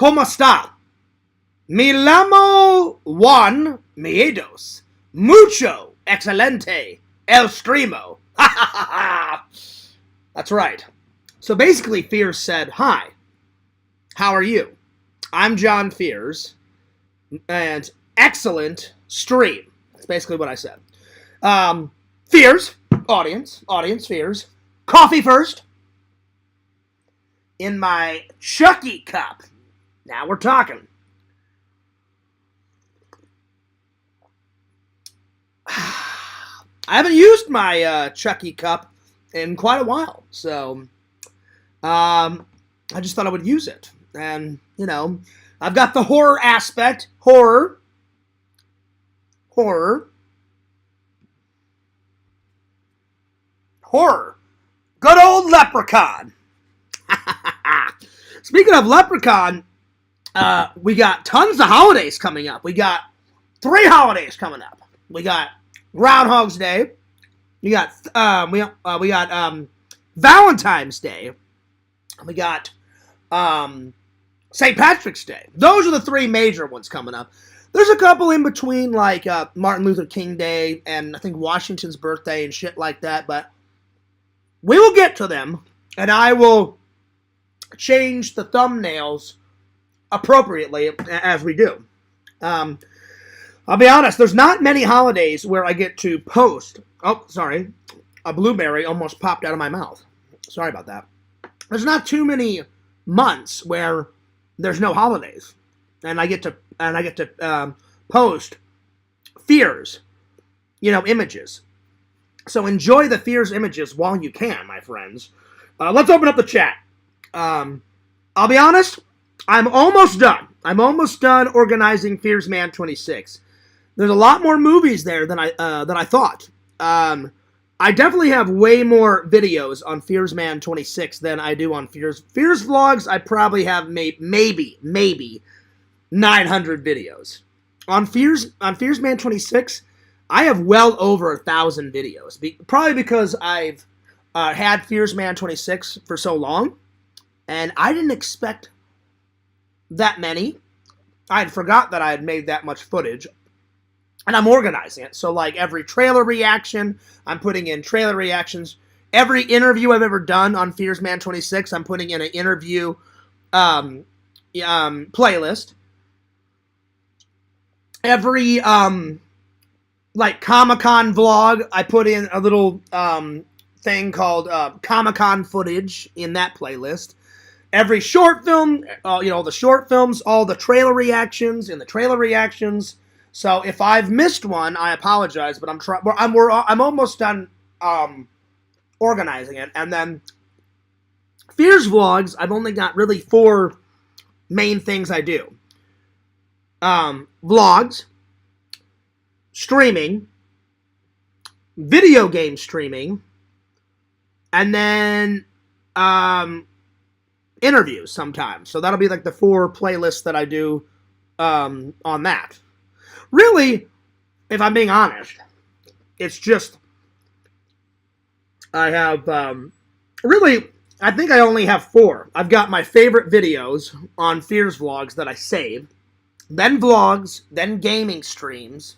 ¿Cómo está? Me llamo Juan Miedos. Mucho excelente. El Streamo. That's right. So basically, Fears said, "Hi, how are you? I'm John Fears, and excellent stream." That's basically what I said. Fears, audience, Fears. Coffee first. In my Chucky cup. Now we're talking. I haven't used my Chucky cup in quite a while, so I just thought I would use it. And, you know, I've got the horror aspect. Horror. Good old Leprechaun. Speaking of Leprechaun, we got tons of holidays coming up. We got 3 holidays coming up. We got Groundhog's Day. We got Valentine's Day. We got St. Patrick's Day. Those are the 3 major ones coming up. There's a couple in between, like Martin Luther King Day and I think Washington's birthday and shit like that, but we will get to them, and I will change the thumbnails appropriately as we do. I'll be honest, there's not many holidays where I get to post. Oh, sorry. A blueberry almost popped out of my mouth. Sorry about that. There's not too many months where there's no holidays. And I get to post Fears, images. So enjoy the Fears images while you can, my friends. Let's open up the chat. I'll be honest, I'm almost done. I'm almost done organizing Fears Man 26. There's a lot more movies there than I thought. I definitely have way more videos on Fears Man 26 than I do on Fears vlogs. I probably have maybe 900 videos. On Fears Man 26, I have well over 1,000 videos. Probably because I've had Fears Man 26 for so long, and I didn't expect that many. I had forgot that I had made that much footage, and I'm organizing it. So, like, every trailer reaction, I'm putting in trailer reactions. Every interview I've ever done on Fears Man 26, I'm putting in an interview playlist. Every, Comic-Con vlog, I put in a little thing called Comic-Con footage in that playlist. Every short film, the short films, all the trailer reactions in the trailer reactions. So if I've missed one, I apologize, but I'm almost done organizing it. And then Fears vlogs, I've only got really 4 main things I do. Vlogs, streaming, video game streaming, and then interviews sometimes. So that'll be like the 4 playlists that I do on that. Really, if I'm being honest, it's just I have I think I only have 4. I've got my favorite videos on Fears vlogs that I save, then vlogs, then gaming streams,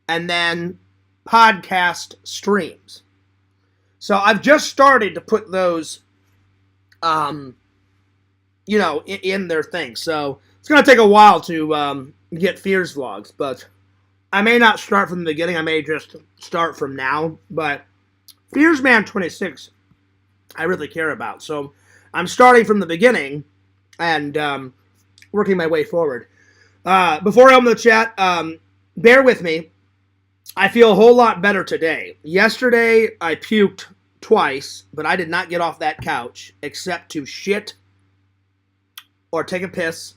and then podcast streams. So I've just started to put those in their thing. So it's going to take a while to get Fears vlogs, but I may not start from the beginning. I may just start from now, but Fears Man 26, I really care about. So I'm starting from the beginning and working my way forward. Before I open the chat, bear with me. I feel a whole lot better today. Yesterday, I puked twice, but I did not get off that couch except to shit or take a piss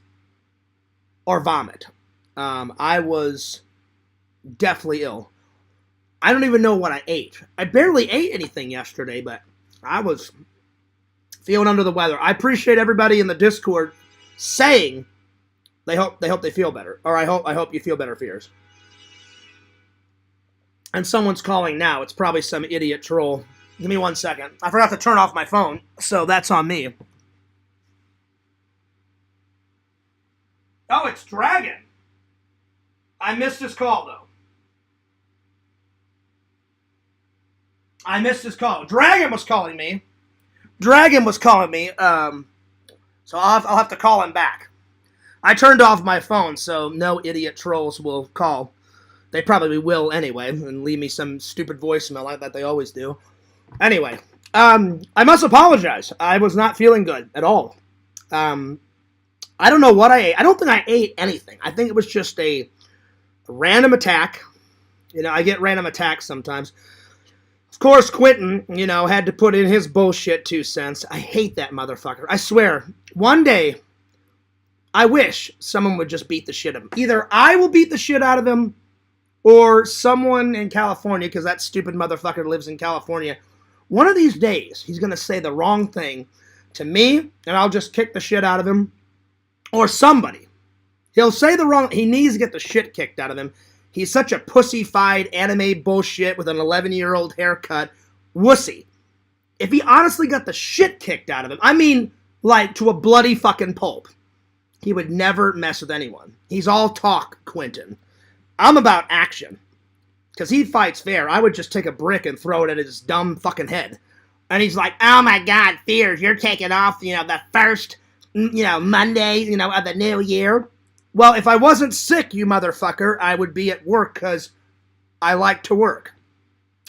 or vomit. I was deathly ill. I don't even know what I ate. I barely ate anything yesterday, but I was feeling under the weather. I appreciate everybody in the Discord saying they hope they feel better, or I hope you feel better, Fears. And someone's calling now. It's probably some idiot troll. Give me 1 second. I forgot to turn off my phone, so that's on me. Oh, it's Dragon. I missed his call, though. I missed his call. Dragon was calling me. So I'll have to call him back. I turned off my phone, so no idiot trolls will call. They probably will anyway, and leave me some stupid voicemail like that they always do. Anyway, I must apologize. I was not feeling good at all. I don't know what I ate. I don't think I ate anything. I think it was just a random attack. You know, I get random attacks sometimes. Of course, Quentin, you know, had to put in his bullshit 2 cents. I hate that motherfucker. I swear, one day, I wish someone would just beat the shit out of him. Either I will beat the shit out of him, or someone in California, because that stupid motherfucker lives in California. One of these days, he's going to say the wrong thing to me, and I'll just kick the shit out of him. Or somebody. He'll say the wrong... He needs to get the shit kicked out of him. He's such a pussy-fied anime bullshit with an 11-year-old haircut. Wussy. If he honestly got the shit kicked out of him, I mean, like, to a bloody fucking pulp, he would never mess with anyone. He's all talk, Quentin. I'm about action. Because he fights fair. I would just take a brick and throw it at his dumb fucking head. And he's like, oh my god, Fears, you're taking off, you know, the first, you know, Monday, you know, of the new year. Well, if I wasn't sick, you motherfucker, I would be at work because I like to work.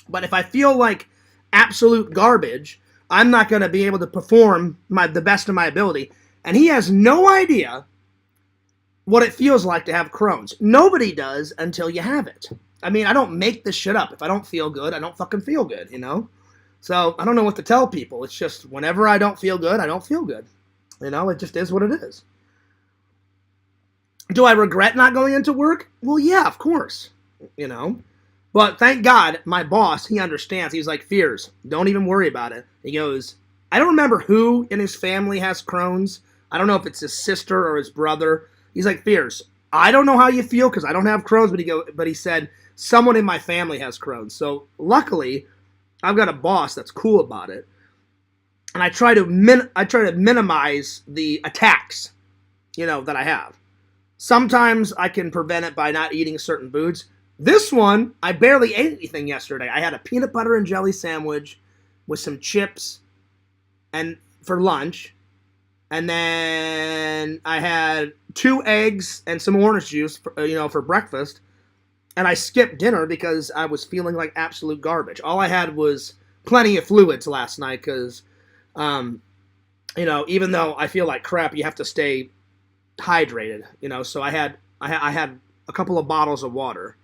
But if I feel like absolute garbage, I'm not going to be able to perform the best of my ability. And he has no idea what it feels like to have Crohn's. Nobody does until you have it. I mean, I don't make this shit up. If I don't feel good, I don't fucking feel good, you know? So, I don't know what to tell people. It's just, whenever I don't feel good, I don't feel good. You know, it just is what it is. Do I regret not going into work? Well, yeah, of course. You know? But thank God, my boss, he understands. He's like, Fears, don't even worry about it. He goes, I don't remember who in his family has Crohn's. I don't know if it's his sister or his brother. He's like, Fears, I don't know how you feel because I don't have Crohn's, but he said, someone in my family has Crohn's. So, luckily, I've got a boss that's cool about it. And I try to minimize the attacks, you know, that I have. Sometimes I can prevent it by not eating certain foods. This one, I barely ate anything yesterday. I had a peanut butter and jelly sandwich with some chips and for lunch. And then I had 2 eggs and some orange juice for breakfast. And I skipped dinner because I was feeling like absolute garbage. All I had was plenty of fluids last night because, you know, even though I feel like crap, you have to stay hydrated, you know. So I had a couple of bottles of water.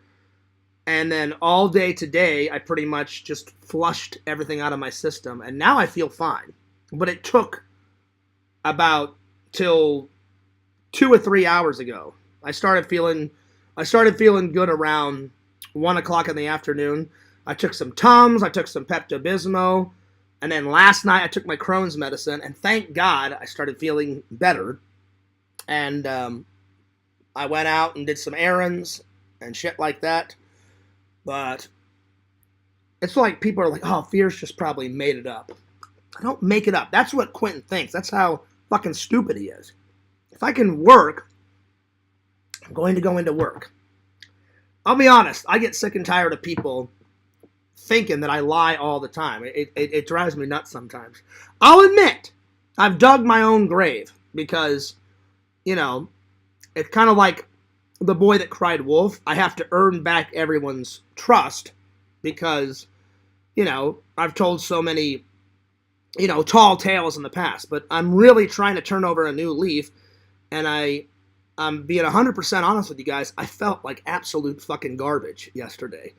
And then all day today, I pretty much just flushed everything out of my system. And now I feel fine. But it took about till 2 or 3 hours ago. I started feeling good around 1 o'clock in the afternoon. I took some Tums, I took some Pepto-Bismol, and then last night I took my Crohn's medicine, and thank God I started feeling better. And I went out and did some errands and shit like that. But it's like people are like, oh, Fears just probably made it up. I don't make it up. That's what Quentin thinks. That's how fucking stupid he is. If I can work, I'm going to go into work. I'll be honest, I get sick and tired of people thinking that I lie all the time. It drives me nuts sometimes. I'll admit, I've dug my own grave because, you know, it's kind of like the boy that cried wolf. I have to earn back everyone's trust because, you know, I've told so many, you know, tall tales in the past. But I'm really trying to turn over a new leaf, and I'm being 100% honest with you guys. I felt like absolute fucking garbage yesterday.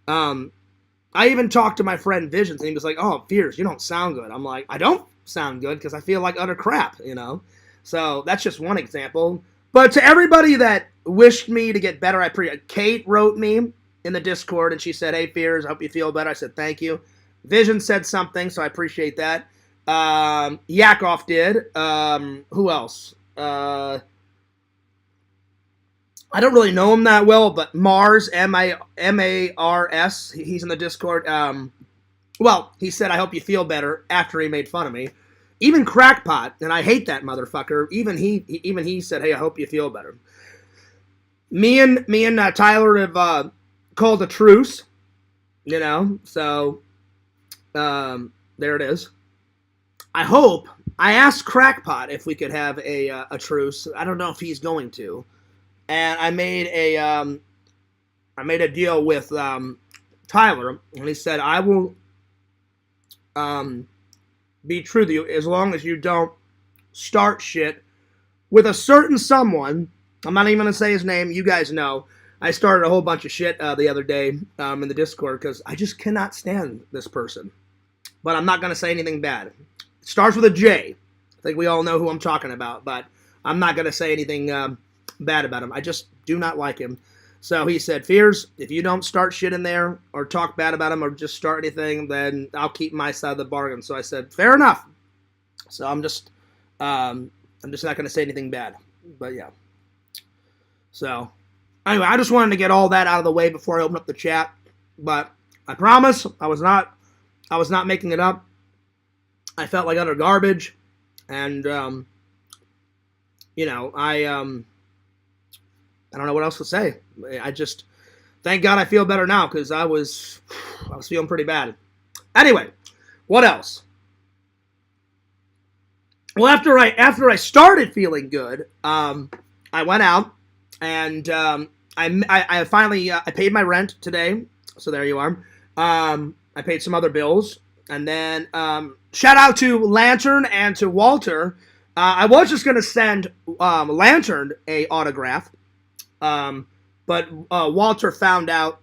I even talked to my friend Visions, and he was like, oh, Fears, you don't sound good. I'm like, I don't sound good because I feel like utter crap, you know? So that's just one example. But to everybody that wished me to get better, Kate wrote me in the Discord, and she said, hey, Fears, I hope you feel better. I said, thank you. Vision said something, so I appreciate that. Yakov did. Who else? I don't really know him that well, but Mars, M-A-R-S, he's in the Discord. Well, he said, I hope you feel better after he made fun of me. Even Crackpot, and I hate that motherfucker. Even he said, "Hey, I hope you feel better." Me and Tyler have called a truce. You know, so there it is. I asked Crackpot if we could have a truce. I don't know if he's going to. And I made a deal with Tyler, and he said, I will be true to you as long as you don't start shit with a certain someone. I'm not even going to say his name. You guys know. I started a whole bunch of shit the other day in the Discord because I just cannot stand this person. But I'm not going to say anything bad. It starts with a J. I think we all know who I'm talking about, but I'm not going to say anything bad about him. I just do not like him. So he said, Fears, if you don't start shit in there or talk bad about him or just start anything, then I'll keep my side of the bargain. So I said, fair enough. So I'm just not going to say anything bad. But yeah. So anyway, I just wanted to get all that out of the way before I open up the chat. But I promise I was not making it up. I felt like utter garbage. And you know, I don't know what else to say. I just, thank God I feel better now because I was feeling pretty bad. Anyway, what else? Well, after I started feeling good, I went out and I finally I paid my rent today. So there you are. I paid some other bills, and then shout out to Lantern and to Walter. I was just gonna send Lantern a autograph. But Walter found out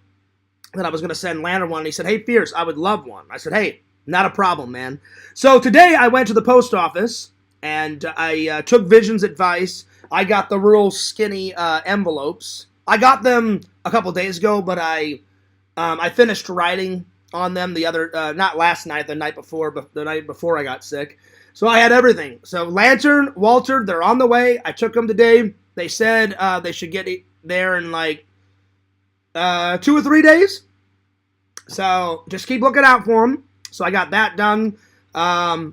that I was going to send Lantern one, and he said, hey, Fierce, I would love one. I said, hey, not a problem, man. So today I went to the post office, and I took Vision's advice. I got the real skinny envelopes. I got them a couple days ago, but I finished writing on them the other, not last night, the night before, but the night before I got sick. So I had everything. So Lantern, Walter, they're on the way. I took them today. They said they should get it there in like 2 or 3 days. So just keep looking out for them. So I got that done. I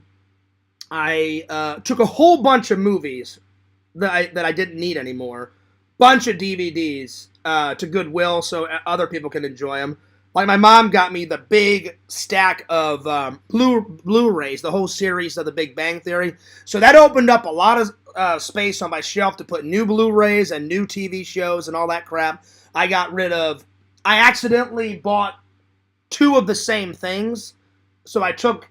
took a whole bunch of movies that I didn't need anymore. Bunch of DVDs to Goodwill so other people can enjoy them. Like my mom got me the big stack of Blu-rays, the whole series of The Big Bang Theory. So that opened up a lot of space on my shelf to put new Blu-rays and new TV shows and all that crap. I accidentally bought 2 of the same things. So I took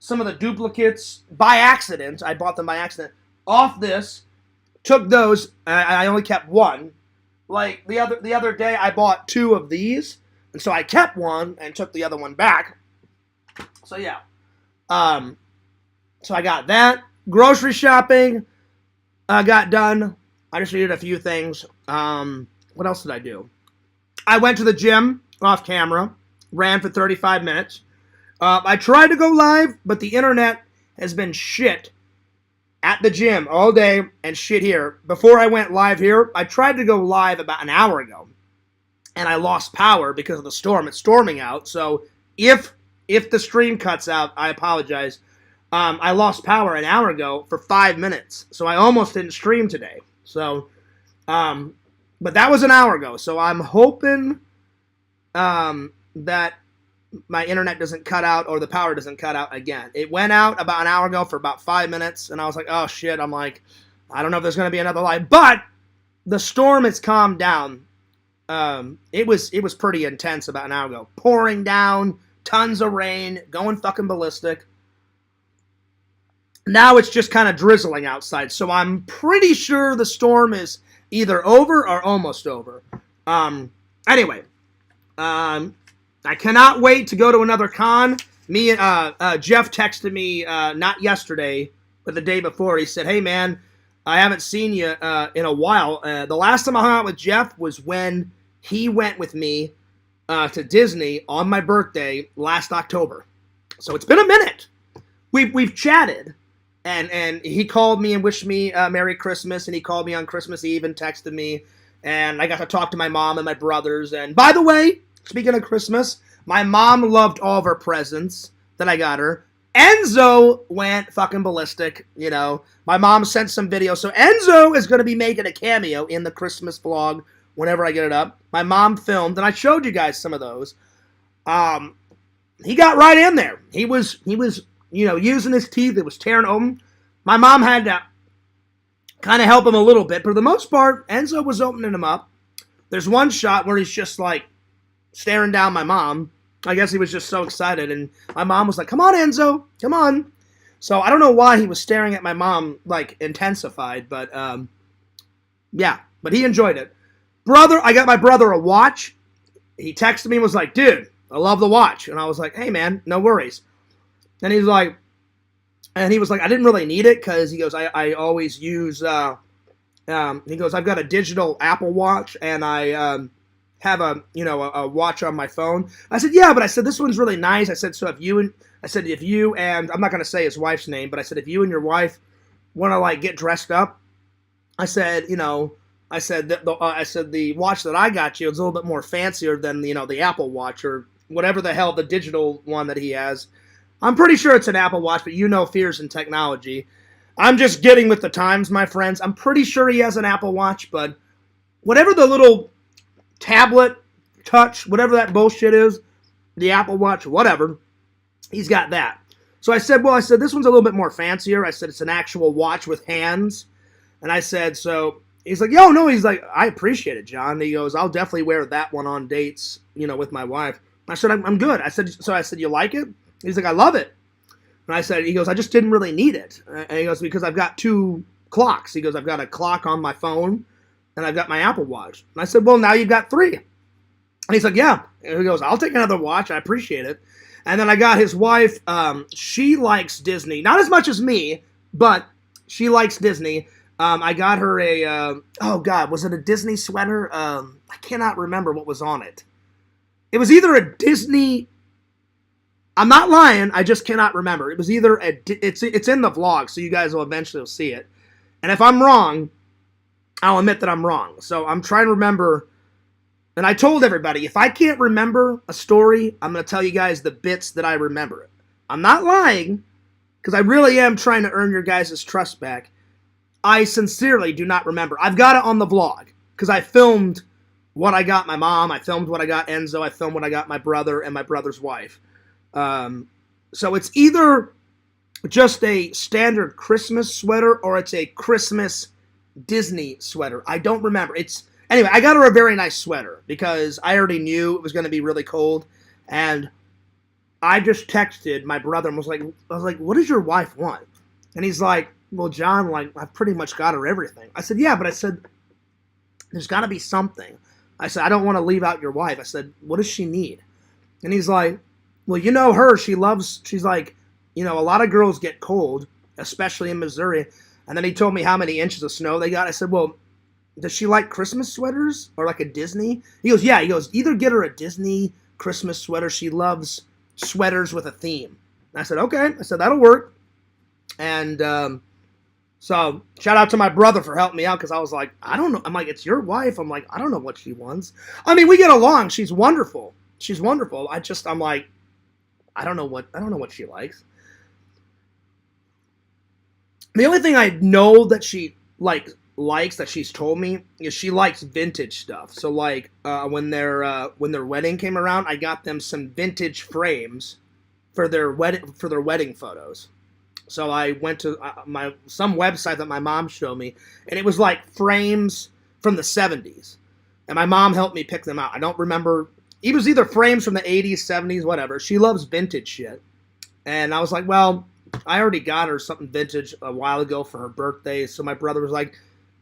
some of the duplicates by accident. I bought them by accident off this. Took those. I only kept 1. Like the other day, I bought 2 of these. And so I kept 1 and took the other one back. So yeah. So I got that. Grocery shopping got done. I just needed a few things. What else did I do? I went to the gym off camera. Ran for 35 minutes. I tried to go live, but the internet has been shit at the gym all day and shit here. Before I went live here, I tried to go live about an hour ago. And I lost power because of the storm. It's storming out. So if the stream cuts out, I apologize. I lost power an hour ago for 5 minutes. So I almost didn't stream today. So, but that was an hour ago. So I'm hoping that my internet doesn't cut out or the power doesn't cut out again. It went out about an hour ago for about 5 minutes. And I was like, oh shit. I'm like, I don't know if there's going to be another live. But the storm has calmed down. It was pretty intense about an hour ago. Pouring down, tons of rain, going fucking ballistic. Now it's just kind of drizzling outside, so I'm pretty sure the storm is either over or almost over. Anyway, I cannot wait to go to another con. Jeff texted me, not yesterday, but the day before. He said, hey man, I haven't seen you in a while. The last time I hung out with Jeff was when he went with me to Disney on my birthday last October. So it's been a minute. We've chatted, and he called me and wished me Merry Christmas, and he called me on Christmas Eve and texted me, and I got to talk to my mom and my brothers. And by the way, speaking of Christmas, my mom loved all of her presents that I got her, Enzo went fucking ballistic, you know. My mom sent some videos. So Enzo is going to be making a cameo in the Christmas vlog whenever I get it up. My mom filmed, and I showed you guys some of those. He got right in there. He was, you know, using his teeth. It was tearing open. My mom had to kind of help him a little bit. But for the most part, Enzo was opening him up. There's one shot where he's just like staring down my mom. I guess he was just so excited. And my mom was like, come on, Enzo, come on. So I don't know why he was staring at my mom like intensified. But yeah, but he enjoyed it. Brother, I got my brother a watch. He texted me and was like, dude, I love the watch. And I was like, hey, man, no worries. And he was like, I didn't really need it because he goes, I always use, he goes, I've got a digital Apple Watch and I have a watch on my phone. I said, yeah, but I said, this one's really nice. I said, so if you and I'm not going to say his wife's name, but I said, if you and your wife want to like get dressed up, I said, I said the watch that I got you is a little bit more fancier than, the Apple Watch or whatever the hell the digital one that he has. I'm pretty sure it's an Apple Watch, but fears in technology. I'm just getting with the times, my friends. I'm pretty sure he has an Apple Watch, but whatever the little tablet, touch, whatever that bullshit is, the Apple Watch, whatever, he's got that. So I said, this one's a little bit more fancier. I said, it's an actual watch with hands. And I said, so he's like, yo, no, he's like, I appreciate it, John. He goes, I'll definitely wear that one on dates, with my wife. I said, I'm good. I said, you like it? He's like, I love it. And I said, he goes, I just didn't really need it. And he goes, because I've got 2 clocks. He goes, I've got a clock on my phone and I've got my Apple Watch. And I said, well, now you've got 3. And he's like, yeah. And he goes, I'll take another watch. I appreciate it. And then I got his wife. She likes Disney. Not as much as me, but she likes Disney. I got her a, was it a Disney sweater? I cannot remember what was on it. It was either a Disney, I'm not lying, I just cannot remember. It was either, it's in the vlog, so you guys will eventually see it. And if I'm wrong, I'll admit that I'm wrong. So I'm trying to remember, and I told everybody, if I can't remember a story, I'm going to tell you guys the bits that I remember it. I'm not lying, because I really am trying to earn your guys' trust back. I sincerely do not remember. I've got it on the vlog, because I filmed what I got my mom, I filmed what I got Enzo, I filmed what I got my brother and my brother's wife. So it's either just a standard Christmas sweater or it's a Christmas Disney sweater. I don't remember. Anyway, I got her a very nice sweater because I already knew it was going to be really cold. And I just texted my brother and was like, what does your wife want? And he's like, well, John, I've pretty much got her everything. I said, yeah, but I said, there's got to be something. I said, I don't want to leave out your wife. I said, what does she need? And he's like, well, her, she's like, a lot of girls get cold, especially in Missouri. And then he told me how many inches of snow they got. I said, well, does she like Christmas sweaters or like a Disney? He goes, yeah. He goes, either get her a Disney Christmas sweater. She loves sweaters with a theme. And I said, okay. I said, that'll work. And so shout out to my brother for helping me out because I was like, I don't know. I'm like, it's your wife. I'm like, I don't know what she wants. I mean, we get along. She's wonderful. She's wonderful. I'm like, I don't know what she likes. The only thing I know that she likes that she's told me is she likes vintage stuff. So when their wedding came around, I got them some vintage frames for their wedding photos. So I went to some website that my mom showed me, and it was like frames from the 70s. And my mom helped me pick them out. I don't remember. It was either frames from the 80s, 70s, whatever. She loves vintage shit. And I was like, well, I already got her something vintage a while ago for her birthday. So my brother was like,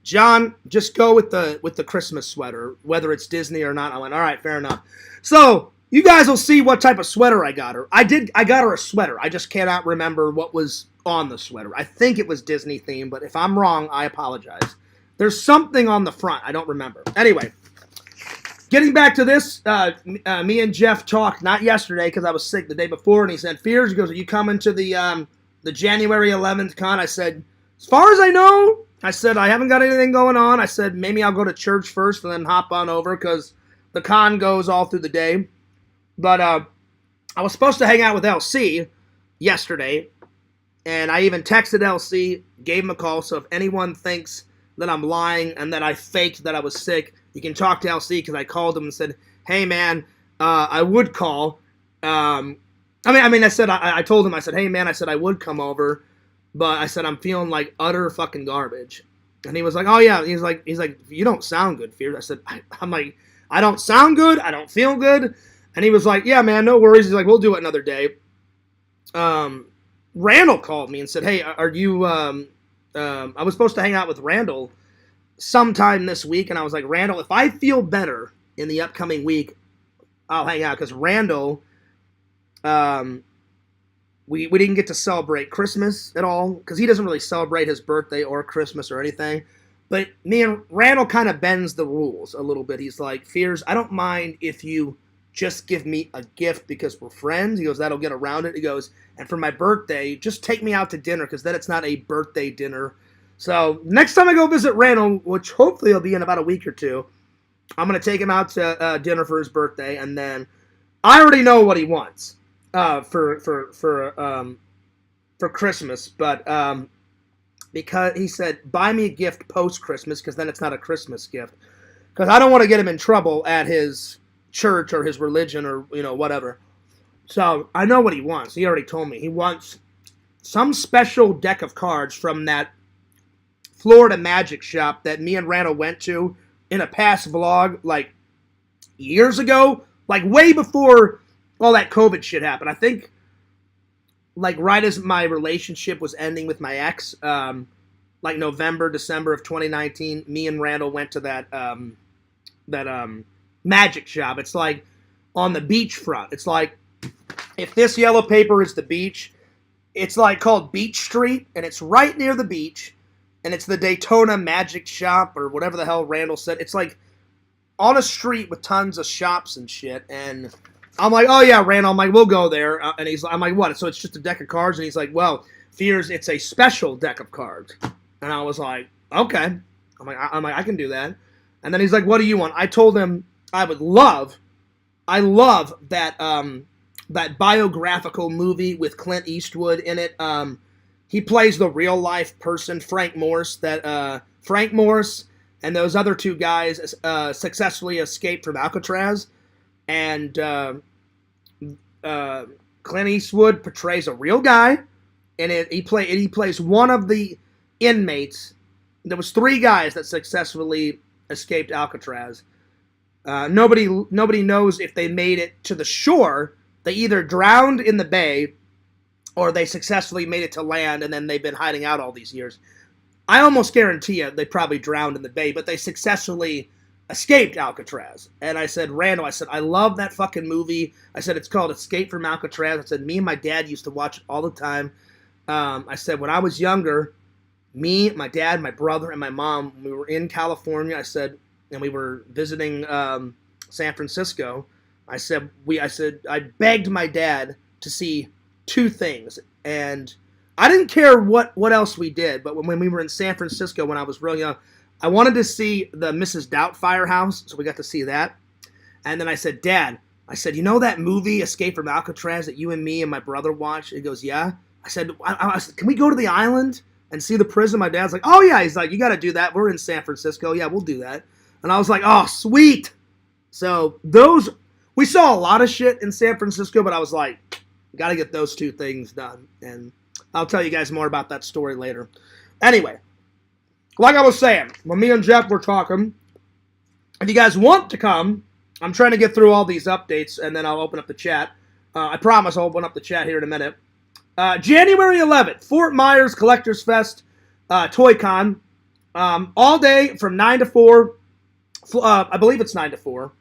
John, just go with the Christmas sweater, whether it's Disney or not. I went, all right, fair enough. So you guys will see what type of sweater I got her. I got her a sweater. I just cannot remember what was on the sweater. I think it was Disney themed, but if I'm wrong, I apologize. There's something on the front. I don't remember. Anyway, getting back to this, me and Jeff talked, not yesterday because I was sick, the day before, and he said, Fears, he goes, are you coming to the January 11th con? I said, as far as I know, I said, I haven't got anything going on. I said, maybe I'll go to church first and then hop on over because the con goes all through the day. But I was supposed to hang out with LC yesterday, And I even texted LC, gave him a call. So if anyone thinks that I'm lying and that I faked that I was sick, you can talk to LC, because I called him and said, hey, man, I would call. I said, I told him, I said, hey, man, I said I would come over, but I said I'm feeling like utter fucking garbage. And he was like, oh, yeah. He's like, you don't sound good, Fears. I said, I'm like, I don't sound good. I don't feel good. And he was like, yeah, man, no worries. He's like, we'll do it another day. Randall called me and said, hey, are you, I was supposed to hang out with Randall sometime this week. And I was like, Randall, if I feel better in the upcoming week, I'll hang out. Because Randall, we didn't get to celebrate Christmas at all, because he doesn't really celebrate his birthday or Christmas or anything. But me and Randall kind of bends the rules a little bit. He's like, Fears, I don't mind if you just give me a gift because we're friends. He goes, that'll get around it. He goes, and for my birthday, just take me out to dinner, because then it's not a birthday dinner. So next time I go visit Randall, which hopefully will be in about a week or two, I'm going to take him out to dinner for his birthday, and then I already know what he wants for Christmas, but because he said, buy me a gift post-Christmas, because then it's not a Christmas gift, because I don't want to get him in trouble at his church or his religion or, whatever. So I know what he wants. He already told me. He wants some special deck of cards from that Florida magic shop that me and Randall went to in a past vlog, like, years ago, like, way before all that COVID shit happened. I think, like, right as my relationship was ending with my ex, like November, December of 2019, me and Randall went to that magic shop. It's like on the beachfront. It's like, if this yellow paper is the beach, it's like called Beach Street, and it's right near the beach, and it's the Daytona Magic Shop, or whatever the hell Randall said. It's like on a street with tons of shops and shit, and I'm like, oh yeah, Randall, I'm like, we'll go there, and I'm like, what, so it's just a deck of cards? And he's like, well, Fears, it's a special deck of cards. And I was like, okay. I'm like, I can do that. And then he's like, what do you want? I told him I love that that biographical movie with Clint Eastwood in it. He plays the real life person, Frank Morse, Frank Morse and those other two guys successfully escaped from Alcatraz. And Clint Eastwood portrays a real guy, and he plays one of the inmates. There was 3 guys that successfully escaped Alcatraz. Nobody knows if they made it to the shore. They either drowned in the bay, or they successfully made it to land, and then they've been hiding out all these years. I almost guarantee you they probably drowned in the bay, but they successfully escaped Alcatraz. And I said, Randall, I said, I love that fucking movie. I said, it's called Escape from Alcatraz. I said, me and my dad used to watch it all the time. I said, when I was younger, me, my dad, my brother, and my mom, we were in California, I said, and we were visiting San Francisco. I said, I begged my dad to see 2 things. And I didn't care what else we did, but when we were in San Francisco when I was real young, I wanted to see the Mrs. Doubtfire house, so we got to see that. And then I said, Dad, I said, you know that movie, Escape from Alcatraz, that you and me and my brother watched? He goes, yeah. I said, can we go to the island and see the prison? My dad's like, oh yeah. He's like, you got to do that. We're in San Francisco. Yeah, we'll do that. And I was like, oh, sweet. So we saw a lot of shit in San Francisco, but I was like, got to get those 2 things done. And I'll tell you guys more about that story later. Anyway, like I was saying, when me and Jeff were talking, if you guys want to come, I'm trying to get through all these updates, and then I'll open up the chat. I promise I'll open up the chat here in a minute. January 11th, Fort Myers Collectors Fest, Toy Con. All day from 9 to 4. I believe it's 9 to 4.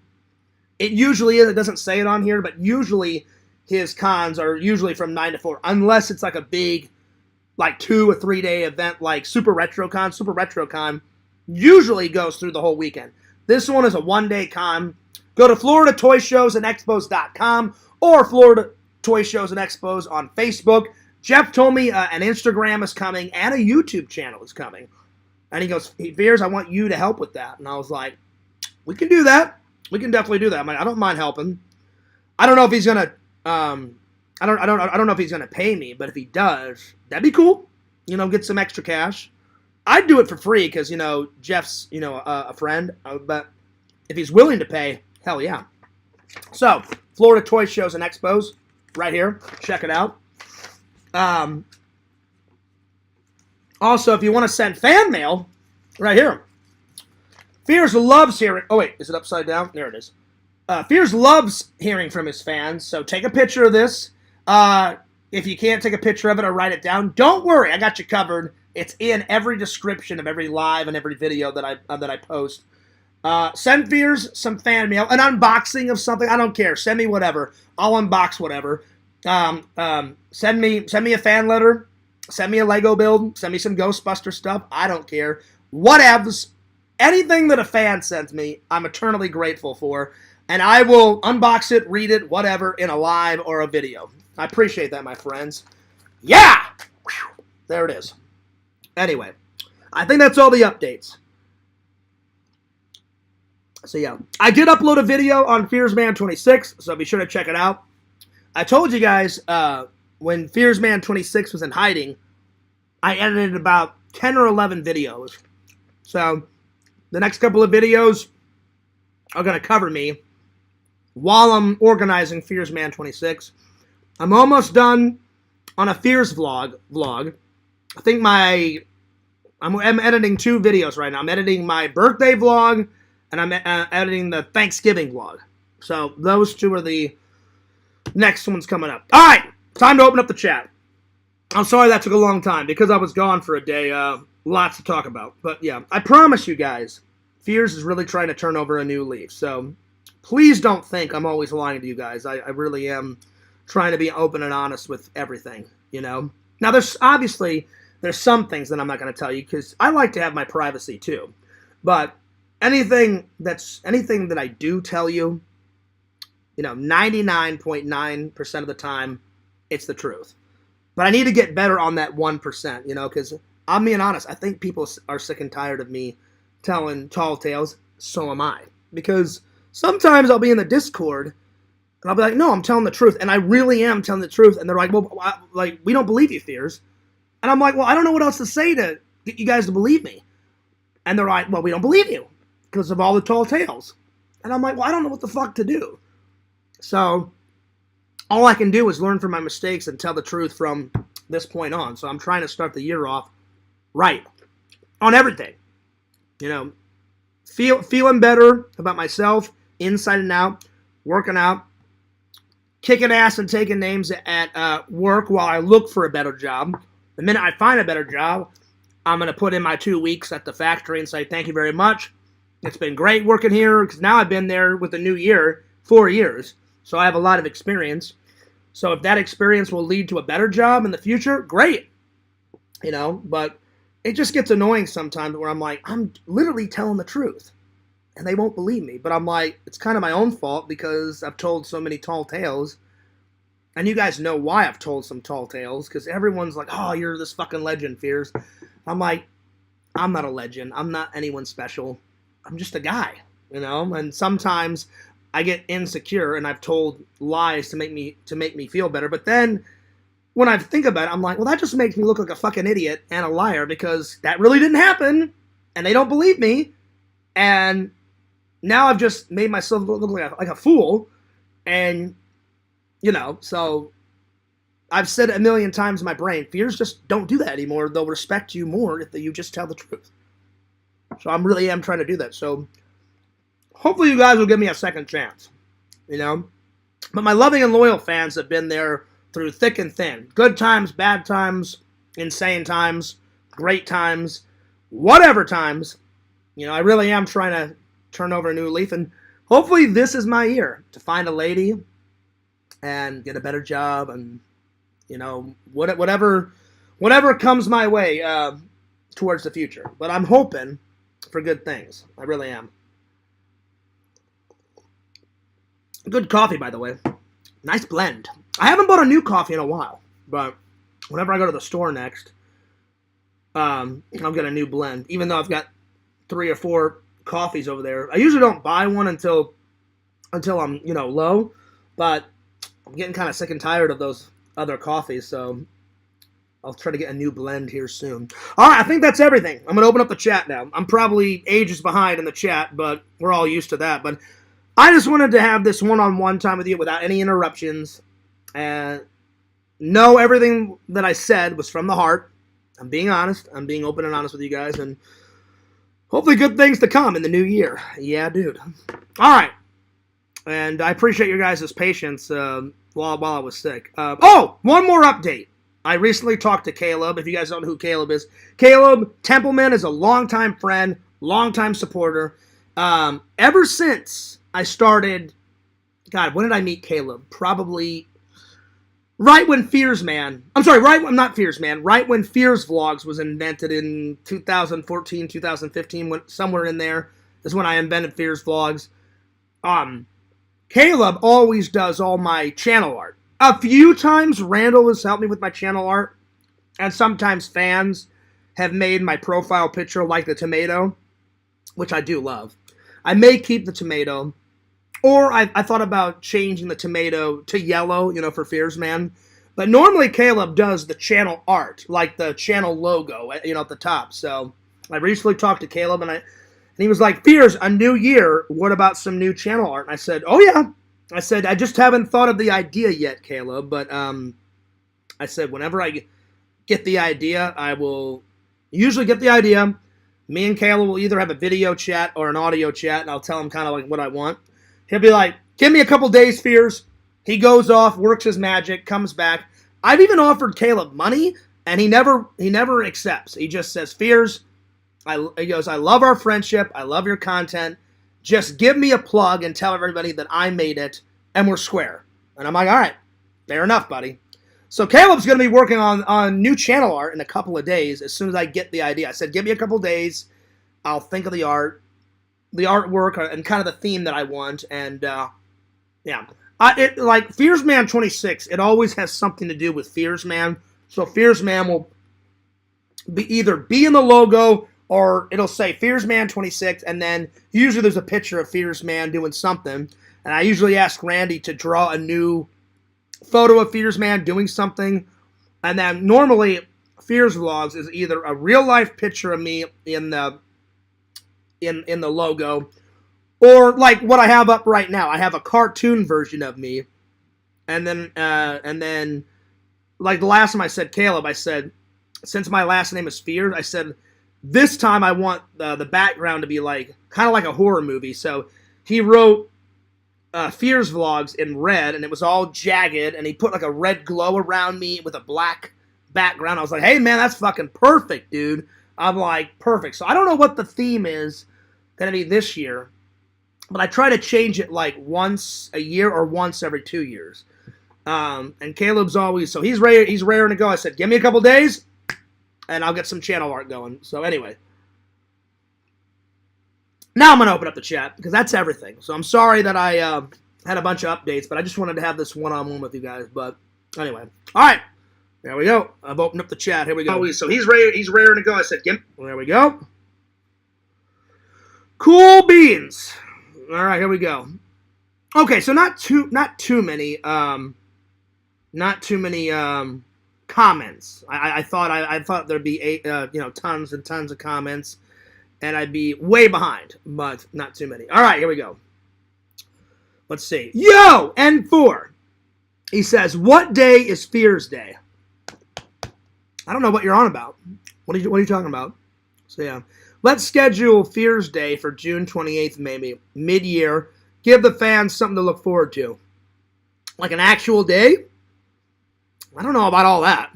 It usually is. It doesn't say it on here, but usually his cons are usually from 9 to 4, unless it's like a big, like 2 or 3 day event like Super Retro Con. Super Retro Con usually goes through the whole weekend. This one is a 1-day con. Go to FloridaToyShowsAndExpos.com or Florida Toy Shows and Expos on Facebook. Jeff told me an Instagram is coming and a YouTube channel is coming. And he goes, Veers, I want you to help with that. And I was like, we can do that. We can definitely do that. I don't mind helping. I don't know if he's going to I don't know if he's gonna pay me, but if he does, that'd be cool. You know, get some extra cash. I'd do it for free because, you know, Jeff's, you know, a friend. But if he's willing to pay, hell yeah. So, Florida Toy Shows and Expos, right here. Check it out. Also, if you want to send fan mail, right here. Fears loves hearing... Oh, wait. Is it upside down? There it is. Fears loves hearing from his fans, so take a picture of this. If you can't take a picture of it or write it down, don't worry. I got you covered. It's in every description of every live and every video that I post. Send Fears some fan mail, an unboxing of something. I don't care. Send me whatever. I'll unbox whatever. Send me a fan letter. Send me a Lego build. Send me some Ghostbuster stuff. I don't care. Whatevs. Anything that a fan sends me, I'm eternally grateful for. And I will unbox it, read it, whatever, in a live or a video. I appreciate that, my friends. Yeah! Whew. There it is. Anyway, I think that's all the updates. So yeah, I did upload a video on FearsMan26, so be sure to check it out. I told you guys when FearsMan26 was in hiding, I edited about 10 or 11 videos. So the next couple of videos are going to cover me while I'm organizing FearsMan26. I'm almost done on a Fears vlog. I think I'm editing 2 videos right now. I'm editing my birthday vlog, and I'm editing the Thanksgiving vlog. So those 2 are the next ones coming up. All right, time to open up the chat. I'm sorry that took a long time because I was gone for a day. Lots to talk about. But yeah, I promise you guys, Fears is really trying to turn over a new leaf. So please don't think I'm always lying to you guys. I really am trying to be open and honest with everything, you know. Now, there's some things that I'm not going to tell you because I like to have my privacy too. But anything that I do tell you, you know, 99.9% of the time, it's the truth. But I need to get better on that 1%, you know, because I'm being honest. I think people are sick and tired of me telling tall tales. So am I. Because sometimes I'll be in the Discord and I'll be like, no, I'm telling the truth. And I really am telling the truth. And they're like, well, we don't believe you, Fears. And I'm like, well, I don't know what else to say to get you guys to believe me. And they're like, well, we don't believe you because of all the tall tales. And I'm like, well, I don't know what the fuck to do. So all I can do is learn from my mistakes and tell the truth from this point on. So I'm trying to start the year off right on everything. You know, feeling better about myself, inside and out, working out, kicking ass and taking names at work while I look for a better job. The minute I find a better job, I'm going to put in my 2 weeks at the factory and say, thank you very much. It's been great working here because now I've been there with the new year, 4 years. So I have a lot of experience. So if that experience will lead to a better job in the future, great. You know, but it just gets annoying sometimes where I'm like, I'm literally telling the truth. And they won't believe me. But I'm like, it's kind of my own fault because I've told so many tall tales. And you guys know why I've told some tall tales. Because everyone's like, oh, you're this fucking legend, Fears. I'm like, I'm not a legend. I'm not anyone special. I'm just a guy, you know? And sometimes I get insecure and I've told lies to make me feel better. But then when I think about it, I'm like, well, that just makes me look like a fucking idiot and a liar because that really didn't happen. And they don't believe me. And now I've just made myself look like a fool. And, you know, so I've said it a million times in my brain, Fears just don't do that anymore. They'll respect you more if you just tell the truth. So I really am trying to do that. So hopefully you guys will give me a second chance, you know. But my loving and loyal fans have been there through thick and thin. Good times, bad times, insane times, great times, whatever times. You know, I really am trying to turn over a new leaf. And hopefully this is my year to find a lady and get a better job and, you know, whatever comes my way towards the future. But I'm hoping for good things. I really am. Good coffee, by the way. Nice blend. I haven't bought a new coffee in a while, but whenever I go to the store next, I'll get a new blend. Even though I've got 3 or 4 coffees over there. I usually don't buy one until I'm, you know, low. But I'm getting kind of sick and tired of those other coffees, so I'll try to get a new blend here soon. All right, I think that's everything. I'm going to open up the chat now. I'm probably ages behind in the chat, but we're all used to that. But I just wanted to have this one-on-one time with you without any interruptions. And know everything that I said was from the heart. I'm being honest. I'm being open and honest with you guys. And hopefully good things to come in the new year. Yeah, dude. All right. And I appreciate your guys' patience while I was sick. Oh, one more update. I recently talked to Caleb. If you guys don't know who Caleb is, Caleb Templeman is a longtime friend, longtime supporter. Ever since I started, God, when did I meet Caleb? Probably right when right when Fears Vlogs was invented in 2014, 2015, somewhere in there is when I invented Fears Vlogs. Caleb always does all my channel art. A few times Randall has helped me with my channel art, and sometimes fans have made my profile picture like the tomato, which I do love. I may keep the tomato, or I thought about changing the tomato to yellow, for Fears Man. But normally Caleb does the channel art, like the channel logo, at the top. So I recently talked to Caleb, and he was like, Fears, a new year, what about some new channel art? And I said, oh yeah. I said, I just haven't thought of the idea yet, Caleb, but I said, whenever I get the idea, I will usually get the idea. Me and Caleb will either have a video chat or an audio chat, and I'll tell him kind of like what I want. He'll be like, give me a couple days, Fears. He goes off, works his magic, comes back. I've even offered Caleb money, and he never accepts. He just says, Fears, he goes, I love our friendship. I love your content. Just give me a plug and tell everybody that I made it, and we're square. And I'm like, all right, fair enough, buddy. So Caleb's going to be working on new channel art in a couple of days as soon as I get the idea. I said, give me a couple of days. I'll think of the artwork, and kind of the theme that I want. And, yeah. Like Fears Man 26, it always has something to do with Fears Man. So Fears Man will either be in the logo, or it'll say Fears Man 26, and then usually there's a picture of Fears Man doing something. And I usually ask Randy to draw a new photo of Fears Man doing something. And then normally Fears Vlogs is either a real life picture of me in the logo, or like what I have up right now. I have a cartoon version of me. And then like the last time I said Caleb, I said, since my last name is Fears, I said, this time I want the background to be like kind of like a horror movie. So he wrote Fears Vlogs in red, and it was all jagged, and he put like a red glow around me with a black background. I was like, hey man, that's fucking perfect, dude. I'm like, perfect. So I don't know what the theme is going to be this year, but I try to change it like once a year or once every 2 years. And Caleb's always, so he's raring to go. I said, give me a couple days, and I'll get some channel art going. So anyway, now I'm going to open up the chat, because that's everything. So I'm sorry that I had a bunch of updates, but I just wanted to have this one-on-one with you guys. But anyway, all right, there we go. I've opened up the chat. Here we go. So he's raring to go. I said, there we go. Cool beans. All right, here we go. Okay, so not too many comments. I thought there'd be tons and tons of comments, and I'd be way behind, but not too many. All right, here we go. Let's see. Yo, N4. He says, what day is Fears Day? I don't know what you're on about. What are you talking about? So yeah, let's schedule Fears Day for June 28th, maybe mid-year. Give the fans something to look forward to, like an actual day. I don't know about all that,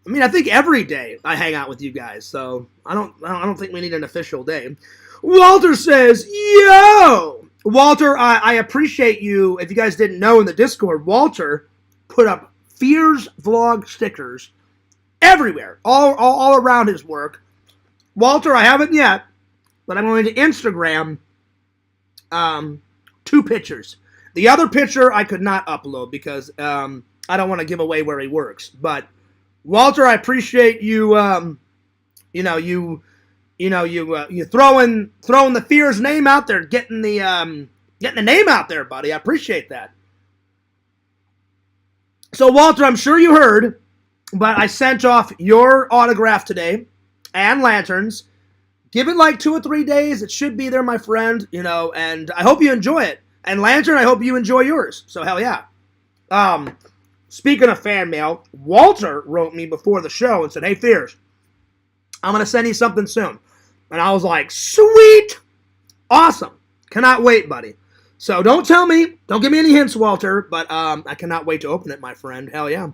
I mean, I think every day I hang out with you guys, so I don't think we need an official day. Walter says, yo! Walter, I appreciate you. If you guys didn't know in the Discord, Walter put up Fears Vlog stickers everywhere, all around his work. Walter, I haven't yet, but I'm going to Instagram 2 pictures. The other picture I could not upload because I don't want to give away where he works. But Walter, I appreciate you. You throwing the Fears name out there, getting the Getting the name out there, buddy. I appreciate that. So, Walter, I'm sure you heard, but I sent off your autograph today and Lantern's. Give it like 2 or 3 days. It should be there, my friend, you know, and I hope you enjoy it. And Lantern, I hope you enjoy yours. So, hell yeah. Speaking of fan mail, Walter wrote me before the show and said, hey, Fears, I'm going to send you something soon. And I was like, sweet. Awesome. Cannot wait, buddy. So don't tell me. Don't give me any hints, Walter. But I cannot wait to open it, my friend. Hell yeah.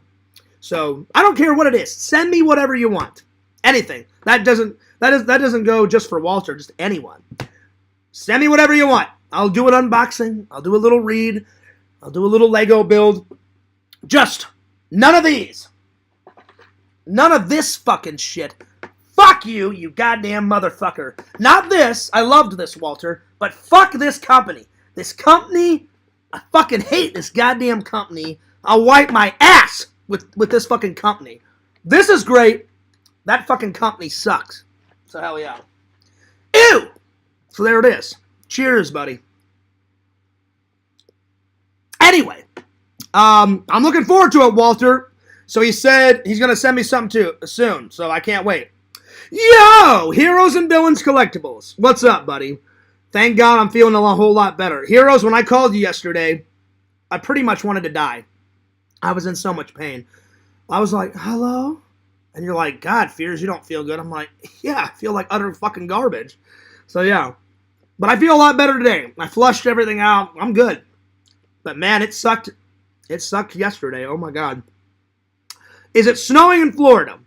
So I don't care what it is. Send me whatever you want. Anything. That doesn't go just for Walter. Just anyone. Send me whatever you want. I'll do an unboxing. I'll do a little read. I'll do a little Lego build. Just none of these. None of this fucking shit. Fuck you, you goddamn motherfucker. Not this. I loved this, Walter. But fuck this company. This company, I fucking hate this goddamn company. I'll wipe my ass with this fucking company. This is great. That fucking company sucks. So hell yeah. Ew! So there it is. Cheers, buddy. Anyway. I'm looking forward to it, Walter. So he said he's going to send me something too soon. So I can't wait. Yo! Heroes and Villains Collectibles. What's up, buddy? Thank God I'm feeling a whole lot better. Heroes, when I called you yesterday, I pretty much wanted to die. I was in so much pain. I was like, hello? And you're like, God, Fears, you don't feel good. I'm like, yeah, I feel like utter fucking garbage. So yeah. But I feel a lot better today. I flushed everything out. I'm good. But man, it sucked. It sucked yesterday. Oh my God. Is it snowing in Florida?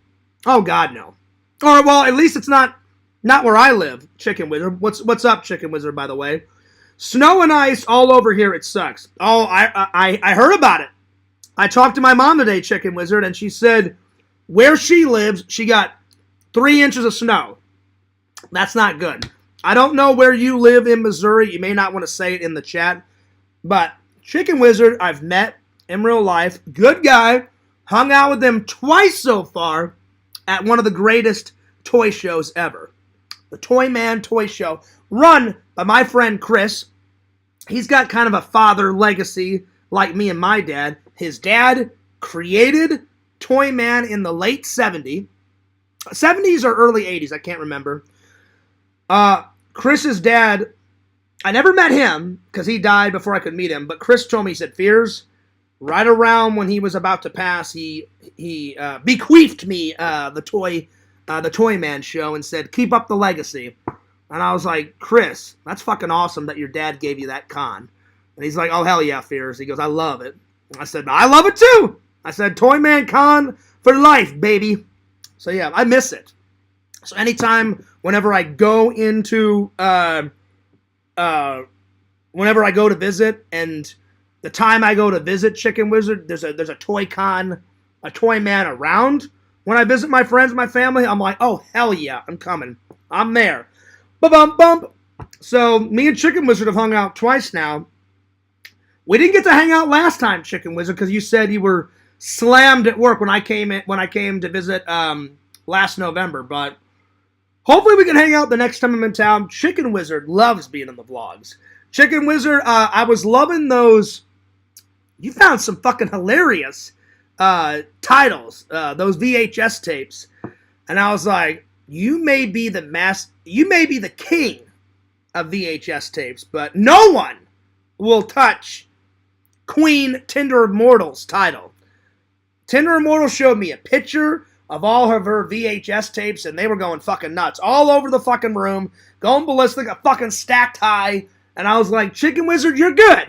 Oh God, no. Or well, at least it's not where I live, Chicken Wizard. What's up, Chicken Wizard, by the way? Snow and ice all over here. It sucks. Oh, I heard about it. I talked to my mom today, Chicken Wizard, and she said where she lives, she got 3 inches of snow. That's not good. I don't know where you live in Missouri. You may not want to say it in the chat, but Chicken Wizard, I've met in real life. Good guy. Hung out with him twice so far at one of the greatest toy shows ever. The Toy Man Toy Show, run by my friend Chris. He's got kind of a father legacy like me and my dad. His dad created Toy Man in the late 70s. 70s or early 80s, I can't remember. Chris's dad, I never met him because he died before I could meet him, but Chris told me, he said, Fears, right around when he was about to pass, he bequeathed me the Toy Man show and said, keep up the legacy. And I was like, Chris, that's fucking awesome that your dad gave you that con. And he's like, oh, hell yeah, Fears. He goes, I love it. And I said, I love it too. I said, Toy Man con for life, baby. So yeah, I miss it. So anytime, whenever I go into, whenever I go to visit, and the time I go to visit Chicken Wizard, there's a toy con, a Toy Man around. When I visit my friends, my family, I'm like, oh, hell yeah, I'm coming. I'm there. Ba-bump, bump. So me and Chicken Wizard have hung out twice now. We didn't get to hang out last time, Chicken Wizard, because you said you were slammed at work when I came to visit last November. But hopefully we can hang out the next time I'm in town. Chicken Wizard loves being in the vlogs. Chicken Wizard, I was loving those. You found some fucking hilarious titles, those VHS tapes, and I was like, you may be the king of VHS tapes, but no one will touch Queen Tinder Immortal's title. Tinder Immortal showed me a picture of all of her VHS tapes, and they were going fucking nuts all over the fucking room, going ballistic, a fucking stacked high, and I was like, Chicken Wizard, you're good,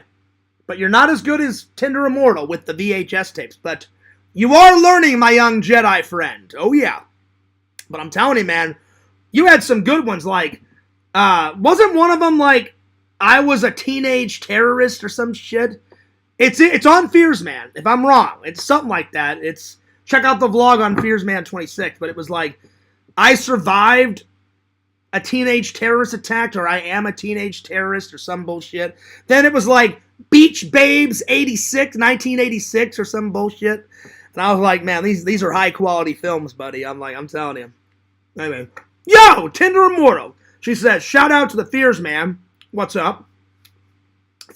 but you're not as good as Tinder Immortal with the VHS tapes, but you are learning, my young Jedi friend. Oh yeah. But I'm telling you, man, you had some good ones, like, wasn't one of them like, I was a teenage terrorist or some shit? It's on Fears Man, if I'm wrong. It's something like that. Check out the vlog on Fears Man 26, but it was like, I survived a teenage terrorist attack, or I am a teenage terrorist, or some bullshit. Then it was like, Beach Babes 1986, or some bullshit. And I was like, man, these are high quality films, buddy. I'm telling you. Anyway, yo, Tinder Immortal. She says, shout out to the Fears Man. What's up?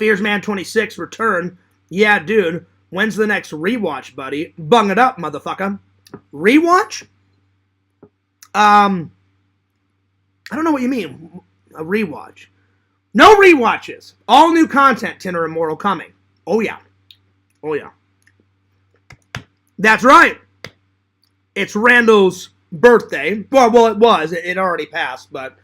Fearsman26 return. Yeah, dude. When's the next rewatch, buddy? Bung it up, motherfucker. Rewatch? I don't know what you mean. A rewatch. No rewatches. All new content, Tinder Immortal, coming. Oh, yeah. Oh, yeah. That's right. It's Randall's birthday. Well, it was. It already passed, but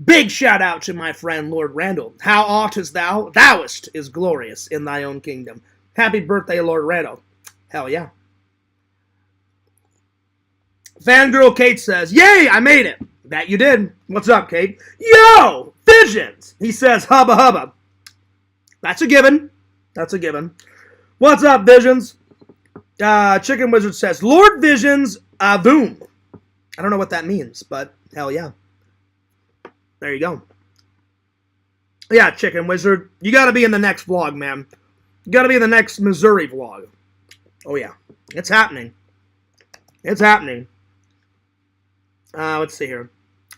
big shout out to my friend Lord Randall. How oft is thou? Thouest is glorious in thy own kingdom. Happy birthday, Lord Randall. Hell yeah. Fangirl Kate says, yay, I made it. That you did. What's up, Kate? Yo, Visions. He says, hubba hubba. That's a given. That's a given. What's up, Visions? Chicken Wizard says, Lord Visions, boom. I don't know what that means, but hell yeah. There you go. Yeah, Chicken Wizard, you got to be in the next vlog, man. You got to be in the next Missouri vlog. Oh, yeah. It's happening. It's happening. Let's see here.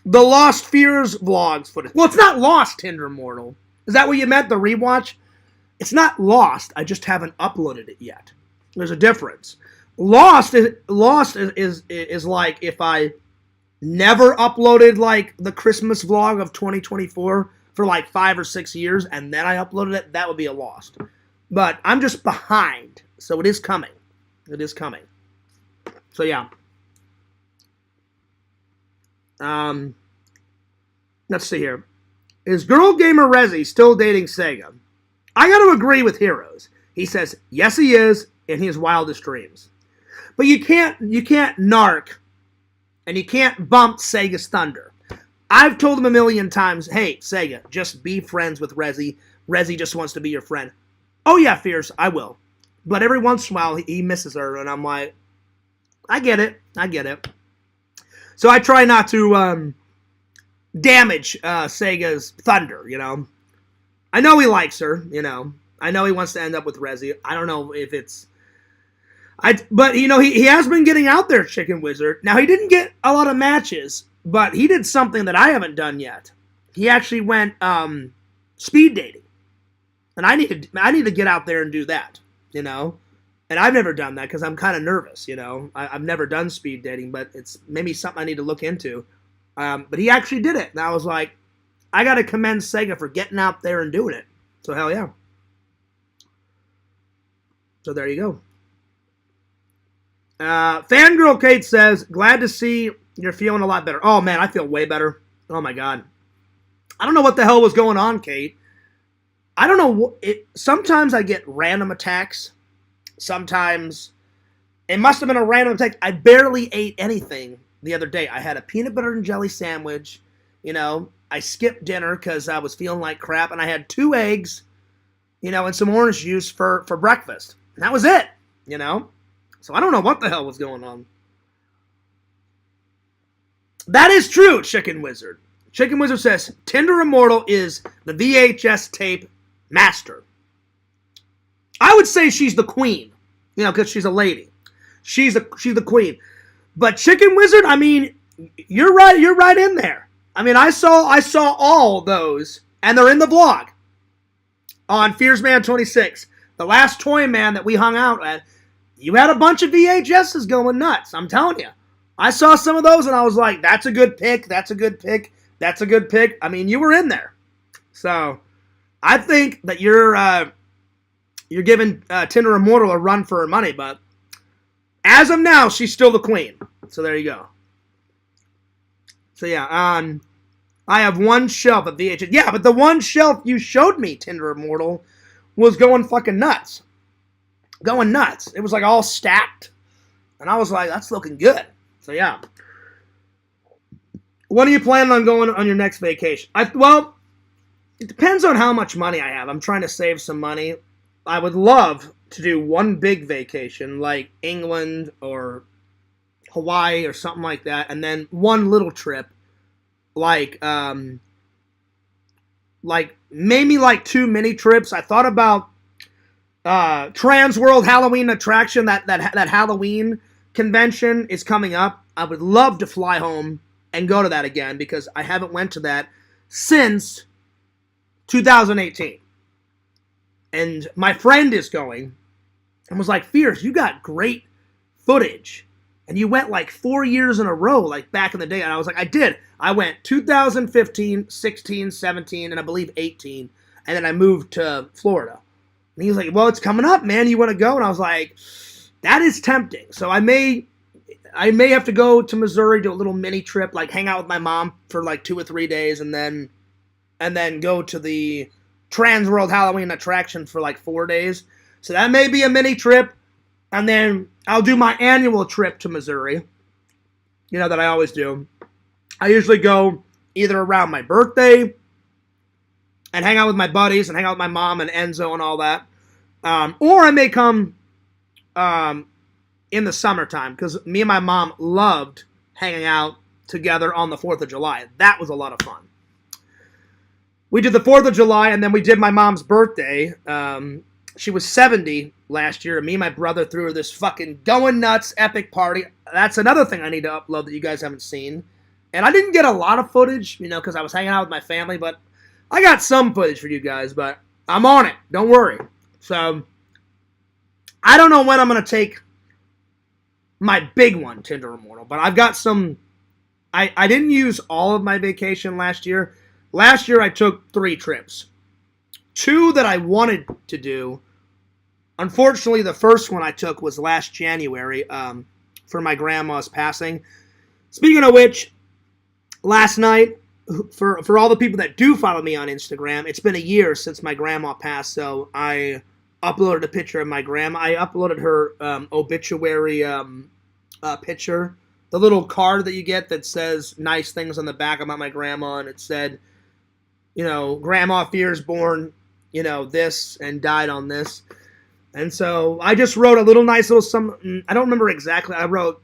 The Lost Fears vlogs footage. Well, it's not lost, Tinder Immortal. Is that what you meant, the rewatch? It's not lost. I just haven't uploaded it yet. There's a difference. Lost is like if I never uploaded like the Christmas vlog of 2024 for like 5 or 6 years and then I uploaded it, that would be a lost. But I'm just behind, so it is coming. It is coming. So yeah. Let's see here. Is Girl Gamer Rezi still dating Sega? I got to agree with Heroes. He says yes, he is in his wildest dreams. But you can't narc and you can't bump Sega's thunder. I've told him a million times, hey, Sega, just be friends with Rezi. Rezi just wants to be your friend. Oh yeah, Fierce, I will. But every once in a while, he misses her, and I'm like, I get it. I get it. So I try not to damage Sega's thunder, you know. I know he likes her, you know. I know he wants to end up with Rezi. I don't know if it's... But, you know, he has been getting out there, Chicken Wizard. Now, he didn't get a lot of matches, but he did something that I haven't done yet. He actually went speed dating. And I need to get out there and do that, you know. And I've never done that because I'm kind of nervous, you know. I've never done speed dating, but it's maybe something I need to look into. But he actually did it. And I was like, I got to commend Sega for getting out there and doing it. So hell yeah. So there you go. Fangirl Kate says, glad to see you're feeling a lot better. Oh, man, I feel way better. Oh, my God. I don't know what the hell was going on, Kate. I don't know. Sometimes I get random attacks. Sometimes it must have been a random attack. I barely ate anything the other day. I had a peanut butter and jelly sandwich. You know, I skipped dinner because I was feeling like crap. And I had 2 eggs, you know, and some orange juice for breakfast. And that was it, you know. So I don't know what the hell was going on. That is true, Chicken Wizard. Chicken Wizard says, Tinder Immortal is the VHS tape master. I would say she's the queen, you know, because she's a lady. She's the queen. But Chicken Wizard, I mean, you're right. You're right in there. I mean, I saw all those, and they're in the vlog on Fearsman26. The last Toy Man that we hung out at, you had a bunch of VHSs going nuts. I'm telling you. I saw some of those, and I was like, that's a good pick. That's a good pick. That's a good pick. I mean, you were in there. So I think that you're giving Tinder Immortal a run for her money, but as of now, she's still the queen. So there you go. So yeah, I have one shelf of VHS. Yeah, but the one shelf you showed me, Tinder Immortal, was going fucking nuts. Going nuts. It was like all stacked. And I was like, that's looking good. So yeah. When are you planning on going on your next vacation? Well, it depends on how much money I have. I'm trying to save some money. I would love to do one big vacation, like England or Hawaii or something like that, and then one little trip, like maybe like 2 mini trips. I thought about Trans World Halloween attraction. That Halloween convention is coming up. I would love to fly home and go to that again because I haven't went to that since 2018. And my friend is going and was like, Fierce, you got great footage. And you went like 4 years in a row, like back in the day. And I was like, I did. I went 2015, 16, 17, and I believe 18. And then I moved to Florida. And he was like, well, it's coming up, man. You want to go? And I was like, that is tempting. So I may have to go to Missouri, do a little mini trip, like hang out with my mom for like 2 or 3 days, and then go to the Trans World Halloween attraction for like 4 days. So that may be a mini trip. And then I'll do my annual trip to Missouri, that I always do. I usually go either around my birthday and hang out with my buddies and hang out with my mom and Enzo and all that. Or I may come in the summertime, because me and my mom loved hanging out together on the 4th of July. That was a lot of fun. We did the 4th of July, and then we did my mom's birthday. She was 70 last year, and me and my brother threw her this fucking going nuts epic party. That's another thing I need to upload that you guys haven't seen. And I didn't get a lot of footage, because I was hanging out with my family, but I got some footage for you guys, but I'm on it. Don't worry. So, I don't know when I'm going to take my big one, Tinder Immortal, but I've got some. I didn't use all of my vacation last year. Last year I took 3 trips. 2 that I wanted to do. Unfortunately, the first one I took was last January for my grandma's passing. Speaking of which, last night, for all the people that do follow me on Instagram, it's been a year since my grandma passed, so I uploaded a picture of my grandma. I uploaded her obituary picture. The little card that you get that says nice things on the back about my grandma, and it said, Grandma Fears born, this and died on this. And so I just wrote a little nice little something. I don't remember exactly. I wrote,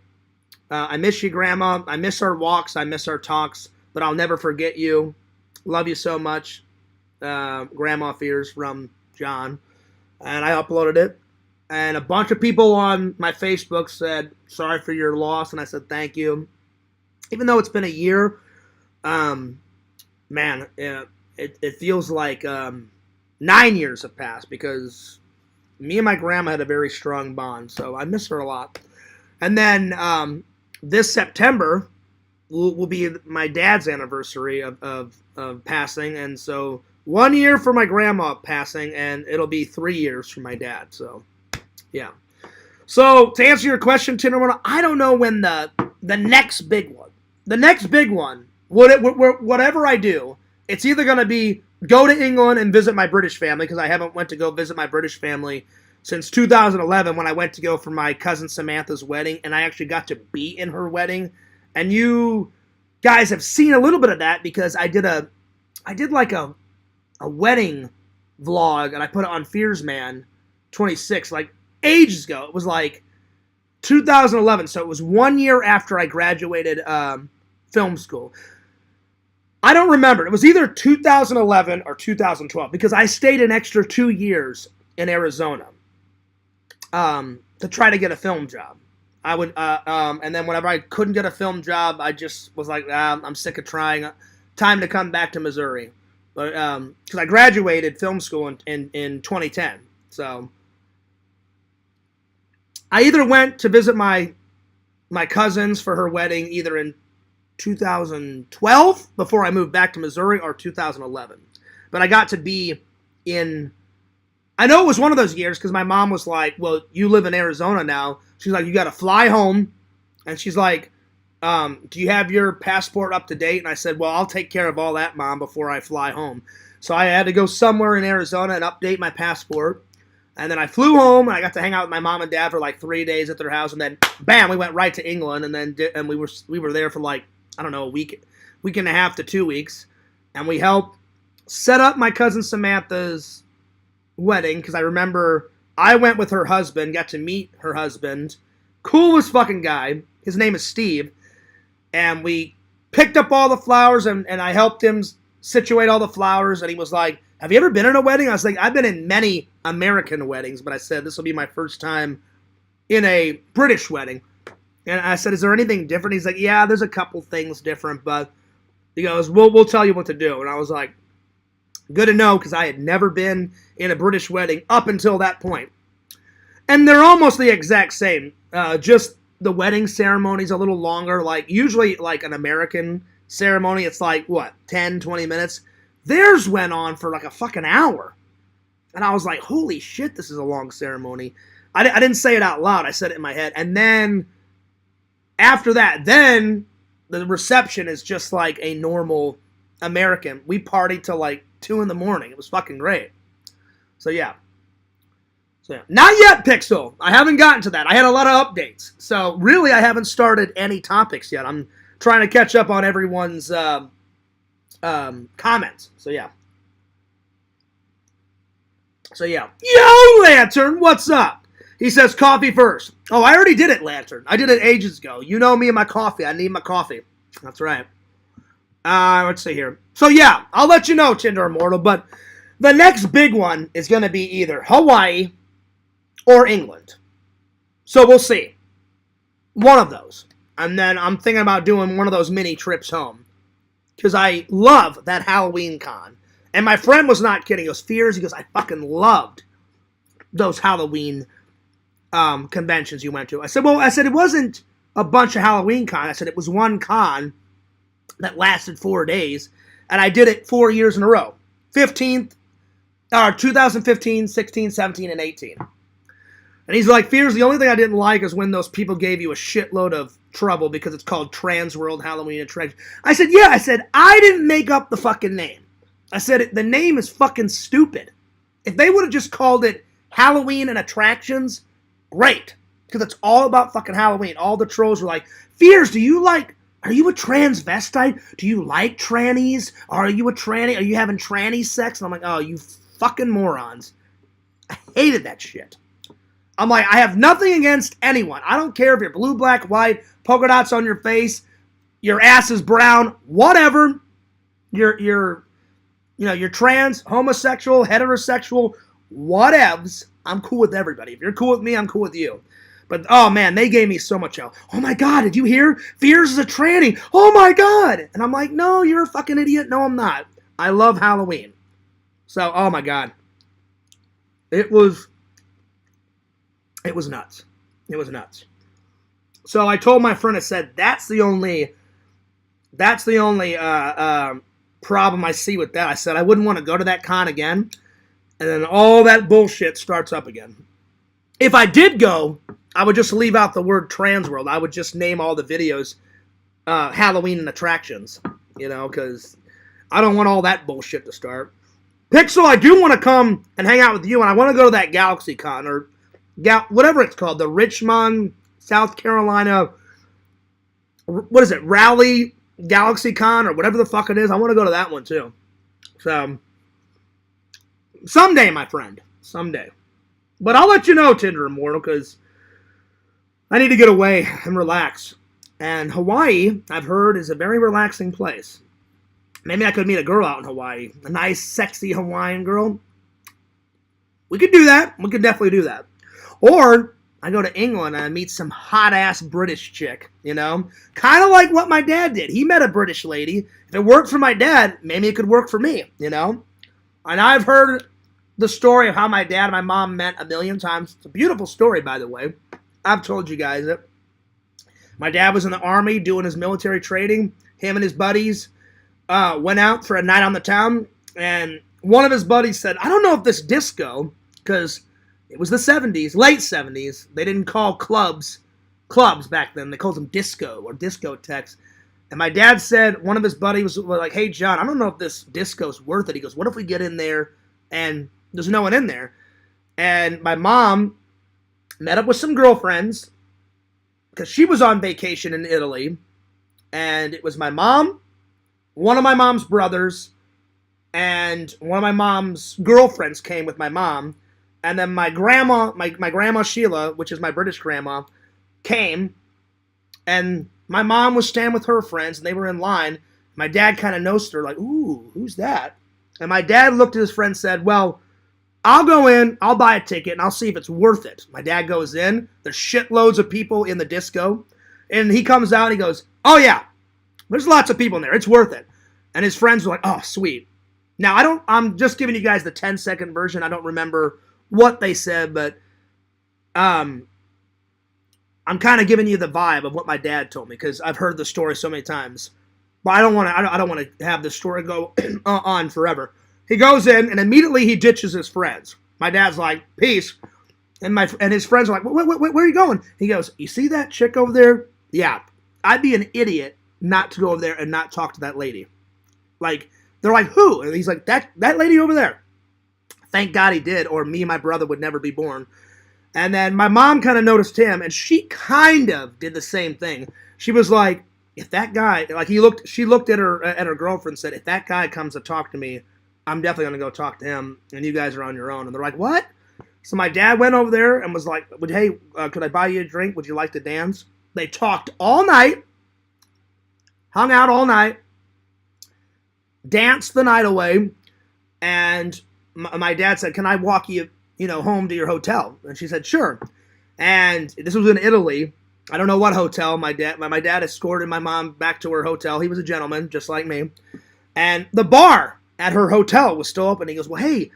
I miss you, Grandma. I miss our walks. I miss our talks, but I'll never forget you. Love you so much. Grandma Fears from John. And I uploaded it. And a bunch of people on my Facebook said, sorry for your loss. And I said, thank you. Even though it's been a year, man, it feels like 9 years have passed, because me and my grandma had a very strong bond. So I miss her a lot. And then this September will be my dad's anniversary of passing. And so 1 year for my grandma passing, and it'll be 3 years for my dad. So, yeah. So, to answer your question, Tinder, I don't know when the next big one, whatever I do, it's either going to be go to England and visit my British family, because I haven't went to go visit my British family since 2011, when I went to go for my cousin Samantha's wedding, and I actually got to be in her wedding. And you guys have seen a little bit of that, because I did like a wedding vlog, and I put it on Fearsman 26, like ages ago. It was like 2011, so it was 1 year after I graduated film school. I don't remember. It was either 2011 or 2012, because I stayed an extra 2 years in Arizona to try to get a film job. I would, and then whenever I couldn't get a film job, I just was like, I'm sick of trying. Time to come back to Missouri. But because I graduated film school in 2010, so I either went to visit my cousins for her wedding either in 2012 before I moved back to Missouri, or 2011. But I got to be in. I know it was one of those years, because my mom was like, "Well, you live in Arizona now." She's like, "You got to fly home," and she's like, do you have your passport up to date? And I said, well, I'll take care of all that, Mom, before I fly home. So I had to go somewhere in Arizona and update my passport. And then I flew home, and I got to hang out with my mom and dad for like 3 days at their house. And then, bam, we went right to England. And we were there for like, I don't know, a week and a half to 2 weeks. And we helped set up my cousin Samantha's wedding, because I remember I went with her husband, got to meet her husband. Coolest fucking guy. His name is Steve. And we picked up all the flowers, and I helped him situate all the flowers. And he was like, have you ever been in a wedding? I was like, I've been in many American weddings, but I said this will be my first time in a British wedding. And I said, is there anything different? He's like, yeah, there's a couple things different, but he goes, we'll tell you what to do. And I was like, Good to know, because I had never been in a British wedding up until that point. And they're almost the exact same. Just the wedding ceremony's a little longer. Like, usually, like an American ceremony, it's like, what, 10, 20 minutes? Theirs went on for like a fucking hour. And I was like, holy shit, this is a long ceremony. I didn't say it out loud. I said it in my head. And then, after that, then the reception is just like a normal American. We partied till like 2 in the morning. It was fucking great. So yeah. Not yet, Pixel. I haven't gotten to that. I had a lot of updates. So really, I haven't started any topics yet. I'm trying to catch up on everyone's comments. So yeah. Yo, Lantern, what's up? He says coffee first. Oh, I already did it, Lantern. I did it ages ago. You know me and my coffee. I need my coffee. That's right. Let's see here. So yeah, I'll let you know, Tinder Immortal, but the next big one is going to be either Hawaii or England. So we'll see. One of those. And then I'm thinking about doing one of those mini trips home. Because I love that Halloween con. And my friend was not kidding. He goes, Fears? He goes, I fucking loved those Halloween conventions you went to. I said, it wasn't a bunch of Halloween con. I said, it was one con that lasted 4 days. And I did it 4 years in a row. 2015, 16, 17, and 18. And he's like, Fears, the only thing I didn't like is when those people gave you a shitload of trouble because it's called Trans World Halloween Attraction. I said, yeah, I didn't make up the fucking name. I said, the name is fucking stupid. If they would have just called it Halloween and Attractions, great. Because it's all about fucking Halloween. All the trolls were like, Fears, are you a transvestite? Do you like trannies? Are you a tranny? Are you having tranny sex? And I'm like, oh, you fucking morons. I hated that shit. I'm like, I have nothing against anyone. I don't care if you're blue, black, white, polka dots on your face, your ass is brown, whatever. You're trans, homosexual, heterosexual, whatevs. I'm cool with everybody. If you're cool with me, I'm cool with you. But, oh man, they gave me so much hell. Oh my god, did you hear? Fears is a tranny. Oh my god. And I'm like, no, you're a fucking idiot. No, I'm not. I love Halloween. So, oh my god. It was nuts. It was nuts. So I told my friend, I said, that's the only problem I see with that. I said, I wouldn't want to go to that con again. And then all that bullshit starts up again. If I did go, I would just leave out the word Trans World. I would just name all the videos Halloween and Attractions. Because I don't want all that bullshit to start. Pixel, I do want to come and hang out with you, and I want to go to that Galaxy Con, or whatever it's called, the Richmond, South Carolina, what is it, Raleigh Galaxy Con, or whatever the fuck it is. I want to go to that one, too. So, someday, my friend. Someday. But I'll let you know, Tinder Immortal, because I need to get away and relax. And Hawaii, I've heard, is a very relaxing place. Maybe I could meet a girl out in Hawaii. A nice, sexy Hawaiian girl. We could do that. We could definitely do that. Or I go to England and I meet some hot-ass British chick, Kind of like what my dad did. He met a British lady. If it worked for my dad, maybe it could work for me, And I've heard the story of how my dad and my mom met a million times. It's a beautiful story, by the way. I've told you guys it. My dad was in the army doing his military training. Him and his buddies went out for a night on the town. And one of his buddies said, I don't know if this disco, because it was the 70s, late 70s. They didn't call clubs back then. They called them disco or discotheques. And my dad said, one of his buddies was like, hey, John, I don't know if this disco's worth it. He goes, what if we get in there and there's no one in there? And my mom met up with some girlfriends because she was on vacation in Italy. And it was my mom, one of my mom's brothers, and one of my mom's girlfriends came with my mom. And then my grandma, my grandma Sheila, which is my British grandma, came. And my mom was staying with her friends, and they were in line. My dad kind of noticed her, like, ooh, who's that? And my dad looked at his friend and said, well, I'll go in, I'll buy a ticket, and I'll see if it's worth it. My dad goes in. There's shitloads of people in the disco. And he comes out, and he goes, oh, yeah, there's lots of people in there. It's worth it. And his friends were like, oh, sweet. Now, I'm just giving you guys the 10-second version. I don't remember what they said, but I'm kind of giving you the vibe of what my dad told me because I've heard the story so many times. But I don't want to have the story go on forever. He goes in and immediately he ditches his friends. My dad's like, peace. And his friends are like, where are you going? He goes, you see that chick over there? Yeah. I'd be an idiot not to go over there and not talk to that lady. Like, they're like, who? And he's like, that lady over there. Thank God he did, or me and my brother would never be born. And then my mom kind of noticed him, and she kind of did the same thing. She was like, if that guy, like she looked at her girlfriend and said, if that guy comes to talk to me, I'm definitely going to go talk to him, and you guys are on your own. And they're like, what? So my dad went over there and was like, hey, could I buy you a drink? Would you like to dance? They talked all night, hung out all night, danced the night away, and my dad said, can I walk you, home to your hotel? And she said, sure. And this was in Italy. I don't know what hotel. My dad escorted my mom back to her hotel. He was a gentleman, just like me. And the bar at her hotel was still open. He goes, well, hey,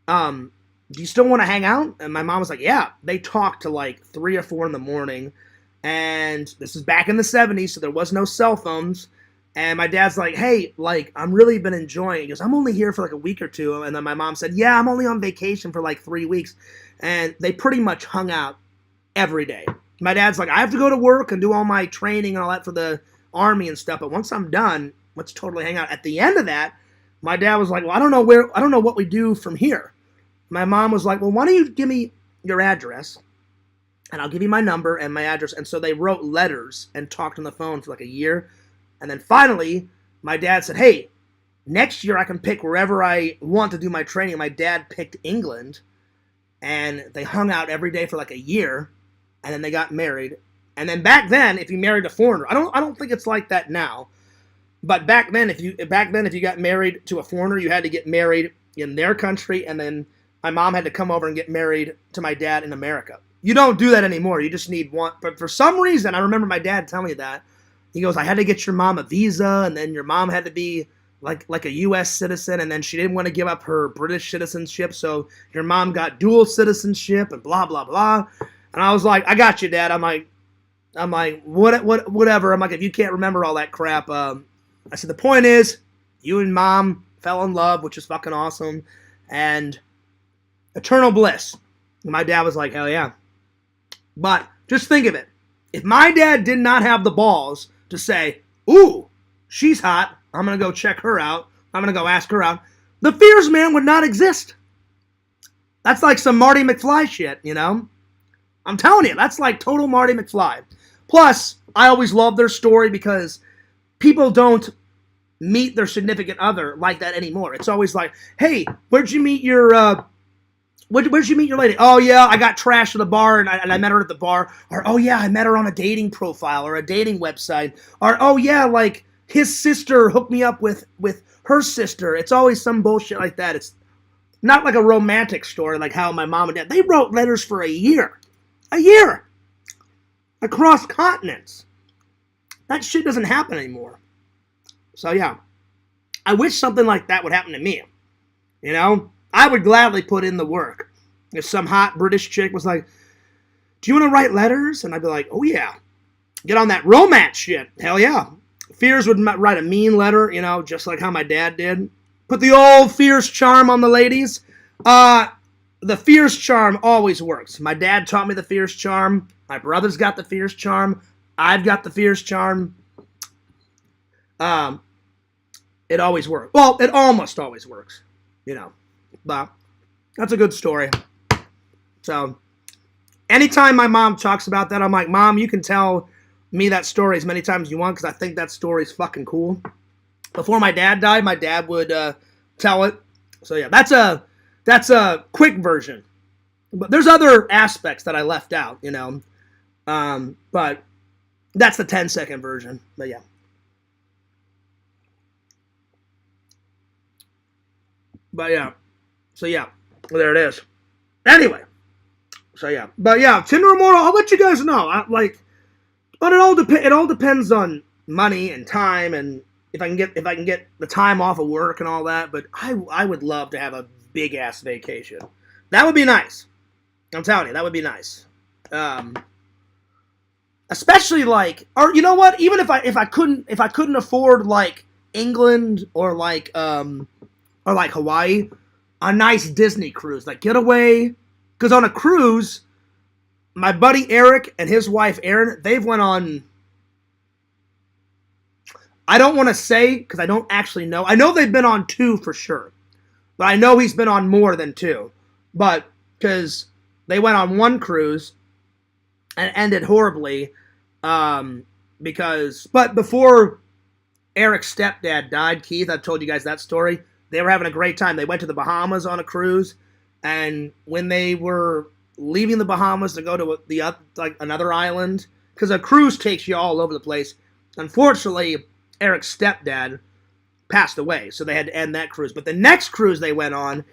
do you still want to hang out? And my mom was like, yeah. They talked to like 3 or 4 in the morning. And this is back in the 70s, so there was no cell phones. And my dad's like, hey, like, I'm really been enjoying it. He goes, I'm only here for like a week or two. And then my mom said, yeah, I'm only on vacation for like 3 weeks. And they pretty much hung out every day. My dad's like, I have to go to work and do all my training and all that for the Army and stuff. But once I'm done, let's totally hang out. At the end of that, my dad was like, well, I don't know what we do from here. My mom was like, well, why don't you give me your address? And I'll give you my number and my address. And so they wrote letters and talked on the phone for like a year. And then finally, my dad said, hey, next year I can pick wherever I want to do my training. My dad picked England. And they hung out every day for like a year. And then they got married. And then back then, if you married a foreigner, I don't think it's like that now. But back then, if you got married to a foreigner, you had to get married in their country. And then my mom had to come over and get married to my dad in America. You don't do that anymore. You just need one. But for some reason, I remember my dad telling me that. He goes, I had to get your mom a visa, and then your mom had to be like a U.S. citizen, and then she didn't want to give up her British citizenship, so your mom got dual citizenship, and blah, blah, blah. And I was like, I got you, Dad. I'm like, whatever. I'm like, if you can't remember all that crap, I said, the point is, you and Mom fell in love, which is fucking awesome, and eternal bliss. And my dad was like, hell yeah. But just think of it. If my dad did not have the balls to say, ooh, she's hot, I'm going to go check her out, I'm going to go ask her out, the Fears Man would not exist. That's like some Marty McFly shit, I'm telling you, that's like total Marty McFly. Plus, I always love their story because people don't meet their significant other like that anymore. It's always like, hey, where'd you meet your lady? Oh, yeah, I got trashed at the bar, and I met her at the bar. Or, oh, yeah, I met her on a dating profile or a dating website. Or, oh, yeah, like, his sister hooked me up with her sister. It's always some bullshit like that. It's not like a romantic story like how my mom and dad, they wrote letters for a year. A year! Across continents. That shit doesn't happen anymore. So, yeah. I wish something like that would happen to me. I would gladly put in the work. If some hot British chick was like, do you want to write letters? And I'd be like, oh yeah. Get on that romance shit. Hell yeah. Fears would write a mean letter, just like how my dad did. Put the old Fears charm on the ladies. The Fears charm always works. My dad taught me the Fears charm. My brother's got the Fears charm. I've got the Fears charm. It always works. Well, it almost always works, But that's a good story. So, anytime my mom talks about that, I'm like, Mom, you can tell me that story as many times as you want because I think that story is fucking cool. Before my dad died, my dad would tell it. So, yeah, that's a quick version. But there's other aspects that I left out, But that's the 10-second version. But, yeah. But, yeah. So, yeah, there it is. Anyway, so, yeah. But, yeah, Tinder Immortal, I'll let you guys know. But it all depends on money and time and if I can get the time off of work and all that. But I would love to have a big ass vacation. That would be nice. I'm telling you, that would be nice. Um, Especially like, or you know what? Even if I couldn't afford like England or like Hawaii, a nice Disney cruise, like get away. Because on a cruise, my buddy Eric and his wife Erin, they've went on. I don't want to say because I don't actually know. I know they've been on 2 for sure, but I know he's been on more than 2. But because they went on one cruise and ended horribly, but before Eric's stepdad died, Keith, I've told you guys that story. They were having a great time. They went to the Bahamas on a cruise, and when they were leaving the Bahamas to go to another island, because a cruise takes you all over the place. Unfortunately, Eric's stepdad passed away, so they had to end that cruise. But the next cruise they went on,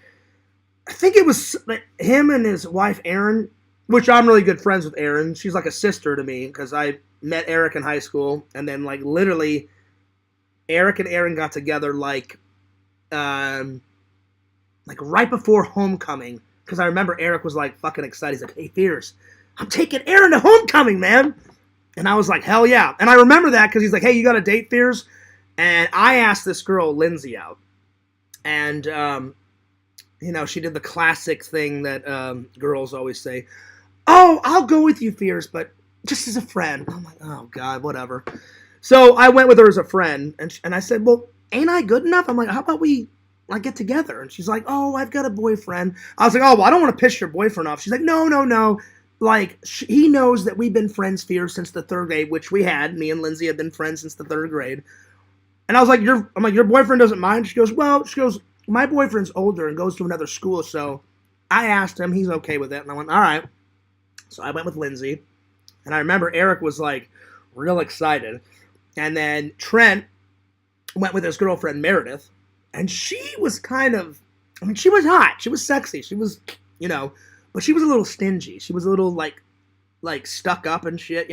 I think it was him and his wife Erin, which I'm really good friends with Erin. She's like a sister to me because I met Eric in high school, and then like literally, Eric and Erin got together like right before homecoming. Because I remember Eric was like fucking excited. He's like, "Hey, Fierce, I'm taking Erin to homecoming, man." And I was like, "Hell yeah!" And I remember that because he's like, "Hey, you got a date, Fierce?" And I asked this girl Lindsay out, and she did the classic thing that girls always say. "Oh, I'll go with you, Fierce, but just as a friend." I'm like, "Oh, God, whatever." So I went with her as a friend, and I said, "Well, ain't I good enough?" I'm like, "How about we get together?" And she's like, "Oh, I've got a boyfriend." I was like, "Oh, well, I don't want to piss your boyfriend off." She's like, "No, no, no. Like, he knows that we've been friends, Fierce, since the 3rd grade," which we had. Me and Lindsay had been friends since the 3rd grade. And I was like, your boyfriend doesn't mind?" She goes, "My boyfriend's older and goes to another school, so I asked him. He's okay with it." And I went, "All right." So I went with Lindsay, and I remember Eric was like real excited. And then Trent went with his girlfriend Meredith, and she was she was hot. She was sexy. She was, but she was a little stingy. She was a little like stuck up and shit,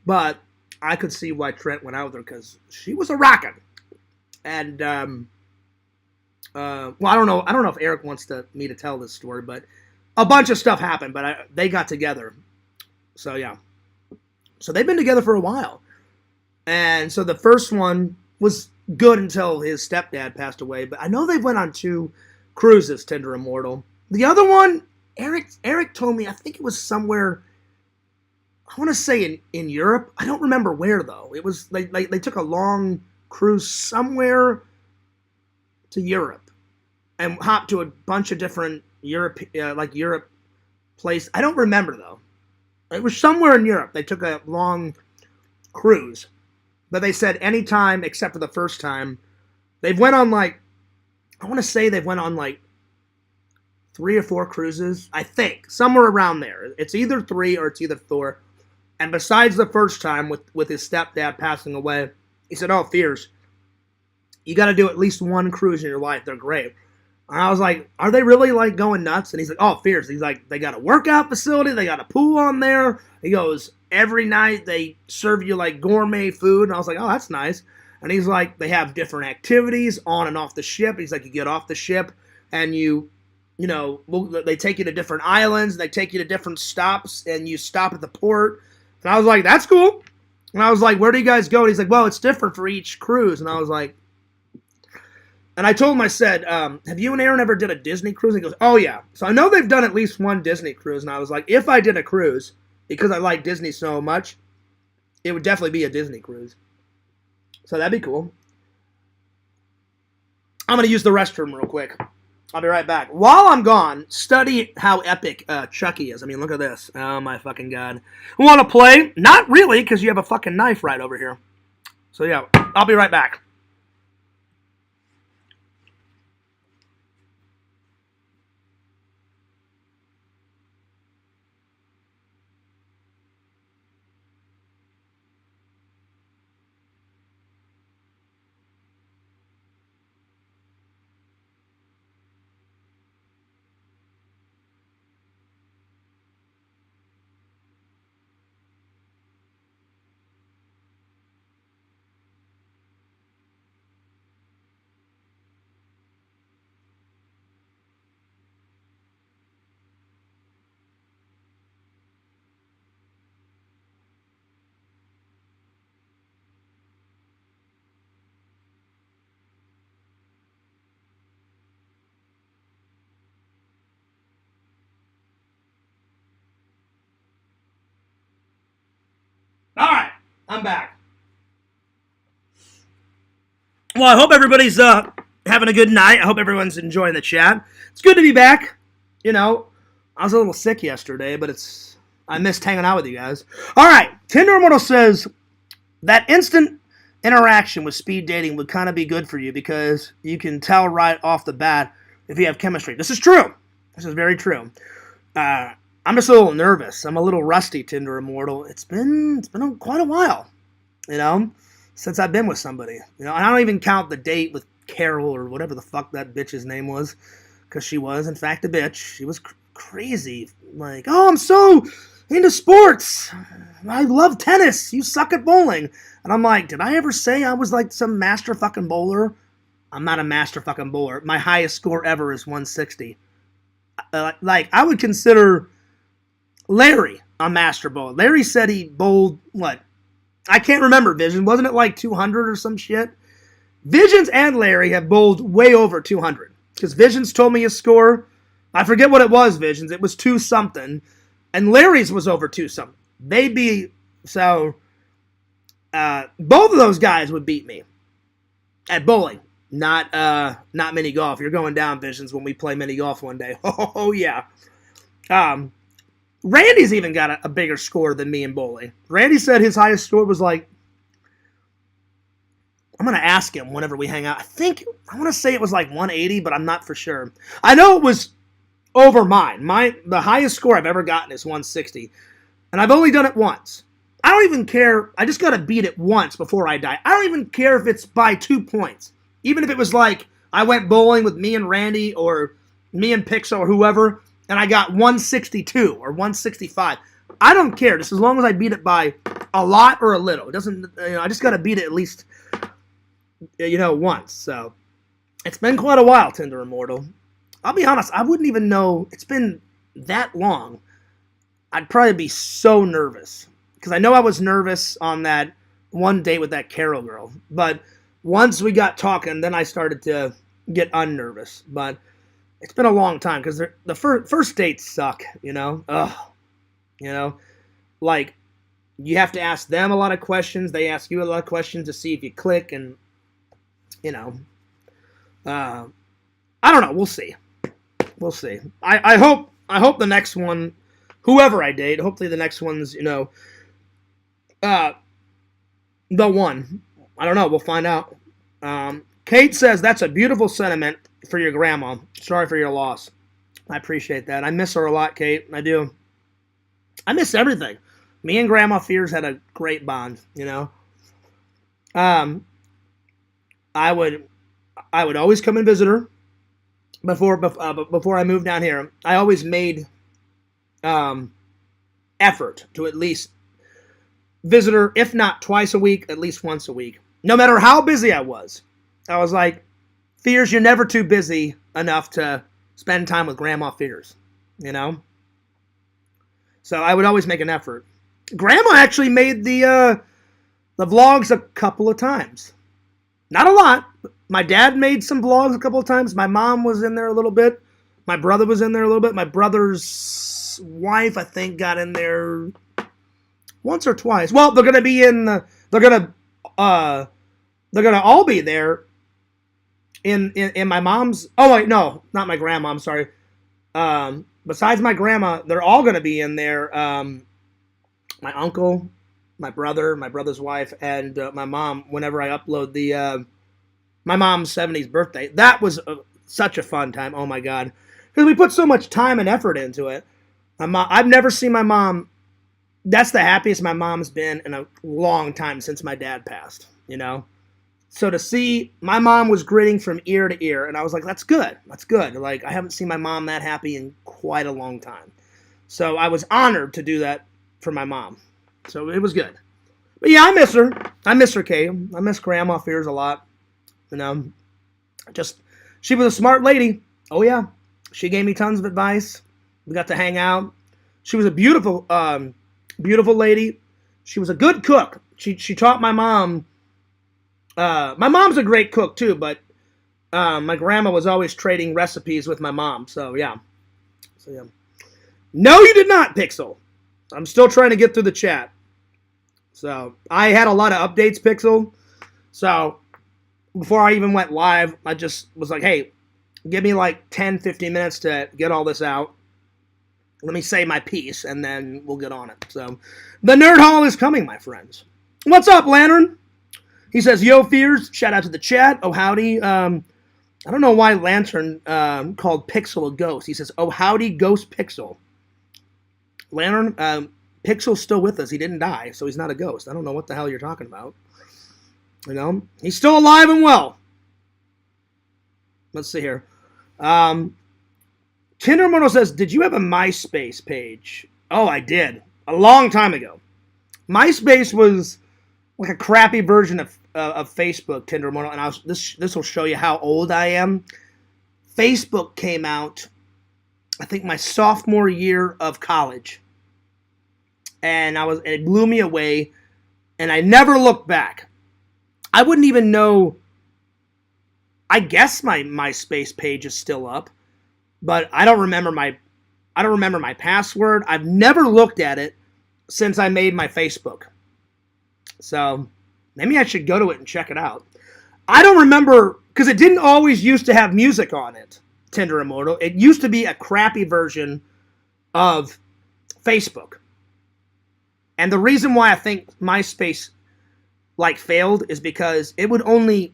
But I could see why Trent went out with her because she was a rockin'. And well, I don't know if Eric wants me to tell this story, but a bunch of stuff happened. But they got together, so yeah. So they've been together for a while, and so the first one was good until his stepdad passed away. But I know they went on 2 cruises, Tender Immortal. The other one, Eric told me, I think it was somewhere, I want to say in Europe. I don't remember where though. It was they took a long cruise somewhere to Europe and hopped to a bunch of different Europe place. I don't remember though. It was somewhere in Europe. They took a long cruise, but they said any time except for the first time. They've went on I want to say they've went on 3 or 4 cruises. I think somewhere around there. It's either 3 or it's either 4. And besides the first time with his stepdad passing away, he said, "Oh, Fierce, you got to do at least 1 cruise in your life. They're great." And I was like, "Are they really going nuts?" And he's like, "Oh, Fierce." He's like, "They got a workout facility. They got a pool on there." He goes, "Every night they serve you gourmet food." And I was like, "Oh, that's nice." And he's like, "They have different activities on and off the ship." He's like, "You get off the ship and they take you to different islands. And they take you to different stops and you stop at the port." And I was like, "That's cool." And I was like, "Where do you guys go?" And he's like, "Well, it's different for each cruise." And I was like, and I told him, I said, "Have you and Aaron ever did a Disney cruise?" And he goes, "Oh, yeah." So I know they've done at least 1 Disney cruise. And I was like, if I did a cruise, because I like Disney so much, it would definitely be a Disney cruise. So that'd be cool. I'm going to use the restroom real quick. I'll be right back. While I'm gone, study how epic Chucky is. I mean, look at this. Oh, my fucking God. Want to play? Not really, because you have a fucking knife right over here. So, yeah, I'll be right back. I'm back. Well, I hope everybody's having a good night. I hope everyone's enjoying the chat. It's good to be back. You know, I was a little sick yesterday, but I missed hanging out with you guys. All right, Tinder Immortal says that instant interaction with speed dating would kind of be good for you because you can tell right off the bat if you have chemistry. This is true. This is very true. I'm just a little nervous. I'm a little rusty, Tinder Immortal. It's been quite a while, you know, since I've been with somebody. You know, and I don't even count the date with Carol or whatever the fuck that bitch's name was, because she was, in fact, a bitch. She was crazy. Like, oh, I'm so into sports. I love tennis. You suck at bowling. And I'm like, did I ever say I was like some master fucking bowler? I'm not a master fucking bowler. My highest score ever is 160. Like, I would consider Larry a master bowler. Larry said he bowled, what? I can't remember, Vision. Wasn't it like 200 or some shit? Visions and Larry have bowled way over 200. Because Visions told me his score. I forget what it was, Visions. It was 2-something. And Larry's was over 2-something. So, both of those guys would beat me at bowling. Not mini golf. You're going down, Visions, when we play mini golf one day. Oh, yeah. Randy's even got a bigger score than me in bowling. Randy said his highest score was like, I'm going to ask him whenever we hang out. I want to say it was like 180, but I'm not for sure. I know it was over mine. The highest score I've ever gotten is 160. And I've only done it once. I don't even care. I just got to beat it once before I die. I don't even care if it's by 2 points. Even if it was like I went bowling with me and Randy or me and Pixel or whoever, and I got 162 or 165. I don't care, just as long as I beat it by a lot or a little. It doesn't. I just got to beat it at least, once. So it's been quite a while, Tinder Immortal. I'll be honest, I wouldn't even know. It's been that long. I'd probably be so nervous because I know I was nervous on that one date with that Carol girl. But once we got talking, then I started to get unnervous. But it's been a long time because the first dates suck, like you have to ask them a lot of questions. They ask you a lot of questions to see if you click, and I don't know. We'll see. I hope the next one, whoever I date, hopefully the next one's the one. I don't know. We'll find out. Kate says that's a beautiful sentiment for your grandma. Sorry for your loss. I appreciate that. I miss her a lot, Kate. I do. I miss everything. Me and Grandma Fears had a great bond, I would always come and visit her before I moved down here. I always made effort to at least visit her, if not twice a week, at least once a week. No matter how busy I was like, Fears, you're never too busy enough to spend time with Grandma Fears, So I would always make an effort. Grandma actually made the vlogs a couple of times. Not a lot. My dad made some vlogs a couple of times. My mom was in there a little bit. My brother was in there a little bit. My brother's wife, I think, got in there once or twice. Well, they're gonna all be there in my mom's. Oh wait, no, not my grandma. I'm sorry. Besides my grandma, they're all gonna be in there. My uncle, my brother, my brother's wife, and my mom. Whenever I upload my mom's 70th birthday, that was such a fun time. Oh my god, because we put so much time and effort into it. I've never seen my mom. That's the happiest my mom's been in a long time since my dad passed. So to see my mom was grinning from ear to ear, and I was like, that's good. That's good. Like, I haven't seen my mom that happy in quite a long time. So I was honored to do that for my mom. So it was good. But yeah, I miss her. I miss her, Kay. I miss Grandma Fears a lot. She was a smart lady. Oh yeah. She gave me tons of advice. We got to hang out. She was a beautiful lady. She was a good cook. She taught my mom. My mom's a great cook too, but my grandma was always trading recipes with my mom. So yeah. No, you did not, Pixel. I'm still trying to get through the chat. So I had a lot of updates, Pixel. So before I even went live, I just was like, hey, give me like 10, 15 minutes to get all this out. Let me say my piece, and then we'll get on it. So the Nerd Hall is coming, my friends. What's up, Lantern? He says, yo, Fears. Shout out to the chat. Oh, howdy. I don't know why Lantern called Pixel a ghost. He says, oh, howdy, Ghost Pixel. Lantern, Pixel's still with us. He didn't die, so he's not a ghost. I don't know what the hell you're talking about. You know, he's still alive and well. Let's see here. Tindermoto says, did you have a MySpace page? Oh, I did. A long time ago. MySpace was like a crappy version of Facebook, Tindermoto, and this will show you how old I am. Facebook came out, I think, my sophomore year of college. And it blew me away, and I never looked back. I wouldn't even know. I guess my MySpace page is still up, but I don't remember my password. I've never looked at it since I made my Facebook. So maybe I should go to it and check it out. I don't remember, because it didn't always used to have music on it, Tinder Immortal. It used to be a crappy version of Facebook. And the reason why I think MySpace failed is because it would only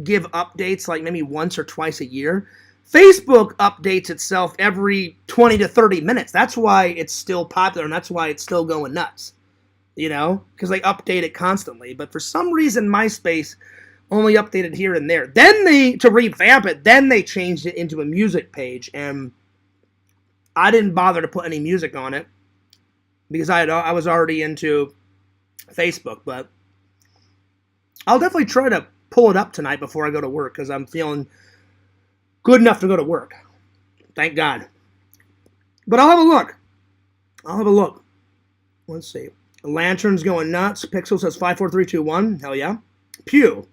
give updates like maybe once or twice a year. Facebook updates itself every 20 to 30 minutes. That's why it's still popular, and that's why it's still going nuts. You know? Because they update it constantly. But for some reason, MySpace only updated here and there. Then to revamp it, then they changed it into a music page. And I didn't bother to put any music on it, because I was already into Facebook. But I'll definitely try to pull it up tonight before I go to work, because I'm feeling good enough to go to work. Thank God. But I'll have a look. Let's see. Lantern's going nuts. Pixel says 54321. Hell yeah. Pew.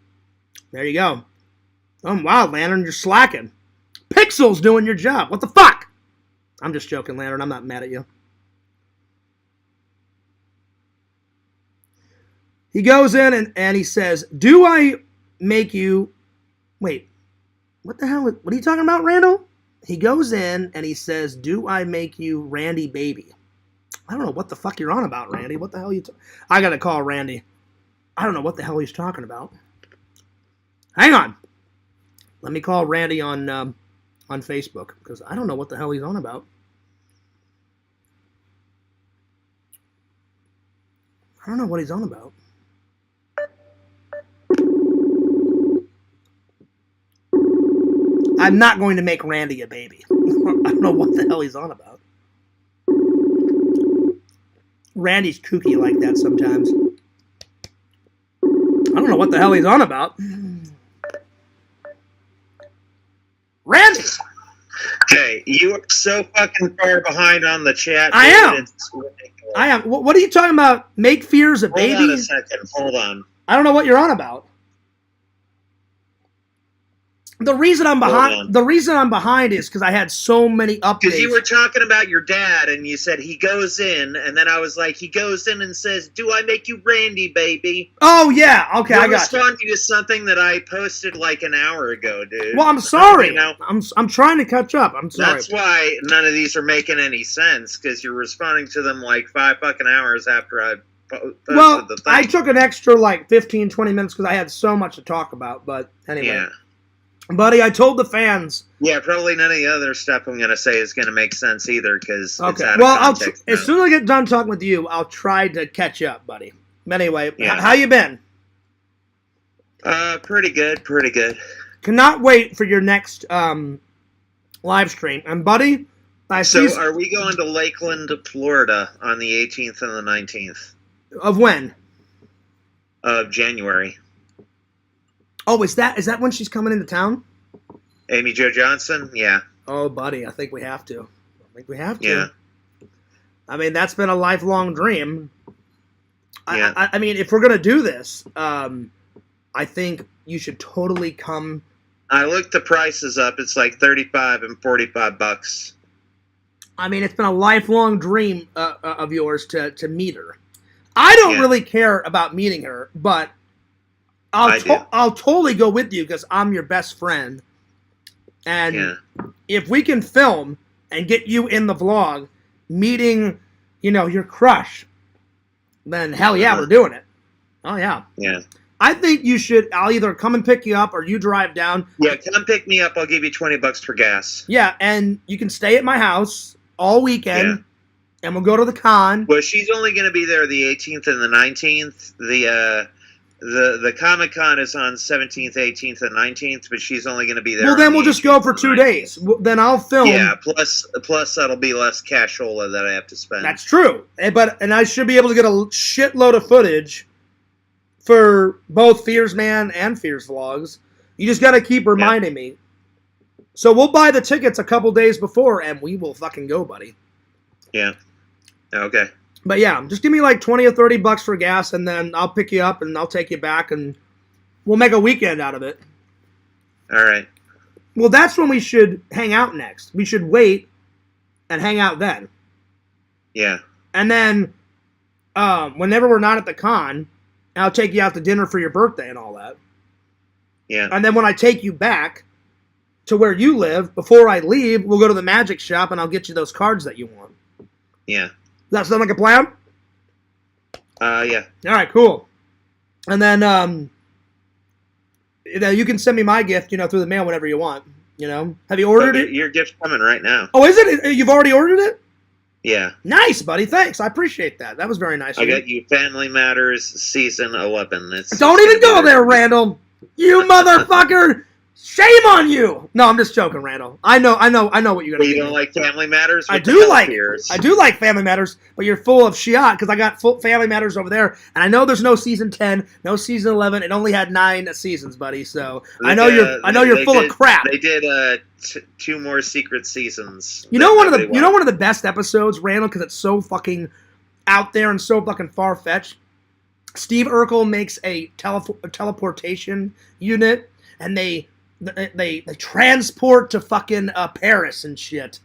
There you go. Oh, wow, Lantern, you're slacking. Pixel's doing your job. What the fuck? I'm just joking, Lantern. I'm not mad at you. He goes in and he says, do I make you... Wait. What the hell? What are you talking about, Randall? He goes in and he says, do I make you Randy baby? I don't know what the fuck you're on about, Randy. What the hell I gotta call Randy. I don't know what the hell he's talking about. Hang on. Let me call Randy on Facebook, because I don't know what the hell he's on about. I don't know what he's on about. I'm not going to make Randy a baby. I don't know what the hell he's on about. Randy's kooky like that sometimes. I don't know what the hell he's on about. Randy! Hey, you are so fucking far behind on the chat. I am. I am. What are you talking about? Make Fears a baby? Hold on a second. Hold on. I don't know what you're on about. The reason I'm behind is because I had so many updates. Because you were talking about your dad, and you said he goes in, and then I was like, he goes in and says, "Do I make you Randy, baby?" Oh yeah, okay, I got you. You're responding to something that I posted like an hour ago, dude. Well, I'm sorry. You know, I'm trying to catch up. I'm sorry. That's why none of these are making any sense, because you're responding to them like 5 fucking hours after I posted the thing. I took an extra like 15, 20 minutes because I had so much to talk about. But anyway. Yeah. Buddy, I told the fans. Yeah, probably none of the other stuff I'm going to say is going to make sense either, because it's out of context. As soon as I get done talking with you, I'll try to catch up, buddy. But anyway, how you been? Pretty good, pretty good. Cannot wait for your next live stream. And buddy, So are we going to Lakeland, Florida on the 18th and the 19th? Of when? Of January. Oh, is that when she's coming into town? Amy Jo Johnson? Yeah. Oh, buddy, I think we have to. Yeah. I mean, that's been a lifelong dream. Yeah. I mean, if we're going to do this, I think you should totally come. I looked the prices up. It's like $35 and $45. I mean, it's been a lifelong dream of yours to meet her. I don't really care about meeting her, but I'll totally go with you because I'm your best friend. And if we can film and get you in the vlog meeting, your crush, then hell yeah, we're doing it. Oh yeah. Yeah. I think you should. I'll either come and pick you up or you drive down. Yeah, come pick me up. I'll give you $20 for gas. Yeah, and you can stay at my house all weekend, and we'll go to the con. Well, she's only going to be there the 18th and the 19th. The Comic-Con is on 17th, 18th, and 19th, but she's only going to be there. Well, then we'll just go for 2 days. Then I'll film. Yeah, plus that'll be less cashola that I have to spend. That's true. And I should be able to get a shitload of footage for both Fears Man and Fears Vlogs. You just got to keep reminding me. So we'll buy the tickets a couple days before, and we will fucking go, buddy. Yeah. Okay. But yeah, just give me like $20 or $30 for gas, and then I'll pick you up and I'll take you back, and we'll make a weekend out of it. All right. Well, that's when we should hang out next. We should wait and hang out then. Yeah. And then whenever we're not at the con, I'll take you out to dinner for your birthday and all that. Yeah. And then when I take you back to where you live, before I leave, we'll go to the magic shop and I'll get you those cards that you want. Yeah. Does that sound like a plan? Yeah. All right, cool. And then you can send me my gift, through the mail whenever you want. Have you ordered it? Your gift's coming right now. Oh, is it? You've already ordered it? Yeah. Nice, buddy. Thanks. I appreciate that. That was very nice. I got you Family Matters Season 11. Don't even go there, Randall. You motherfucker. Shame on you! No, I'm just joking, Randall. I know what you're gonna do. You don't like Family Matters? I do like Family Matters, but you're full of shit because I got full Family Matters over there, and I know there's no season 10, no season 11. It only had 9 seasons, buddy. So I know you're full of crap. They did 2 more secret seasons. One of the best episodes, Randall, because it's so fucking out there and so fucking far fetched. Steve Urkel makes a teleportation unit, and they transport to fucking Paris and shit,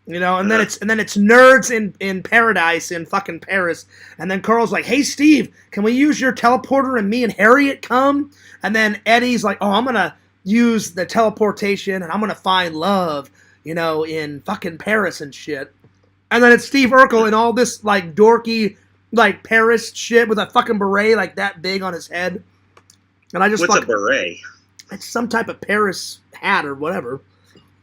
and then it's nerds in paradise in fucking Paris, and then Carl's like, hey Steve, can we use your teleporter and me and Harriet come? And then Eddie's like, oh, I'm gonna use the teleportation and I'm gonna find love, in fucking Paris and shit. And then it's Steve Urkel in all this like dorky like Paris shit with a fucking beret like that big on his head, and I just what's a beret? It's some type of Paris hat or whatever.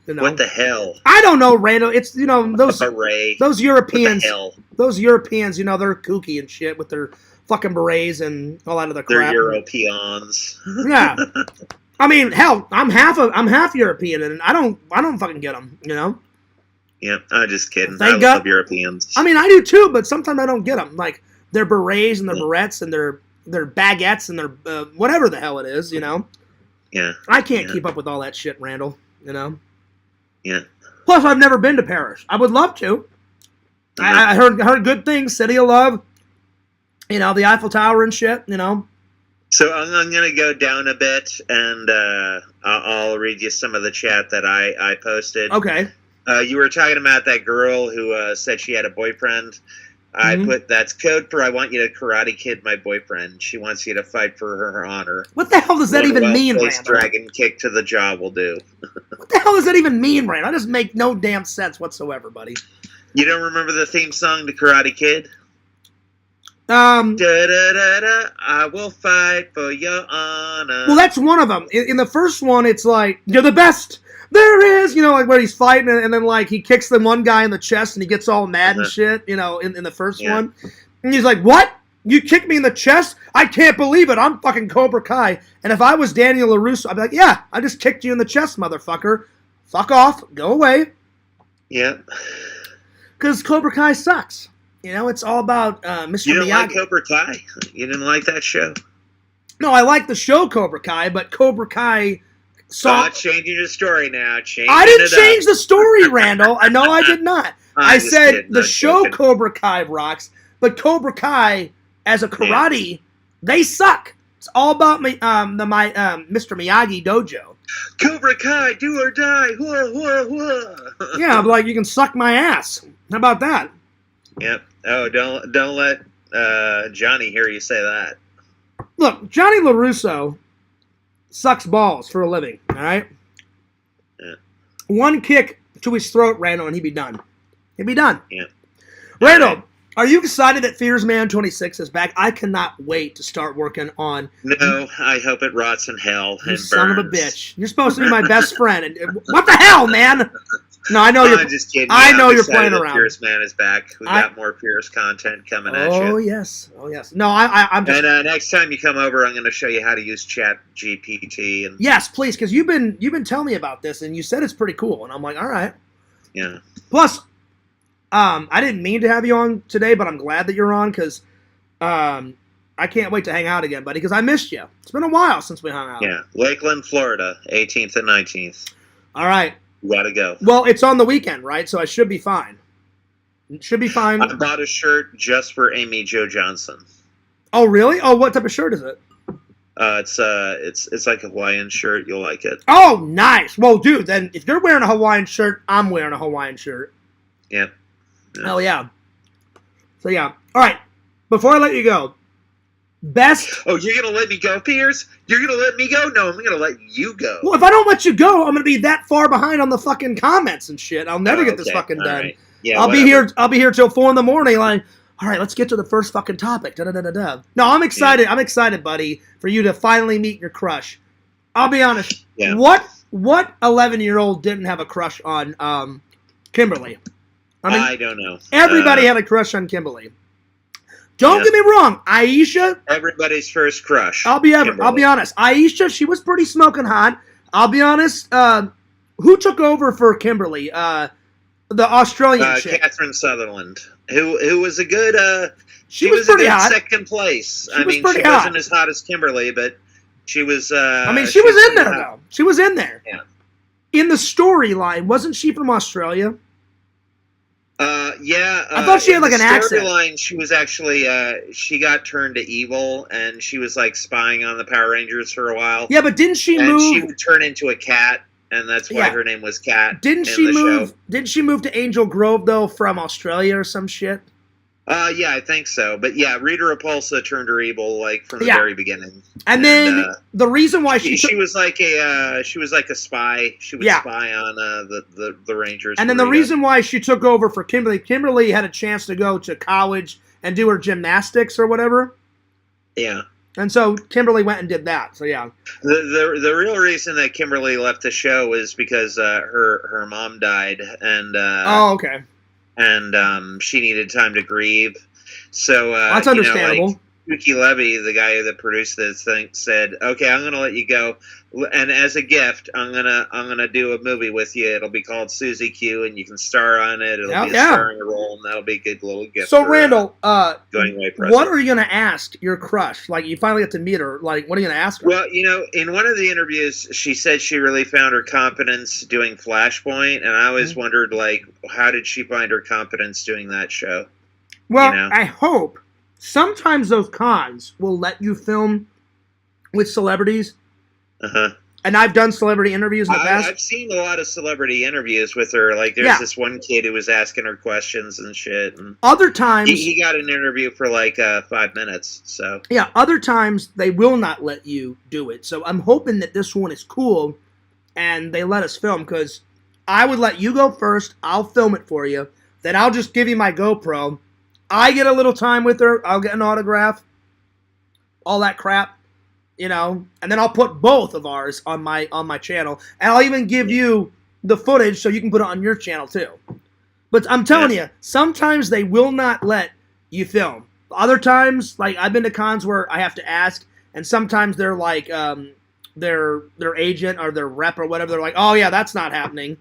What the hell? I don't know, Randall. It's those beret. Those Europeans. What the hell? Those Europeans, they're kooky and shit with their fucking berets and all that other crap. They're Europeans. Yeah. I mean, hell, I'm half European, and I don't fucking get them. Yeah, I'm just kidding. Thank I God. love Europeans. I mean, I do too, but sometimes I don't get them. Like their berets and their barrettes and their baguettes and their whatever the hell it is. Yeah. I can't keep up with all that shit, Randall. Yeah. Plus, I've never been to Paris. I would love to. I heard good things. City of Love. The Eiffel Tower and shit. So I'm going to go down a bit, and I'll read you some of the chat that I posted. Okay. You were talking about that girl who said she had a boyfriend. I put, that's code for I want you to Karate Kid my boyfriend. She wants you to fight for her honor. What the hell does that even mean, Randall? Dragon kick to the jaw will do. What the hell does that even mean, Randall? That doesn't make no damn sense whatsoever, buddy. You don't remember the theme song to Karate Kid? I will fight for your honor. Well, that's one of them. In the first one, it's like, you're the best there is, like where he's fighting, and then like he kicks the one guy in the chest and he gets all mad and shit, in the first one. And he's like, what? You kicked me in the chest? I can't believe it. I'm fucking Cobra Kai. And if I was Daniel LaRusso, I'd be like, yeah, I just kicked you in the chest, motherfucker. Fuck off. Go away. Yeah. Because Cobra Kai sucks. It's all about Mr. Miyagi. You didn't like Cobra Kai? You didn't like that show? No, I like the show Cobra Kai, but Cobra Kai... changing the story now. I didn't change the story, Randall. I know I did not. I said the show Cobra Kai rocks, but Cobra Kai as a karate, they suck. It's all about my Mr. Miyagi dojo. Cobra Kai, do or die. Whoa, whoa, whoa. Yeah, I'm like, you can suck my ass. How about that? Yep. Oh, don't let Johnny hear you say that. Look, Johnny LaRusso sucks balls for a living, all right? Yeah. One kick to his throat, Randall, and he'd be done. He'd be done. Yeah. Randall, Right. are you excited that Fears Man 26 is back? I cannot wait to start working on... No, I hope it rots in hell You and son of a burns. bitch. You're supposed to be my best friend. And what the hell, man? No, I know you're... I'm just kidding. I know I'm you're excited playing that around. Fierce Man is back. We got more Fierce content coming at Oh, you. yes. Oh, yes. No, I'm just... And next time you come over, I'm going to show you how to use Chat GPT. And Yes, please, because you've been telling me about this, and you said it's pretty cool. And I'm like, all right. yeah. Plus, I didn't mean to have you on today, but I'm glad that you're on, because I can't wait to hang out again, buddy, because I missed you. It's been a while since we hung out. Yeah. Lakeland, Florida, 18th and 19th. All right. You got to go. Well, it's on the weekend, right? So I should be fine. It should be fine. I bought a shirt just for Amy Jo Johnson. Oh, really? Oh, what type of shirt is it? It's like a Hawaiian shirt. You'll like it. Oh, nice. Well, dude, then if you're wearing a Hawaiian shirt, I'm wearing a Hawaiian shirt. Yep. Yeah. Hell yeah. So, yeah. All right. Before I let you go, best... Oh, you're going to let me go, Piers? You're going to let me go? No, I'm going to let you go. Well, if I don't let you go, I'm going to be that far behind on the fucking comments and shit. I'll never get this Okay. fucking All done. right. Yeah, I'll whatever. be here till 4 a.m. like, all right, let's get to the first fucking topic. Da-da-da-da-da. No, I'm excited. Yeah. I'm excited, buddy, for you to finally meet your crush. I'll be honest. Yeah. What 11-year-old didn't have a crush on Kimberly? I mean, I don't know. everybody had a crush on Kimberly. Don't Yeah. get me wrong, Aisha. Everybody's first crush. I'll be Kimberly. honest. Aisha, she was pretty smoking hot. I'll be honest. Who took over for Kimberly? The Australian chick. Catherine Sutherland, who was a good. She was pretty a good hot. second place. She was she pretty hot. wasn't as hot as Kimberly, but she was. I mean, she was in there though. She was in there. Yeah. In the storyline, wasn't she from Australia? Yeah. I thought she had, like, an accent. Storyline, she was actually. She got turned to evil, and she was like spying on the Power Rangers for a while. Yeah, but didn't she and move? she would turn into a cat, and that's why Yeah. her name was Cat. Didn't in she the move? show. Didn't she move to Angel Grove though, from Australia or some shit? Yeah, I think so. But yeah, Rita Repulsa turned her evil like from the Yeah. very beginning. And then the reason why she was like a spy. She would Yeah. spy on the Rangers. and then the reason why she took over for Kimberly had a chance to go to college and do her gymnastics or whatever. Yeah. And so Kimberly went and did that. So yeah. The real reason that Kimberly left the show is because her mom died, and Oh, okay. and she needed time to grieve. So That's understandable. Suki Levy, the guy that produced this thing, said, "Okay, I'm going to let you go, and as a gift, I'm gonna do a movie with you. It'll be called Susie Q, and you can star on it. It'll be a starring role, and that'll be a good little gift." So for, Randall, going away present. what are you gonna ask your crush? Like, you finally get to meet her. Like, what are you gonna ask her? Well, in one of the interviews, she said she really found her confidence doing Flashpoint, and I always wondered, like, how did she find her confidence doing that show? Well, you know? I hope sometimes those cons will let you film with celebrities. Uh-huh. And I've done celebrity interviews in the past. I've seen a lot of celebrity interviews with her. Like, there's this one kid who was asking her questions and shit. And other times... He got an interview for, like, 5 minutes, so... Yeah, other times they will not let you do it. So I'm hoping that this one is cool and they let us film, because I would let you go first. I'll film it for you. Then I'll just give you my GoPro. I get a little time with her. I'll get an autograph. All that crap. And then I'll put both of ours on my channel. And I'll even give you the footage so you can put it on your channel too. But I'm telling you, sometimes they will not let you film. Other times, like, I've been to cons where I have to ask, and sometimes they're like, their agent or their rep or whatever, they're like, oh yeah, that's not happening.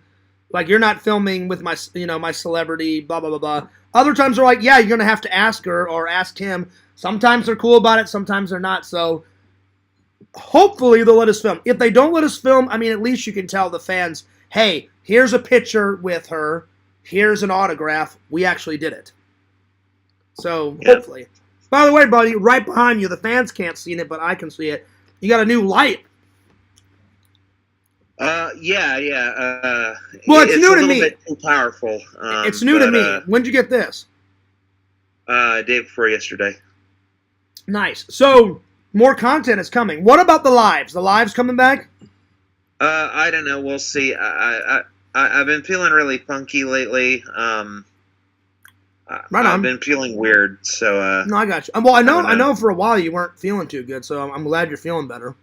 Like, you're not filming with my, my celebrity, blah, blah, blah, blah. Other times they're like, yeah, you're going to have to ask her or ask him. Sometimes they're cool about it. Sometimes they're not. So hopefully they'll let us film. If they don't let us film, I mean, at least you can tell the fans, hey, here's a picture with her. Here's an autograph. We actually did it. So hopefully. By the way, buddy, right behind you, the fans can't see it, but I can see it. You got a new light. Yeah. Well, it's new to me. A little bit too powerful. It's new to me. When did you get this? Day before yesterday. Nice. So more content is coming. What about the lives? The lives coming back? I don't know. We'll see. I've been feeling really funky lately. Right on. I've been feeling weird, so no, I got you. Well, I know for a while you weren't feeling too good, so I'm glad you're feeling better.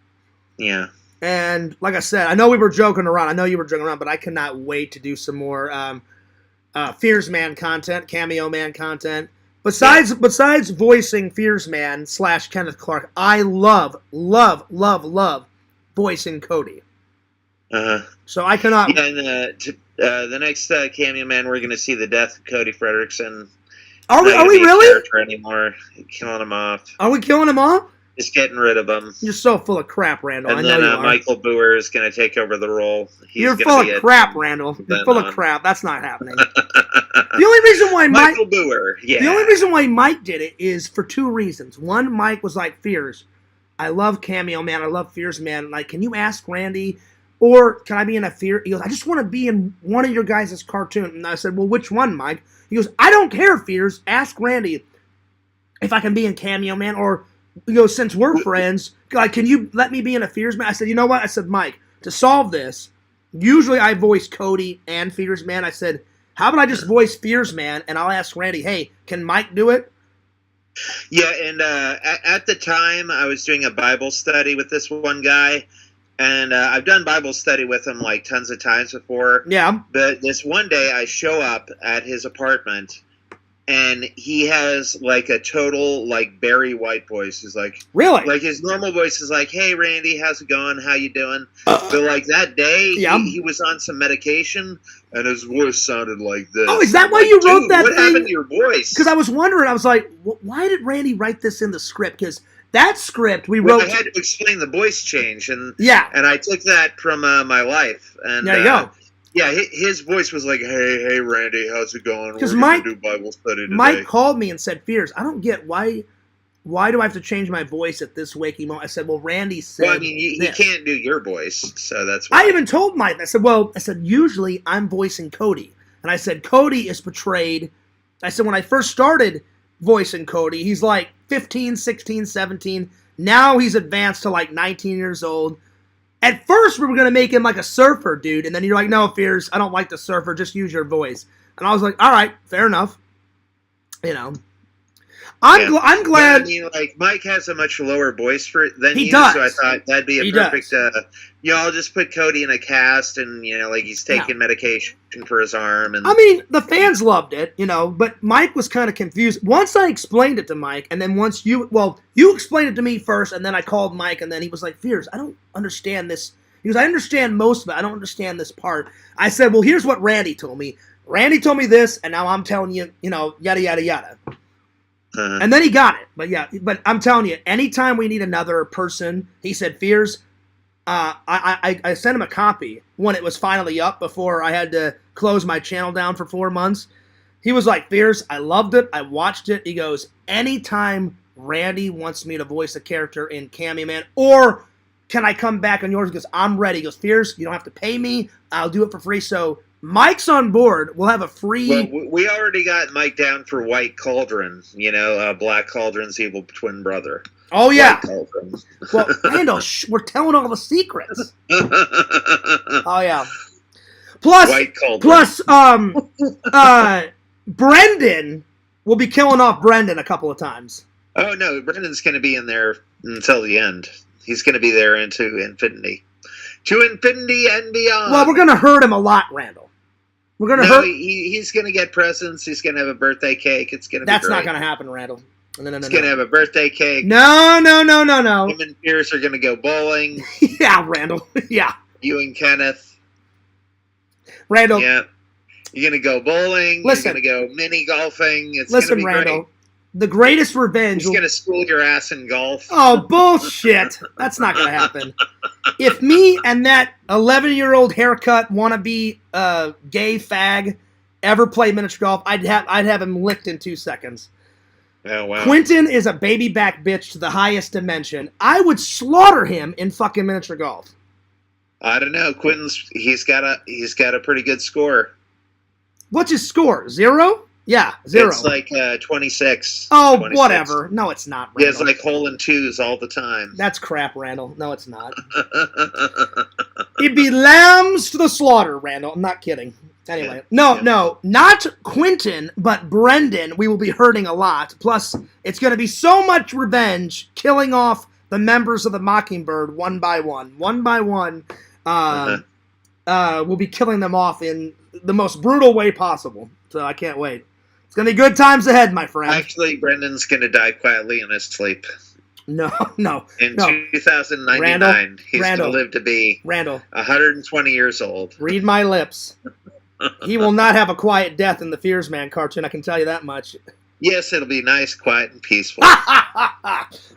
Yeah. And like I said, I know we were joking around. I know you were joking around, but I cannot wait to do some more Fears Man content, Cameo Man content. Besides voicing Fears Man / Kenneth Clark, I love voicing Cody. So I cannot. Yeah, and the next Cameo Man, we're going to see the death of Cody Fredrickson. Are we really? Anymore, killing him off. Are we killing him off? Just getting rid of him. You're so full of crap, Randall. And I know then you are. Michael Booher is going to take over the role. You're full of crap, Randall. You're full of crap. That's not happening. The only reason why Michael Booher, yeah. The only reason why Mike did it is for two reasons. One, Mike was like, Fears, I love Cameo Man. I love Fears Man. Like, can you ask Randy, or can I be in a Fear? He goes, I just want to be in one of your guys' cartoon. And I said, well, which one, Mike? He goes, I don't care, Fears. Ask Randy if I can be in Cameo Man, or he goes, since we're friends, like, can you let me be in a Fears Man? I said, you know what? I said, Mike, to solve this, usually I voice Cody and Fears Man. I said, how about I just voice Fears Man, and I'll ask Randy, hey, can Mike do it? Yeah, and at the time, I was doing a Bible study with this one guy, and I've done Bible study with him, like, tons of times before. Yeah. But this one day, I show up at his apartment, and he has, like, a total, like, Barry White voice. He's like... Really? Like, his normal voice is like, hey, Randy, how's it going? How you doing? But, like, that day, he was on some medication, and his voice sounded like this. Oh, is that why you wrote that what thing? Happened to your voice? Because I was wondering, I was like, why did Randy write this in the script? Because that script we wrote... I had to explain the voice change, and and I took that from my life. And there you go. Yeah, his voice was like, hey, Randy, how's it going? Because We're going to do Bible study today. Mike called me and said, Fears, I don't get why do I have to change my voice at this waking moment? I said, well, Randy said... Well, I mean, he can't do your voice, so that's why. I even told Mike, I said, usually I'm voicing Cody. And I said, Cody is portrayed... I said, when I first started voicing Cody, he's like 15, 16, 17. Now he's advanced to like 19 years old. At first, we were going to make him like a surfer, dude. And then you're like, no, Fears, I don't like the surfer. Just use your voice. And I was like, all right, fair enough. You know. I'm glad. I mean, like, Mike has a much lower voice than he you, does. so I thought that'd be a perfect... I'll just put Cody in a cast, and, like, he's taking medication for his arm. And I mean, the fans loved it, but Mike was kind of confused. Once I explained it to Mike, and then once you explained it to me first, and then I called Mike, and then he was like, Fears, I don't understand this. He goes, I understand most of it. I don't understand this part. I said, well, here's what Randy told me. Randy told me this, and now I'm telling you, yada, yada, yada. And then he got it. But I'm telling you, anytime we need another person, he said, Fears, I sent him a copy when it was finally up before I had to close my channel down for 4 months. He was like, Fears, I loved it. I watched it. He goes, anytime Randy wants me to voice a character in Cameo Man, or can I come back on yours? He goes, I'm ready. He goes, Fears, you don't have to pay me. I'll do it for free. So Mike's on board. We'll have a free... Well, we already got Mike down for White Cauldron, Black Cauldron's evil twin brother. Oh, yeah. Well, Randall, we're telling all the secrets. Oh, yeah. Plus, Brendan will be killing off Brendan a couple of times. Oh, no, Brendan's going to be in there until the end. He's going to be there into infinity. To infinity and beyond. Well, we're going to hurt him a lot, Randall. We're going to hurt... He's going to get presents. He's going to have a birthday cake. It's going to be That's great. Not going to happen, Randall. No. He's going to have a birthday cake. No. Him and Pierce are going to go bowling. Yeah, Randall. Yeah. You and Kenneth. Randall. Yeah. You're going to go bowling. Listen. You're going to go mini golfing. It's Listen, going to be Randall. great. The greatest revenge... He's going to school your ass in golf. Oh, bullshit. That's not going to happen. If me and that 11-year-old haircut wannabe gay fag ever play miniature golf, I'd have him licked in 2 seconds. Oh, wow. Quentin is a baby back bitch to the highest dimension. I would slaughter him in fucking miniature golf. I don't know. Quentin's he's got a pretty good score. What's his score? 0? Yeah, 0. It's like 26. Oh, 26. Whatever. No, it's not, Randall. He has like hole in twos all the time. That's crap, Randall. No, it's not. It'd be lambs to the slaughter, Randall. I'm not kidding. Anyway, no, not Quentin, but Brendan. We will be hurting a lot. Plus, it's going to be so much revenge, killing off the members of the Mockingbird one by one. One by one, we'll be killing them off in the most brutal way possible. So I can't wait. It's going to be good times ahead, my friend. Actually, Brendan's going to die quietly in his sleep. No. In 2099, he's going to live to be 120 years old. Read my lips. He will not have a quiet death in the Fears Man cartoon, I can tell you that much. Yes, it'll be nice, quiet, and peaceful.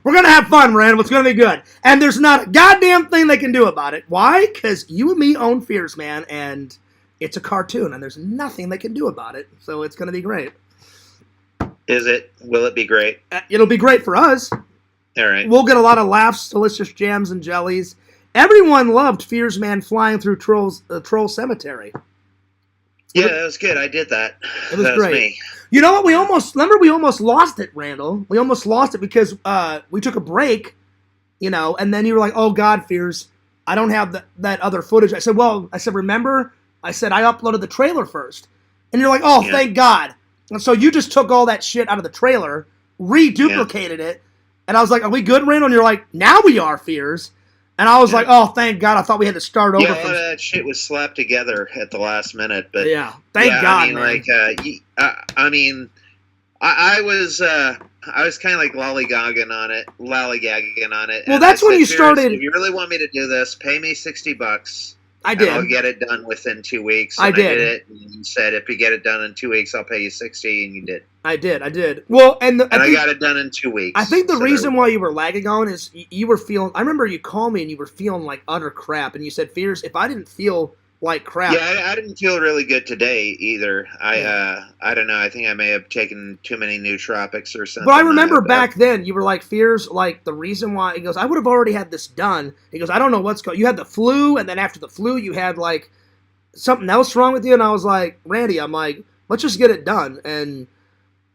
We're going to have fun, Randall. It's going to be good. And there's not a goddamn thing they can do about it. Why? Because you and me own Fears Man, and it's a cartoon, and there's nothing they can do about it. So it's going to be great. Is it? Will it be great? It'll be great for us. All right. We'll get a lot of laughs, delicious jams and jellies. Everyone loved Fears Man flying through Troll Cemetery. Yeah, that was good. I did that. It was that great. Was me. You know what? We almost lost it, Randall. We almost lost it because we took a break, and then you were like, "Oh God, Fears, I don't have that other footage." I said, "Remember?" I said, "I uploaded the trailer first," and you're like, "Oh, thank God." And so you just took all that shit out of the trailer, reduplicated it, and I was like, "Are we good, Randall?" And you're like, "Now we are, Fears." And I was like, "Oh, thank God!" I thought we had to start over. Yeah, all that shit was slapped together at the last minute, but thank God. I mean, I was kind of like lollygagging on it. Well, that's when you started. If you really want me to do this, pay me $60. I did. And I'll get it done within 2 weeks. And I did it. And you said, if you get it done in 2 weeks, I'll pay you $60, and you did. I did. Well, I got it done in 2 weeks. I think the reason why you were lagging on is you were feeling. I remember you called me and you were feeling like utter crap, and you said, "Fears, if I didn't feel like crap." Yeah, I didn't feel really good today either. I don't know. I think I may have taken too many nootropics or something. But I remember back then you were like, "Fears, like the reason why." He goes, "I would have already had this done." He goes, "I don't know what's going." You had the flu, and then after the flu, you had like something else wrong with you, and I was like, "Randy, I'm like, let's just get it done."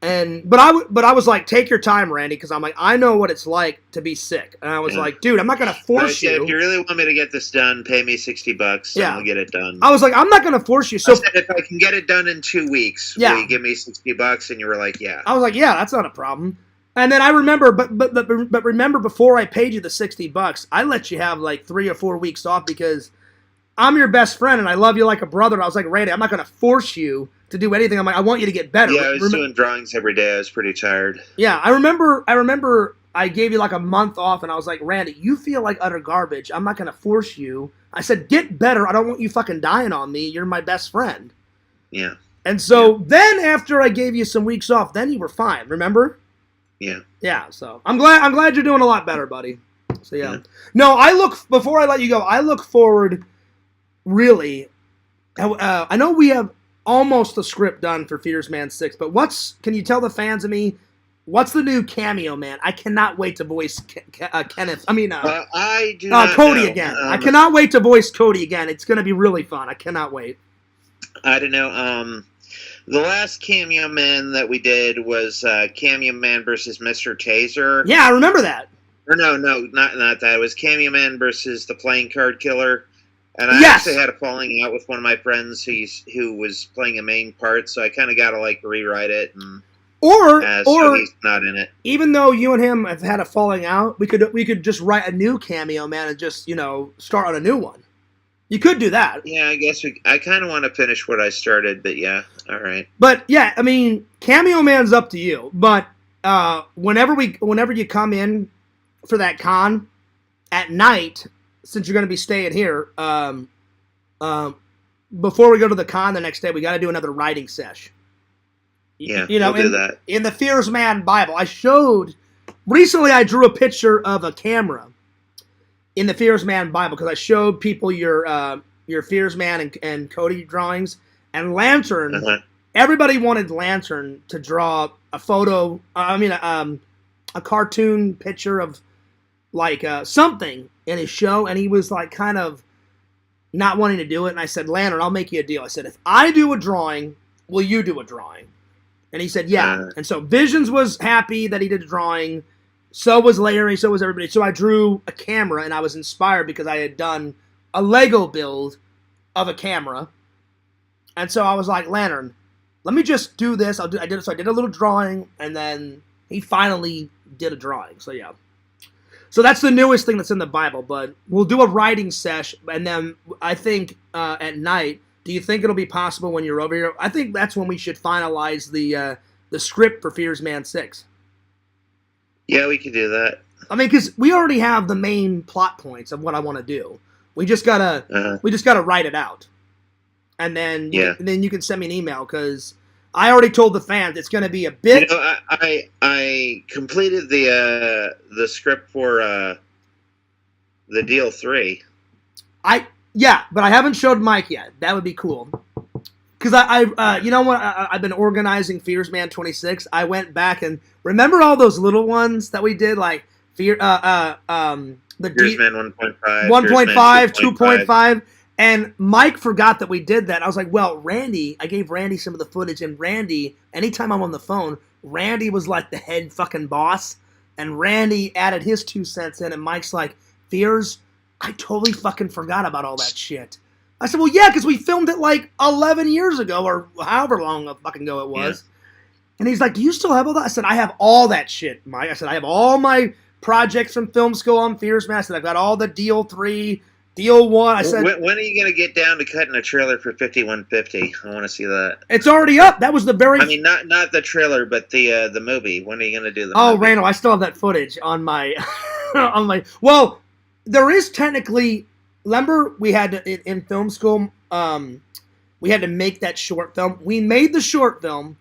But I was like, take your time, Randy, because I'm like, I know what it's like to be sick, and I was like, dude, I'm not gonna force you. If you really want me to get this done, pay me $60, and I'll get it done. I was like, I'm not gonna force you. So I said, if I can get it done in 2 weeks, will you give me $60? And you were like, yeah. I was like, yeah, that's not a problem. And then I remember, but remember, before I paid you the $60, I let you have like 3 or 4 weeks off because I'm your best friend and I love you like a brother. I was like, Randy, I'm not gonna force you to do anything. I'm like, I want you to get better. Yeah, I was doing drawings every day. I was pretty tired. Yeah, I remember I gave you like a month off, and I was like, Randy, you feel like utter garbage. I'm not going to force you. I said, get better. I don't want you fucking dying on me. You're my best friend. Yeah. And so then after I gave you some weeks off, then you were fine, remember? Yeah. Yeah, so I'm glad you're doing a lot better, buddy. So yeah. No, before I let you go, I look forward really. I know we have almost the script done for Fears Man 6, but can you tell the fans of me, what's the new cameo man? I cannot wait to voice Kenneth. I mean, I do not Cody know. again. I cannot wait to voice Cody again. It's going to be really fun. I cannot wait. I don't know. The last cameo man that we did was Cameo Man versus Mr. Taser. Yeah, I remember that. Or no, not that. It was Cameo Man versus the Playing Card Killer. And I actually had a falling out with one of my friends who was playing a main part, so I kind of got to like rewrite it, or he's not in it. Even though you and him have had a falling out, we could just write a new cameo man and just start on a new one. You could do that. Yeah, I guess I kind of want to finish what I started, but yeah, all right. But yeah, I mean, cameo man's up to you. But whenever you come in for that con at night. Since you're going to be staying here, before we go to the con the next day, we got to do another writing sesh. Yeah, we'll do that. In the Fears Man Bible, recently I drew a picture of a camera in the Fears Man Bible because I showed people your Fears Man and Cody drawings and Lantern. Uh-huh. Everybody wanted Lantern to draw a photo. A cartoon picture of like something in his show, and he was like kind of not wanting to do it, and I said, Lantern, I'll make you a deal. I said, if I do a drawing, will you do a drawing? And he said, yeah. And so Visions was happy that he did a drawing. So was Larry. So was everybody. So I drew a camera, and I was inspired because I had done a Lego build of a camera. And so I was like, Lantern, let me just do this. I did a little drawing, and then he finally did a drawing. So yeah. So that's the newest thing that's in the Bible. But we'll do a writing sesh, and then I think at night. Do you think it'll be possible when you're over here? I think that's when we should finalize the script for Fears Man 6. Yeah, we could do that. I mean, because we already have the main plot points of what I want to do. We just gotta write it out, and then you can send me an email because I already told the fans it's going to be a bit. You know, I completed the script for the Deal 3. Yeah, but I haven't showed Mike yet. That would be cool. Because you know what? I've been organizing Fears Man 26. I went back and remember all those little ones that we did, like the Fears Man 1.5, 1.5, 2.5, and Mike forgot that we did that. I was like, well, I gave Randy some of the footage, and Randy, anytime I'm on the phone, Randy was like the head fucking boss, and Randy added his 2 cents in, and Mike's like, Fears, I totally fucking forgot about all that shit. I said, well, yeah, because we filmed it like 11 years ago or however long ago it was. Yeah. And he's like, do you still have all that? I said, I have all that shit, Mike. I said, I have all my projects from film school on Fears Man. I said, I've got all the Deal 3, Deal 1. I said, when are you going to get down to cutting a trailer for 5150? I want to see that. It's already up. That was the very... I mean, not the trailer, but the movie. When are you going to do the movie? Oh, Randall, I still have that footage on my... Well, there is technically... Remember, we had to, in film school, we had to make that short film. We made the short film.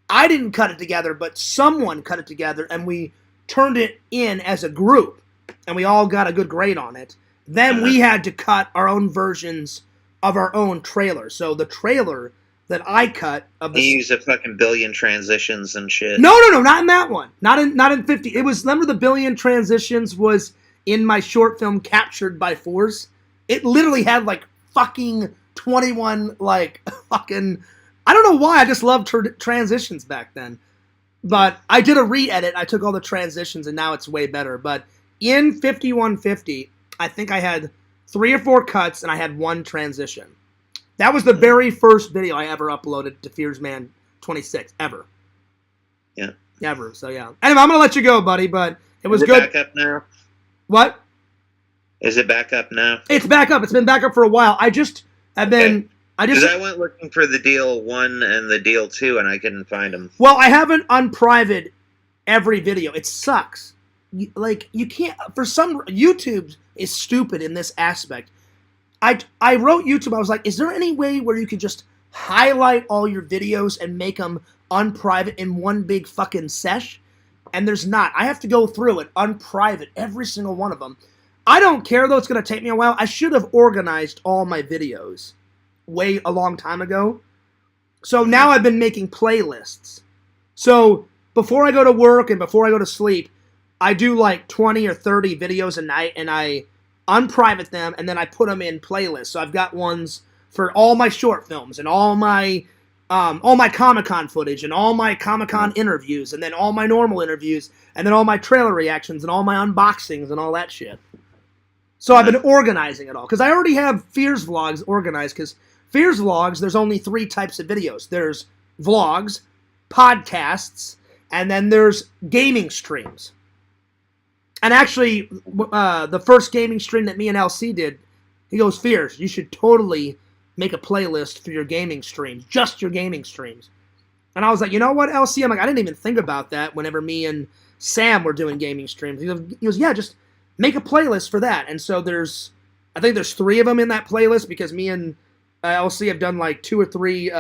I didn't cut it together, but someone cut it together, and we turned it in as a group, and we all got a good grade on it. Then we had to cut our own versions of our own trailer. So the trailer that I cut of the... You used a fucking billion transitions and shit. No, not in that one. Not in 50. It was, remember the billion transitions was in my short film Captured by Force? It literally had, like, fucking 21, like, fucking... I don't know why, I just loved transitions back then. But I did a re-edit, I took all the transitions, and now it's way better. But in 5150, I think I had 3 or 4 cuts, and I had 1 transition. That was the very first video I ever uploaded to Fears Man 26, ever. Yeah. Ever, so yeah. Anyway, I'm going to let you go, buddy, but it was good. Is it back up now? What? Is it back up now? It's back up. It's been back up for a while. Because I went looking for the Deal 1 and the Deal 2, and I couldn't find them. Well, I haven't unprivate every video. It sucks. You can't... For some... YouTube is stupid in this aspect. I wrote YouTube. I was like, is there any way where you could just highlight all your videos and make them unprivate in one big fucking sesh? And there's not. I have to go through it, unprivate every single one of them. I don't care, though. It's going to take me a while. I should have organized all my videos a long time ago. So now I've been making playlists. So before I go to work and before I go to sleep, I do like 20 or 30 videos a night, and I unprivate them, and then I put them in playlists. So I've got ones for all my short films and all my Comic-Con footage and all my Comic-Con interviews and then all my normal interviews and then all my trailer reactions and all my unboxings and all that shit. So I've been organizing it all. Because I already have Fears Vlogs organized. Because Fears Vlogs, there's only 3 types of videos. There's vlogs, podcasts, and then there's gaming streams. And actually, the first gaming stream that me and LC did, he goes, Fears, you should totally make a playlist for your gaming streams. Just your gaming streams. And I was like, you know what, LC? I'm like, I didn't even think about that whenever me and Sam were doing gaming streams. He goes, yeah, just... make a playlist for that. And so I think there's 3 of them in that playlist because me and LC have done like 2 or 3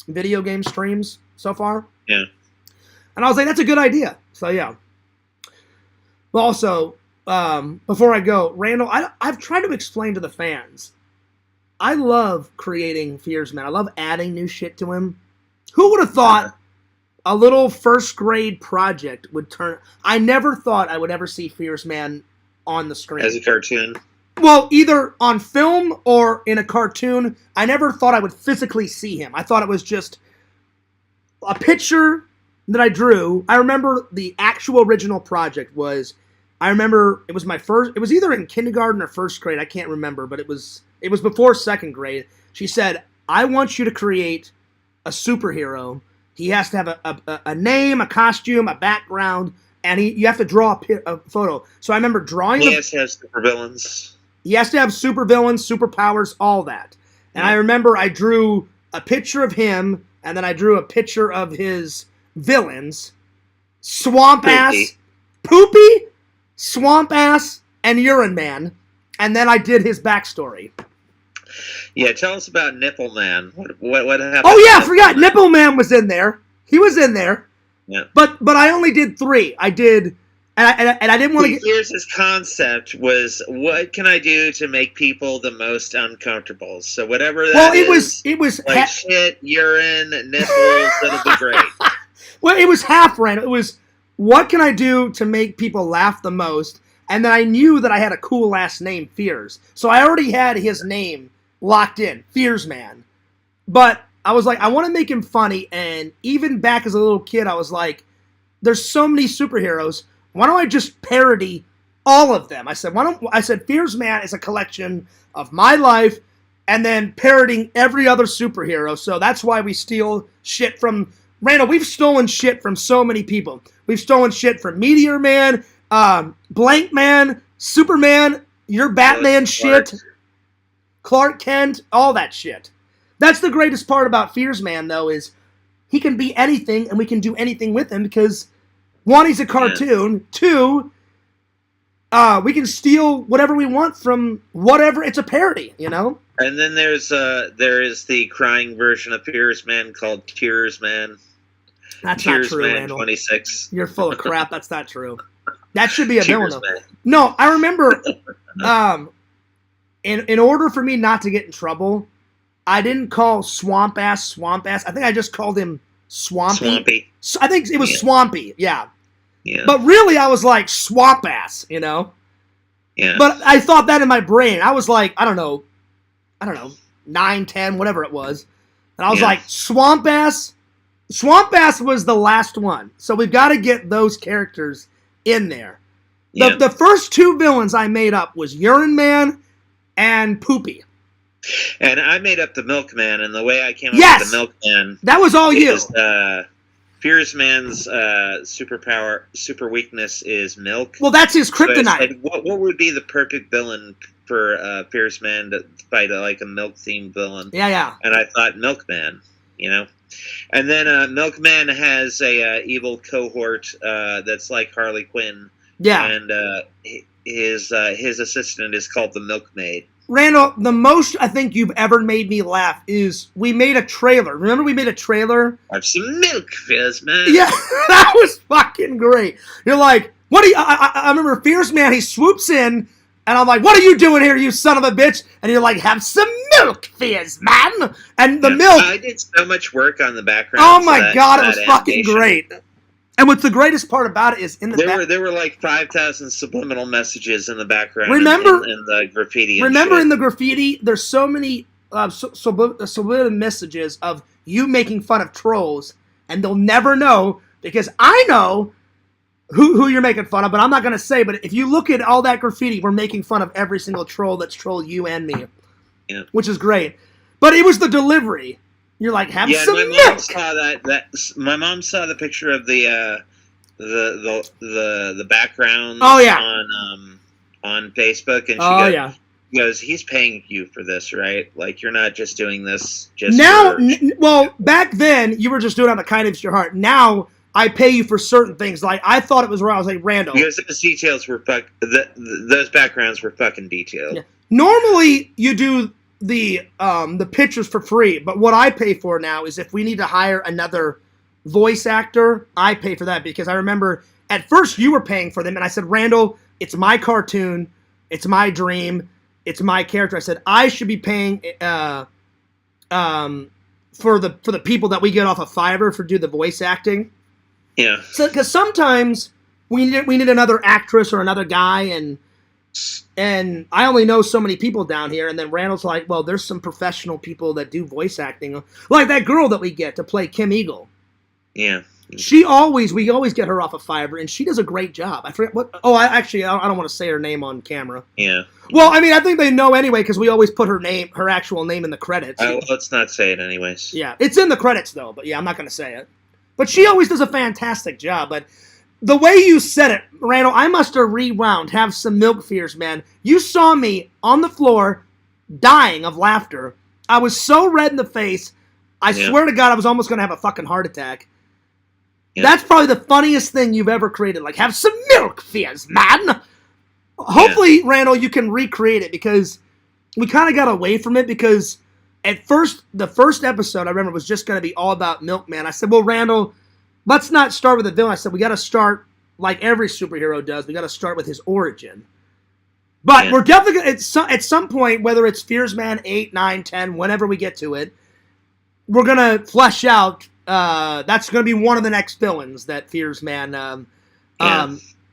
video game streams so far. Yeah. And I was like, that's a good idea. So yeah. Well, also, before I go, Randall, I've tried to explain to the fans. I love creating Fears Man. I love adding new shit to him. Who would have thought a little first grade project would turn... I never thought I would ever see Fears Man on the screen. As a cartoon? Well, either on film or in a cartoon. I never thought I would physically see him. I thought it was just... a picture that I drew. I remember the actual original project was. I remember it was my first. It was either in kindergarten or first grade. I can't remember, but it was before second grade. She said, "I want you to create a superhero. He has to have a name, a costume, a background, and you have to draw a photo." So I remember drawing. He has to have supervillains. He has to have supervillains, superpowers, all that. And I remember I drew a picture of him, and then I drew a picture of his villains, Swamp Ass, Poopy, Swamp Ass, and Urine Man, and then I did his backstory. Yeah, tell us about Nipple Man. What happened? Oh yeah, I forgot. Nipple Man was in there. He was in there. Yeah. But I only did 3. I did, and I didn't want to get. Here's his concept: was what can I do to make people the most uncomfortable? So whatever that is. It was like shit, urine, nipples. That'll be great. Well, it was half random. It was what can I do to make people laugh the most, and then I knew that I had a cool ass name, Fears. So I already had his name locked in, Fears Man. But I was like, I want to make him funny, and even back as a little kid, I was like, there's so many superheroes. Why don't I just parody all of them? I said, Fears Man is a collection of my life, and then parodying every other superhero. So that's why we steal shit from Randall. We've stolen shit from so many people. We've stolen shit from Meteor Man, Blank Man, Superman, your Batman shit, Clark Kent, all that shit. That's the greatest part about Fears Man, though, is he can be anything, and we can do anything with him because, 1, he's a cartoon. 2, we can steal whatever we want from whatever. It's a parody, you know? And then there is the crying version of Fears Man called Tears Man. That's Tears not true, Man Randall. 26. You're full of crap. That's not true. That should be a villain, though. No, I remember, in order for me not to get in trouble, I didn't call Swamp Ass. I think I just called him Swampy. I think it was Swampy, yeah. But really, I was like, Swamp Ass, you know? Yeah. But I thought that in my brain. I was like, I don't know, 9, 10, whatever it was. And I was like, Swamp Ass. Swamp Ass was the last one. So we've got to get those characters in there. The first 2 villains I made up was Urine Man and Poopy. And I made up the Milkman, and the way I came up with the Milkman... That was all you. Fears Man's super weakness is milk. Well, that's his kryptonite. So I said, what would be the perfect villain for Fears Man to fight like a milk-themed villain? Yeah. And I thought Milkman, you know? And then Milkman has a evil cohort that's like Harley Quinn. Yeah. And his assistant is called the Milkmaid. Randall, the most I think you've ever made me laugh is we made a trailer. Remember we made a trailer? Have some milk, Fears Man. Yeah, that was fucking great. You're like, what are you... I remember Fears Man, he swoops in, and I'm like, what are you doing here, you son of a bitch? And you're like, have some milk, Fears Man. And the milk... I did so much work on the background. Oh my god, it was fucking great. And what's the greatest part about it is in the there were like 5,000 subliminal messages in the background. Remember in the graffiti. Remember in the graffiti, there's so many subliminal messages of you making fun of trolls, and they'll never know because I know who you're making fun of, but I'm not gonna say. But if you look at all that graffiti, we're making fun of every single troll that's trolled you and me, which is great. But it was the delivery. You're like, have some milk. My mom saw that. My mom saw the picture of the background. Oh yeah. On Facebook, and she goes, he's paying you for this, right? Like you're not just doing this just now. Well, back then you were just doing it out of the kindness of your heart. Now I pay you for certain things. Like I thought it was wrong. I was like, Randall, because those details were those backgrounds were fucking detailed. Yeah. Normally you do the pictures for free, but what I pay for now is if we need to hire another voice actor, I pay for that because I remember at first you were paying for them, and I said, Randall, it's my cartoon, it's my dream, it's my character. I said I should be paying for the people that we get off of Fiverr for do the voice acting. Yeah. So because sometimes we need another actress or another guy, and I only know so many people down here, and then Randall's like, well, there's some professional people that do voice acting. Like that girl that we get to play Kim Eagle. Yeah. We always get her off of Fiverr, and she does a great job. I forget what. Oh, I don't want to say her name on camera. Yeah. Well, I mean, I think they know anyway because we always put her actual name in the credits. Let's not say it anyways. Yeah, it's in the credits though, but yeah, I'm not going to say it. But she always does a fantastic job. But the way you said it, Randall, I must have rewound, have some milk fears, man. You saw me on the floor, dying of laughter. I was so red in the face. I swear to God, I was almost going to have a fucking heart attack. Yeah. That's probably the funniest thing you've ever created. Like, have some milk fears, man. Hopefully, Randall, you can recreate it because we kind of got away from it because at first, the first episode, I remember, was just going to be all about Milkman. I said, well, Randall, let's not start with the villain. I said, we got to start like every superhero does. We got to start with his origin. But we're definitely going to, at some point, whether it's Fearsman 8, 9, 10, whenever we get to it, we're going to flesh out. That's going to be one of the next villains that Fearsman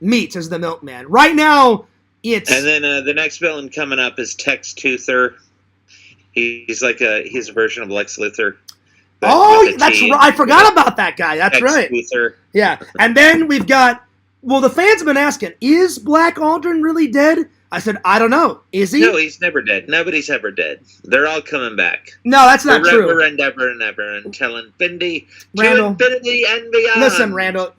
meets as the Milkman. Right now, it's... And then the next villain coming up is Tex Toother. He's a version of Lex Luthor. Oh, that's right. I forgot about that guy. That's Tex right. Toother. Yeah. And then we've got... Well, the fans have been asking, is Black Aldrin really dead? I said, I don't know. Is he? No, he's never dead. Nobody's ever dead. They're all coming back. No, that's not true. Forever and ever and ever until infinity, to infinity and beyond. Listen, Randall,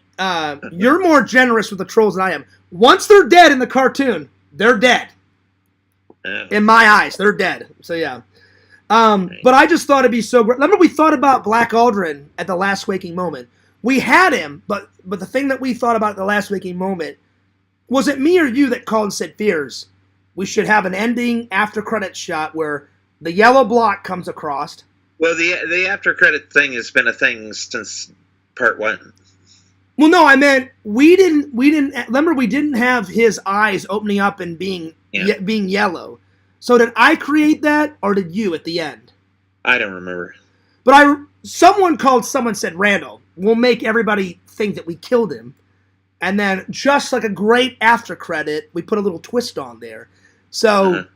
you're more generous with the trolls than I am. Once they're dead in the cartoon, they're dead. In my eyes, they're dead. So, yeah. But I just thought it'd be so great. Remember we thought about Black Aldrin at the last waking moment. We had him, but the thing that we thought about at the last waking moment, was it me or you that called and said, Fears, we should have an ending after credits shot where the yellow block comes across? Well, the after credit thing has been a thing since part 1. Well, no, I meant we didn't remember we didn't have his eyes opening up and being yellow. So did I create that or did you at the end? I don't remember. But someone said, Randall, we'll make everybody think that we killed him. And then, just like a great after credit, we put a little twist on there. So,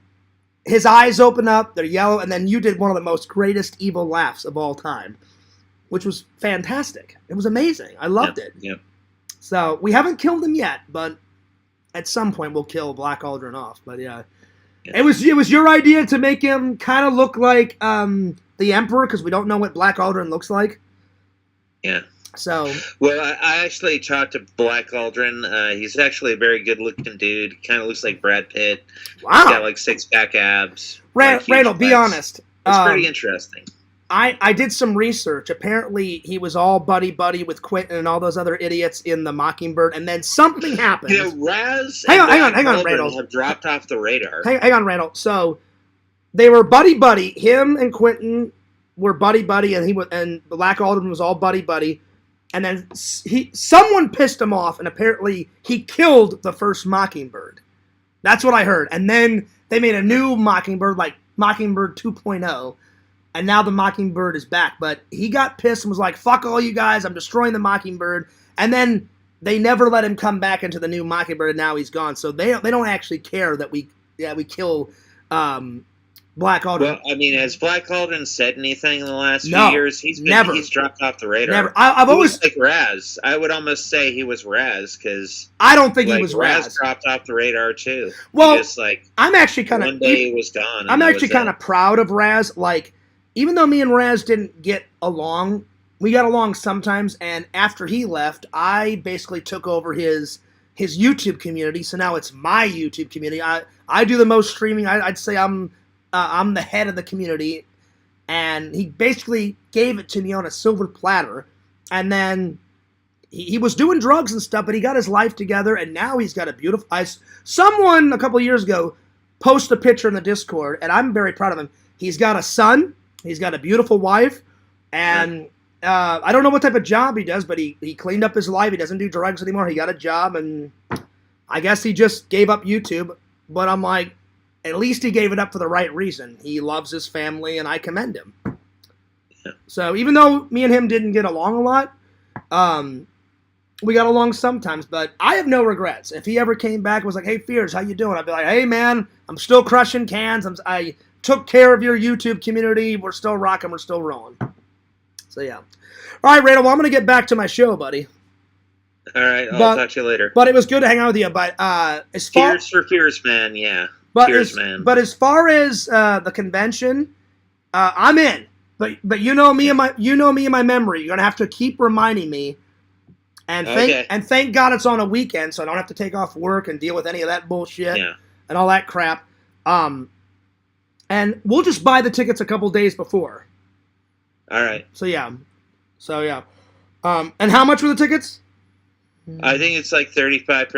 his eyes open up, they're yellow, and then you did one of the most greatest evil laughs of all time, which was fantastic. It was amazing. I loved it. Yep. So, we haven't killed him yet, but at some point we'll kill Black Aldrin off. But yeah. It was your idea to make him kind of look like the Emperor, because we don't know what Black Aldrin looks like. Yeah. So, well, I actually talked to Black Aldrin. He's actually a very good-looking dude. Kind of looks like Brad Pitt. Wow. He's got like six-pack abs. Randall, be honest. It's pretty interesting. I did some research. Apparently, he was all buddy-buddy with Quentin and all those other idiots in the Mockingbird, and then something happened. You know, Raz hang on, Randall. Have dropped off the radar. Hang on, Randall. So, they were buddy-buddy. Him and Quentin were buddy-buddy, and Black Aldrin was all buddy-buddy. And then someone pissed him off, and apparently he killed the first Mockingbird. That's what I heard. And then they made a new Mockingbird, like Mockingbird 2.0, and now the Mockingbird is back. But he got pissed and was like, fuck all you guys, I'm destroying the Mockingbird. And then they never let him come back into the new Mockingbird, and now he's gone. So they don't actually care that we kill Black Aldrin. Well, I mean, has Black Aldrin said anything in the last few years? He's dropped off the radar. Never. I've always like Raz. I would almost say he was Raz because I don't think he was Raz. Raz dropped off the radar too. Well, I'm actually kind of one day he was gone. I'm actually kind of proud of Raz. Like, even though me and Raz didn't get along, we got along sometimes. And after he left, I basically took over his YouTube community. So now it's my YouTube community. I do the most streaming. I'd say I'm the head of the community, and he basically gave it to me on a silver platter, and then he was doing drugs and stuff, but he got his life together, and now he's got a beautiful... Someone a couple of years ago posted a picture in the Discord, and I'm very proud of him. He's got a son, he's got a beautiful wife, and I don't know what type of job he does, but he cleaned up his life. He doesn't do drugs anymore. He got a job, and I guess he just gave up YouTube, but I'm like, at least he gave it up for the right reason. He loves his family, and I commend him. Yeah. So even though me and him didn't get along a lot, we got along sometimes. But I have no regrets. If he ever came back and was like, hey, Fears, how you doing? I'd be like, hey, man, I'm still crushing cans. I took care of your YouTube community. We're still rocking. We're still rolling. So yeah. All right, Randall. Well, I'm gonna get back to my show, buddy. All right, I'll talk to you later. But it was good to hang out with you. But as far Tears for Fears, man, yeah. But Tears, man. But as far as the convention, I'm in. But you know me and my memory. You're gonna have to keep reminding me. And thank God it's on a weekend, so I don't have to take off work and deal with any of that bullshit and all that crap. And we'll just buy the tickets a couple days before. All right. So yeah. And how much were the tickets? I think it's like 35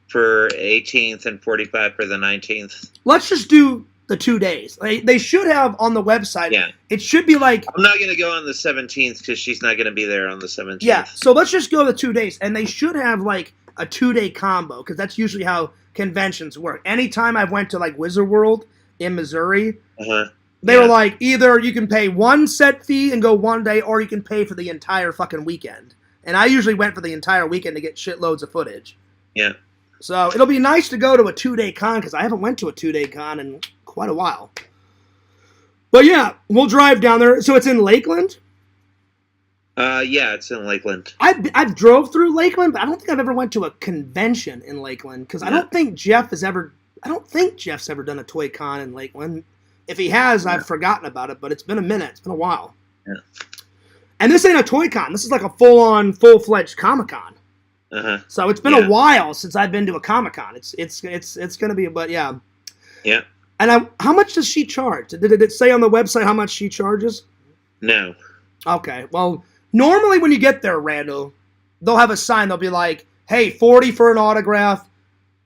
for 18th and 45 for the 19th. Let's just do the 2 days. They should have on the website. Yeah. It should be like. I'm not going to go on the 17th because she's not going to be there on the 17th. Yeah. So let's just go the 2 days, and they should have like a 2-day combo because that's usually how conventions work. Anytime I went to like Wizard World in Missouri, they were like either you can pay one set fee and go 1 day, or you can pay for the entire fucking weekend. And I usually went for the entire weekend to get shitloads of footage. Yeah. So it'll be nice to go to a 2-day con because I haven't went to a 2-day con in quite a while. But yeah, we'll drive down there. So it's in Lakeland? Yeah, it's in Lakeland. I've drove through Lakeland, but I don't think I've ever went to a convention in Lakeland because I don't think Jeff's ever done a toy con in Lakeland. If he has, I've forgotten about it, but it's been a minute. It's been a while. Yeah. And this ain't a toy con. This is like a full-fledged Comic-Con. So it's been a while since I've been to a Comic-Con. It's gonna be, but yeah. Yeah. And how much does she charge? Did it say on the website how much she charges? No. Okay. Well, normally when you get there, Randall, they'll have a sign. They'll be like, "Hey, 40 for an autograph,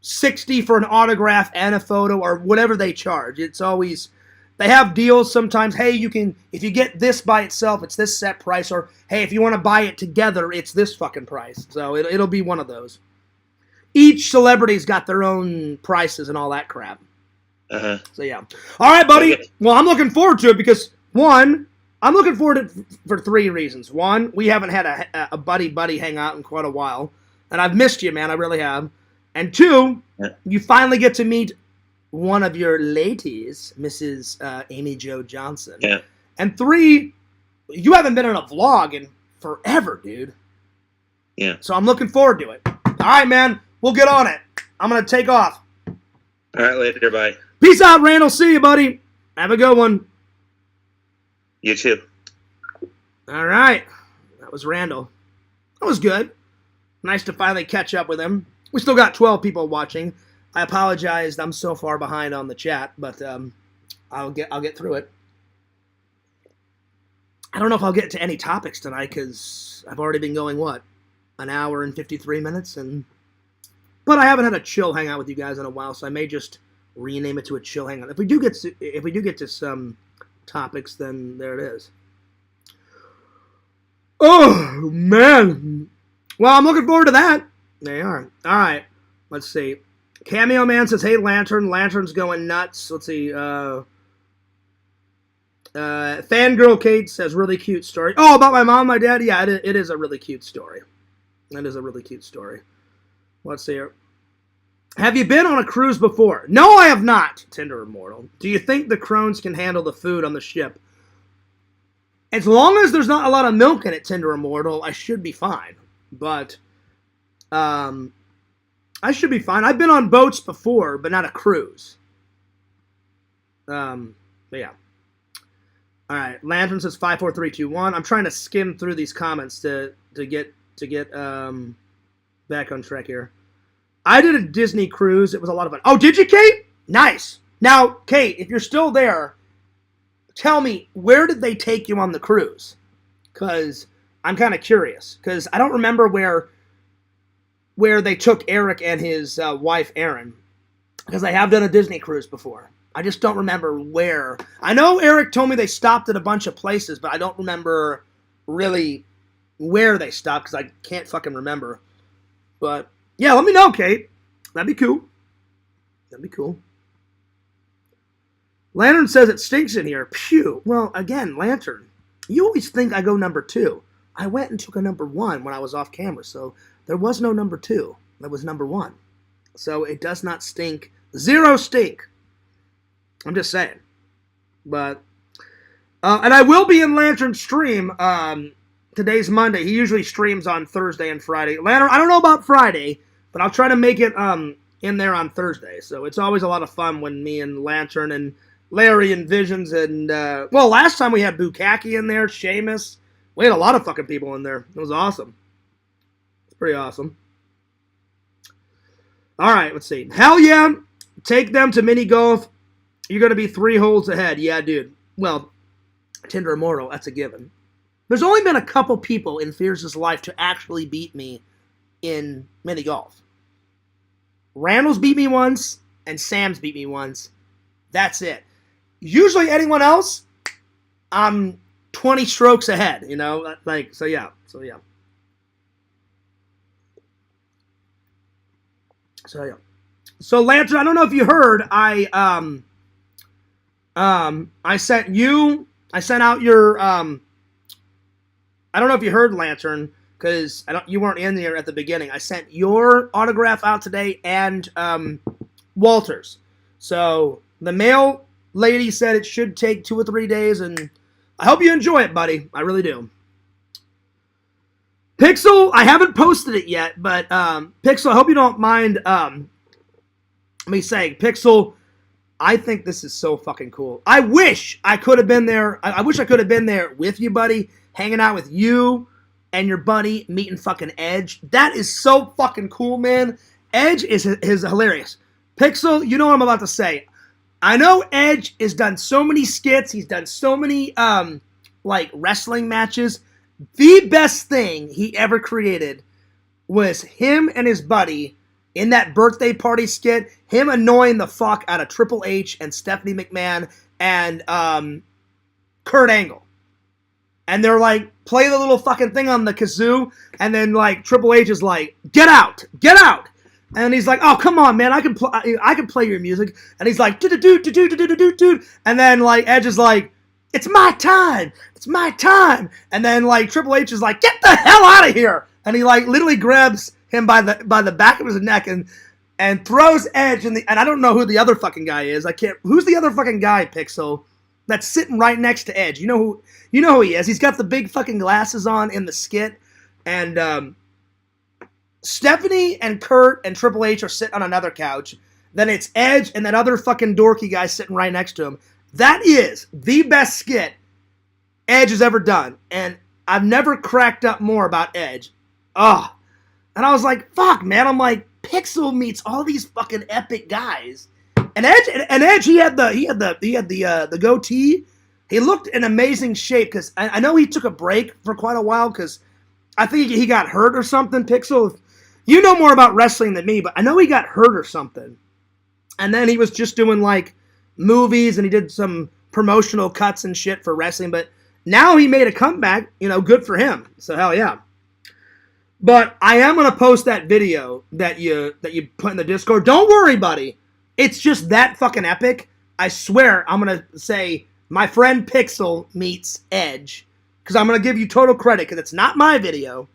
60 for an autograph and a photo," or whatever they charge. It's always. They have deals sometimes. Hey, if you get this by itself, it's this set price. Or, hey, if you want to buy it together, it's this fucking price. So it'll be one of those. Each celebrity's got their own prices and all that crap. So, yeah. All right, buddy. Okay. Well, I'm looking forward to it because, one, I'm looking forward to it for 3 reasons. One, we haven't had a buddy hangout in quite a while. And I've missed you, man. I really have. And 2, you finally get to meet one of your ladies, Mrs. Amy Jo Johnson. Yeah. And 3, you haven't been in a vlog in forever, dude. Yeah. So I'm looking forward to it. All right, man. We'll get on it. I'm going to take off. All right, later. Bye. Peace out, Randall. See you, buddy. Have a good one. You too. All right. That was Randall. That was good. Nice to finally catch up with him. We still got 12 people watching. I apologize. I'm so far behind on the chat, but I'll get through it. I don't know if I'll get to any topics tonight because I've already been going an hour and 53 minutes, but I haven't had a chill hangout with you guys in a while, so I may just rename it to a chill hangout. If we do get to some topics, then there it is. Oh man! Well, I'm looking forward to that. There you are. All right. Let's see. Cameo Man says, "Hey, Lantern. Lantern's going nuts." Let's see. Fangirl Kate says, "Really cute story." Oh, about my mom, my dad? Yeah, it is a really cute story. That is a really cute story. Let's see here. Have you been on a cruise before? No, I have not, Tinder Immortal. Do you think the crones can handle the food on the ship? As long as there's not a lot of milk in it, Tinder Immortal, I should be fine. But, I should be fine. I've been on boats before, but not a cruise. But yeah. All right. Lantern says 54321. I'm trying to skim through these comments to get back on track here. I did a Disney cruise. It was a lot of fun. Oh, did you, Kate? Nice. Now, Kate, if you're still there, tell me, where did they take you on the cruise? Because I'm kind of curious. Because I don't remember where they took Eric and his wife, Erin. Because I have done a Disney cruise before. I just don't remember where. I know Eric told me they stopped at a bunch of places, but I don't remember really where they stopped because I can't fucking remember. But, yeah, let me know, Kate. That'd be cool. That'd be cool. Lantern says it stinks in here. Phew. Well, again, Lantern, you always think I go number 2. I went and took a number 1 when I was off camera, so there was no number 2. There was number 1. So it does not stink. 0 stink. I'm just saying. But, and I will be in Lantern's stream today's Monday. He usually streams on Thursday and Friday. Lantern, I don't know about Friday, but I'll try to make it in there on Thursday. So it's always a lot of fun when me and Lantern and Larry and Visions and, well, last time we had Bukaki in there, Seamus. We had a lot of fucking people in there. It was awesome. It's pretty awesome. All right, let's see. Hell yeah. Take them to mini golf. You're going to be 3 holes ahead. Yeah, dude. Well, Tinder Immortal, that's a given. There's only been a couple people in Fierce's life to actually beat me in mini golf. Randall's beat me once, and Sam's beat me once. That's it. Usually anyone else, I'm 20 strokes ahead, you know? Like, so yeah. So Lantern, I don't know if you heard, I sent out your, I don't know if you heard, Lantern, because you weren't in there at the beginning. I sent your autograph out today and Walter's. So the mail lady said it should take 2 or 3 days, and I hope you enjoy it, buddy. I really do. Pixel, I haven't posted it yet, but Pixel, I hope you don't mind me saying, Pixel, I think this is so fucking cool. I wish I could have been there. I wish I could have been there with you, buddy, hanging out with you and your buddy meeting fucking Edge. That is so fucking cool, man. Edge is hilarious. Pixel, you know what I'm about to say. I know Edge has done so many skits. He's done so many like wrestling matches. The best thing he ever created was him and his buddy in that birthday party skit, him annoying the fuck out of Triple H and Stephanie McMahon and Kurt Angle. And they're like, play the little fucking thing on the kazoo, and then like Triple H is like, get out! And he's like, oh, come on, man, I can play your music. And he's like, do-do-do-do-do-do-do-do-do. And then like Edge is like, it's my time! And then like Triple H is like, get the hell out of here! And he like literally grabs him by the back of his neck and throws Edge and I don't know who the other fucking guy is. Who's the other fucking guy, Pixel, that's sitting right next to Edge? You know who he is. He's got the big fucking glasses on in the skit. And Stephanie and Kurt and Triple H are sitting on another couch. Then it's Edge and that other fucking dorky guy sitting right next to him. That is the best skit Edge has ever done. And I've never cracked up more about Edge. Ugh. And I was like, fuck, man. I'm like, Pixel meets all these fucking epic guys. And Edge, he had the goatee. He looked in amazing shape because I know he took a break for quite a while because I think he got hurt or something. Pixel, you know more about wrestling than me, but I know he got hurt or something. And then he was just doing like movies and he did some promotional cuts and shit for wrestling. But now he made a comeback. You know, good for him. So hell yeah. But I am going to post that video that you put in the Discord. Don't worry, buddy. It's just that fucking epic. I swear I'm going to say my friend Pixel meets Edge. Because I'm going to give you total credit because it's not my video.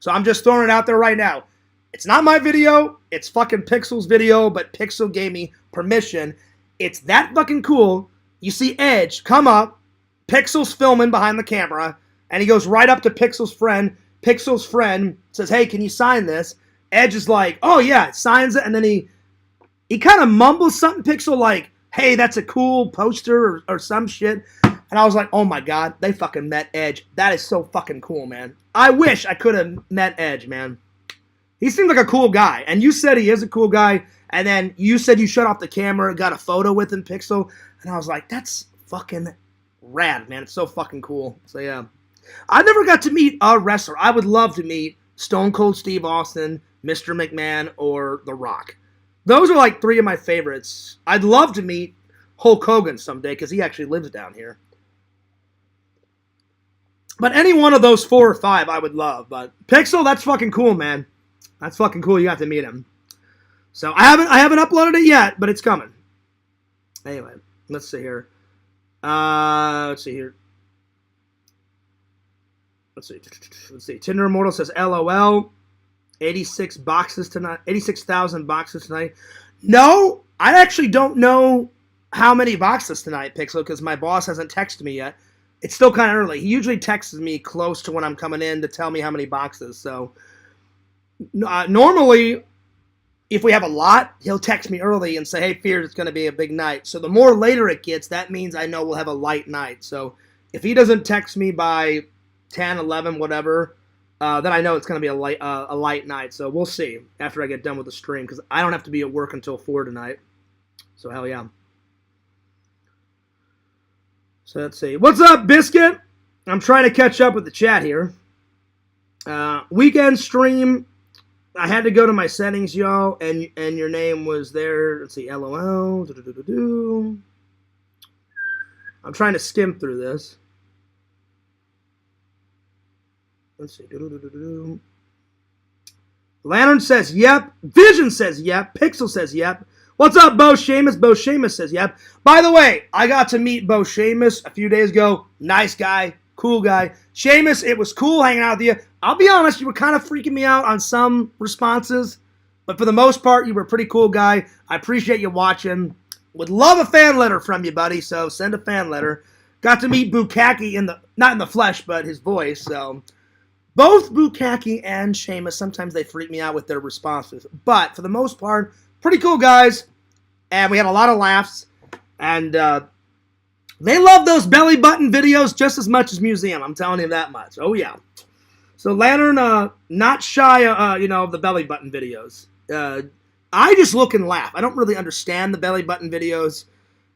So I'm just throwing it out there right now. It's not my video. It's fucking Pixel's video. But Pixel gave me permission. It's that fucking cool. You see Edge come up. Pixel's filming behind the camera. And he goes right up to Pixel's friend. Pixel's friend says, hey, can you sign this? Edge is like, oh yeah, signs it. And then he kind of mumbles something, Pixel, like, hey, that's a cool poster or some shit. And I was like, oh my God, they fucking met Edge. That is so fucking cool, man. I wish I could have met Edge, man. He seems like a cool guy. And you said he is a cool guy. And then you said you shut off the camera, got a photo with him, Pixel. And I was like, that's fucking rad, man. It's so fucking cool. So yeah. I never got to meet a wrestler. I would love to meet Stone Cold Steve Austin, Mr. McMahon, or The Rock. Those are like 3 of my favorites. I'd love to meet Hulk Hogan someday because he actually lives down here. But any one of those 4 or 5 I would love. But Pixel, that's fucking cool, man. That's fucking cool you got to meet him. So I haven't uploaded it yet, but it's coming. Anyway, let's see here. Let's see. Tinder Immortal says, LOL. 86,000 boxes tonight. No, I actually don't know how many boxes tonight, Pixel, because my boss hasn't texted me yet. it's still kind of early. He usually texts me close to when I'm coming in to tell me how many boxes. So normally, if we have a lot, he'll text me early and say, hey, Fears, it's going to be a big night. So the more later it gets, that means I know we'll have a light night. So if he doesn't text me by 10, 11, whatever, then I know it's going to be a light night. So we'll see after I get done with the stream, because I don't have to be at work until 4 tonight. So hell yeah. So let's see. What's up, Biscuit? I'm trying to catch up with the chat here. Weekend stream. I had to go to my settings, y'all, and your name was there. Let's see, LOL. I'm trying to skim through this. Let's see. Lantern says yep. Vision says yep. Pixel says yep. What's up, Bo Seamus? Bo Seamus says yep. By the way, I got to meet Bo Seamus a few days ago. Nice guy. Cool guy. Seamus, it was cool hanging out with you. I'll be honest, you were kind of freaking me out on some responses, but for the most part, you were a pretty cool guy. I appreciate you watching. Would love a fan letter from you, buddy, so send a fan letter. Got to meet Bukaki not in the flesh, but his voice, so both Bukaki and Seamus, sometimes they freak me out with their responses, but for the most part, pretty cool guys, and we had a lot of laughs, and they love those belly button videos just as much as Museum, I'm telling you that much. Oh, yeah. So Lantern, not shy, of the belly button videos. I just look and laugh. I don't really understand the belly button videos,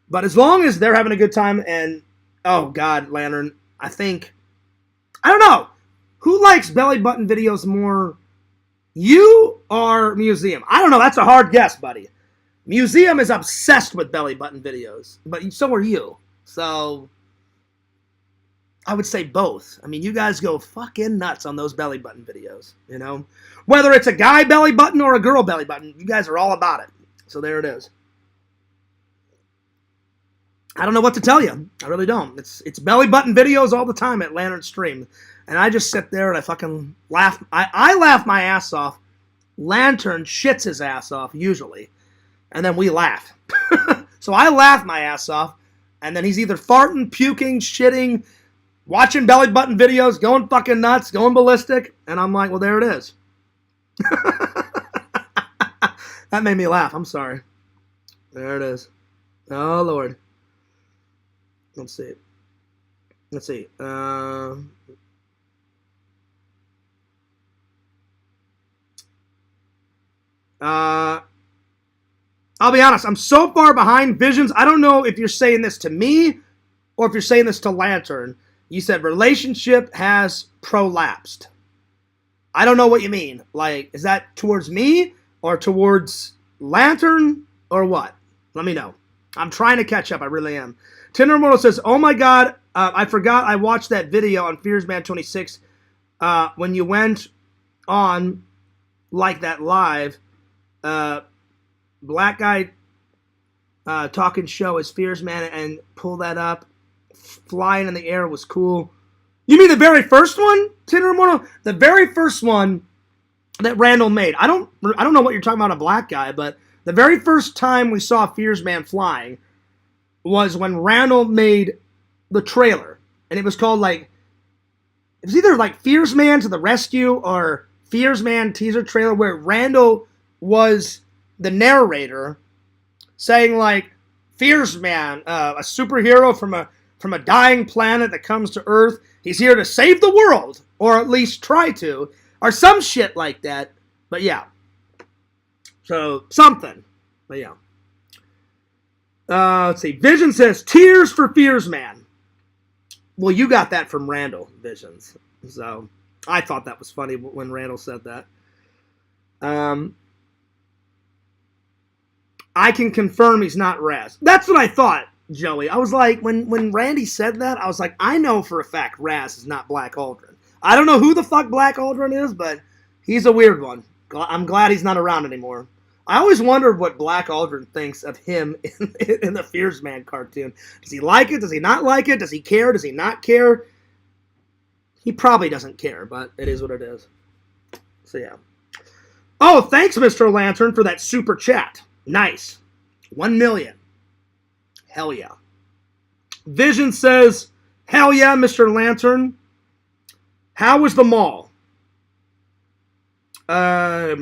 but as long as they're having a good time, and, oh, God, Lantern, I don't know. Who likes belly button videos more, you or Museum? I don't know. That's a hard guess, buddy. Museum is obsessed with belly button videos, but so are you. So I would say both. I mean, you guys go fucking nuts on those belly button videos, you know? Whether it's a guy belly button or a girl belly button, you guys are all about it. So there it is. I don't know what to tell you. I really don't. It's belly button videos all the time at Lantern Stream. And I just sit there and I fucking laugh. I laugh my ass off. Lantern shits his ass off, usually. And then we laugh. So I laugh my ass off. And then he's either farting, puking, shitting, watching belly button videos, going fucking nuts, going ballistic. And I'm like, well, there it is. That made me laugh. I'm sorry. There it is. Oh, Lord. Let's see. I'll be honest, I'm so far behind Visions. I don't know if you're saying this to me or if you're saying this to Lantern. You said relationship has prolapsed. I don't know what you mean. Like, is that towards me or towards Lantern or what? Let me know. I'm trying to catch up. I really am. Tinder Mortal says, oh my God, I forgot I watched that video on FearsMan26 when you went on like that live. Black guy talking show is Fearsman and pull that up. Flying in the air was cool. You mean the very first one, Tinder Mortal? The very first one that Randall made. I don't know what you're talking about, a black guy, but the very first time we saw Fearsman flying was when Randall made the trailer. And it was called it was either like Fearsman to the Rescue or Fearsman teaser trailer, where Randall was the narrator saying like, Fearsman, a superhero from a dying planet that comes to Earth. He's here to save the world, or at least try to, or some shit like that. But yeah. So, something. But yeah. Let's see. Vision says, tears for Fearsman. Well, you got that from Randall, Visions. So, I thought that was funny when Randall said that. I can confirm he's not Raz. That's what I thought, Joey. I was like, when Randy said that, I was like, I know for a fact Raz is not Black Aldrin. I don't know who the fuck Black Aldrin is, but he's a weird one. I'm glad he's not around anymore. I always wondered what Black Aldrin thinks of him in the Fearsman cartoon. Does he like it? Does he not like it? Does he care? Does he not care? He probably doesn't care, but it is what it is. So, yeah. Oh, thanks, Mr. Lantern, for that super chat. Nice. 1 million. Hell yeah. Vision says, Hell yeah, Mr. Lantern. How was the mall? I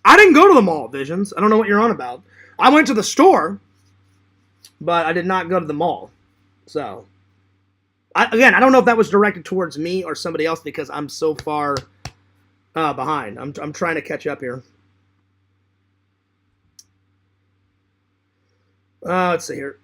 didn't go to the mall, Visions. I don't know what you're on about. I went to the store, but I did not go to the mall. So, I don't know if that was directed towards me or somebody else because I'm so far behind. I'm trying to catch up here. Let's see here.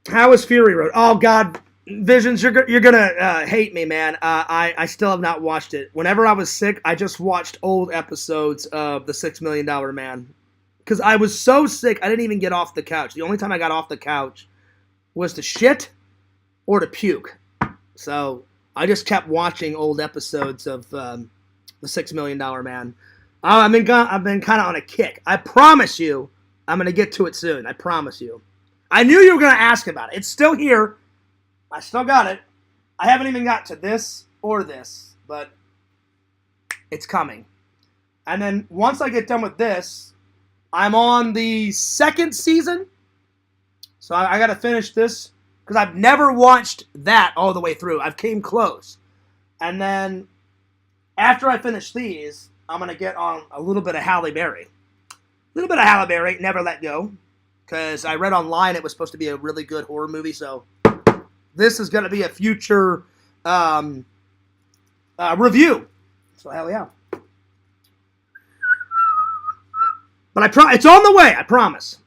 How is Fury Road? Oh God, Visions, you're gonna hate me, man. I still have not watched it. Whenever I was sick, I just watched old episodes of The $6 Million Man because I was so sick I didn't even get off the couch. The only time I got off the couch was to shit or to puke. So I just kept watching old episodes of The $6 Million Man. I've been kind of on a kick. I promise you, I'm gonna get to it soon. I promise you. I knew you were gonna ask about it. It's still here. I still got it. I haven't even got to this or this, but it's coming. And then once I get done with this, I'm on the second season. So I got to finish this because I've never watched that all the way through. I've came close. And then after I finish these, I'm going to get on a little bit of Halle Berry. A little bit of Halle Berry, Never Let Go. Because I read online it was supposed to be a really good horror movie, so this is going to be a future review. So hell yeah. But it's on the way, I promise.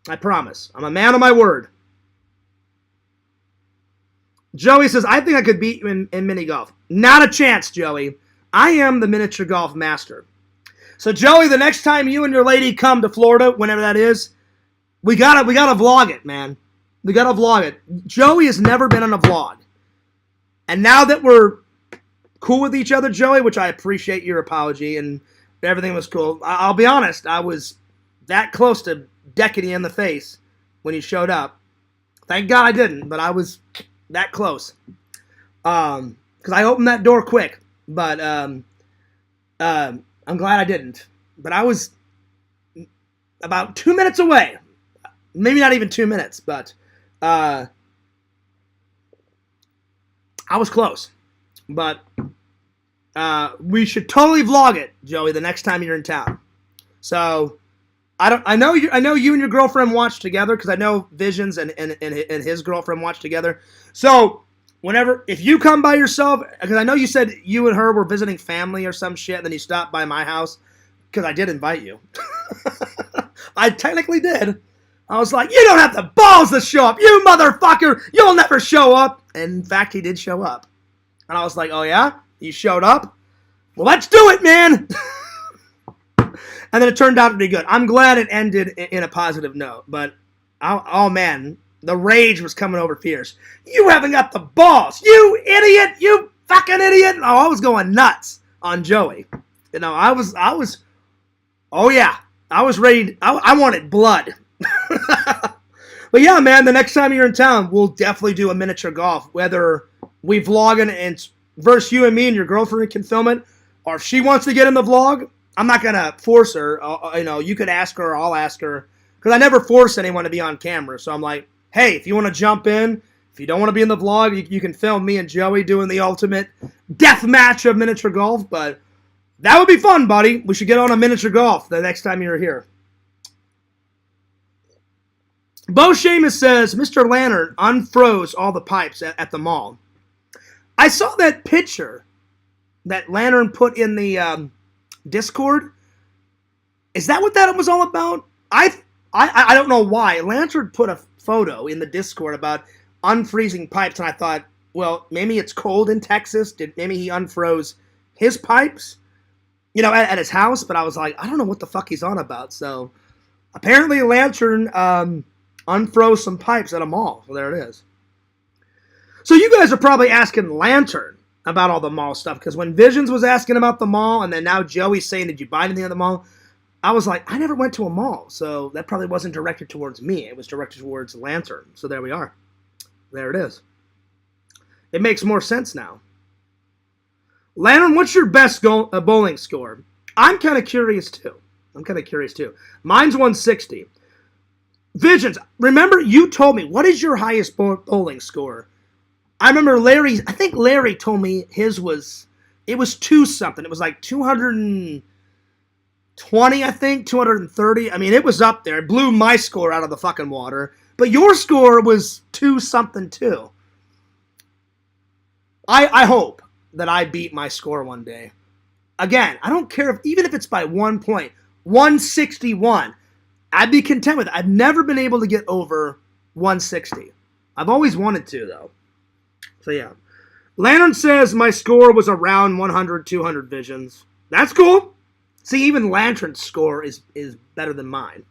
I promise. I'm a man of my word. Joey says, I think I could beat you in mini golf. Not a chance, Joey. I am the miniature golf master. So Joey, the next time you and your lady come to Florida, whenever that is, we gotta vlog it, man. We gotta vlog it. Joey has never been on a vlog. And now that we're cool with each other, Joey, which I appreciate your apology and everything was cool. I'll be honest, I was that close to decking you in the face when you showed up. Thank God I didn't, but I was that close. Because I opened that door quick. But I'm glad I didn't. But I was about 2 minutes away. Maybe not even 2 minutes, but I was close. But we should totally vlog it, Joey, the next time you're in town. So I know you and your girlfriend watch together because I know Visions and his girlfriend watch together. So if you come by yourself, because I know you said you and her were visiting family or some shit, and then you stopped by my house because I did invite you. I technically did. I was like, you don't have the balls to show up, you motherfucker! You'll never show up! And in fact, he did show up. And I was like, oh yeah? You showed up? Well, let's do it, man! And then it turned out to be good. I'm glad it ended in a positive note. But, oh man, the rage was coming over fierce. You haven't got the balls! You idiot! You fucking idiot! Oh, I was going nuts on Joey. You know, I was, oh yeah. I was ready, I wanted blood. But yeah, man, the next time you're in town, we'll definitely do a miniature golf. Whether we vlog and versus you and me and your girlfriend can film it, or if she wants to get in the vlog, I'm not going to force her. You could ask her or I'll ask her. Because I never force anyone to be on camera. So I'm like, hey, if you want to jump in, if you don't want to be in the vlog, you can film me and Joey doing the ultimate death match of miniature golf. But that would be fun, buddy. We should get on a miniature golf the next time you're here. Bo Seamus says, Mr. Lantern unfroze all the pipes at the mall. I saw that picture that Lantern put in the Discord. Is that what that was all about? I don't know why. Lantern put a photo in the Discord about unfreezing pipes, and I thought, well, maybe it's cold in Texas. Maybe he unfroze his pipes, at his house. But I was like, I don't know what the fuck he's on about. So apparently Lantern unfroze some pipes at a mall. So there it is. So you guys are probably asking Lantern about all the mall stuff, because when Visions was asking about the mall, and then now Joey's saying, did you buy anything at the mall? I was like, I never went to a mall, so that probably wasn't directed towards me. It was directed towards Lantern. So there we are. There it is. It makes more sense now. Lantern, what's your best bowling score? I'm kind of curious too. Mine's 160. Visions, remember you told me, what is your highest bowling score? I remember I think Larry told me his was, it was 2 something. It was like 220, I think, 230. I mean, it was up there. It blew my score out of the fucking water. But your score was 2 something too. I hope that I beat my score one day. Again, I don't care even if it's by 1 point. 161. I'd be content with it. I've never been able to get over 160. I've always wanted to, though. So, yeah. Lantern says my score was around 100, 200 visions. That's cool. See, even Lantern's score is better than mine.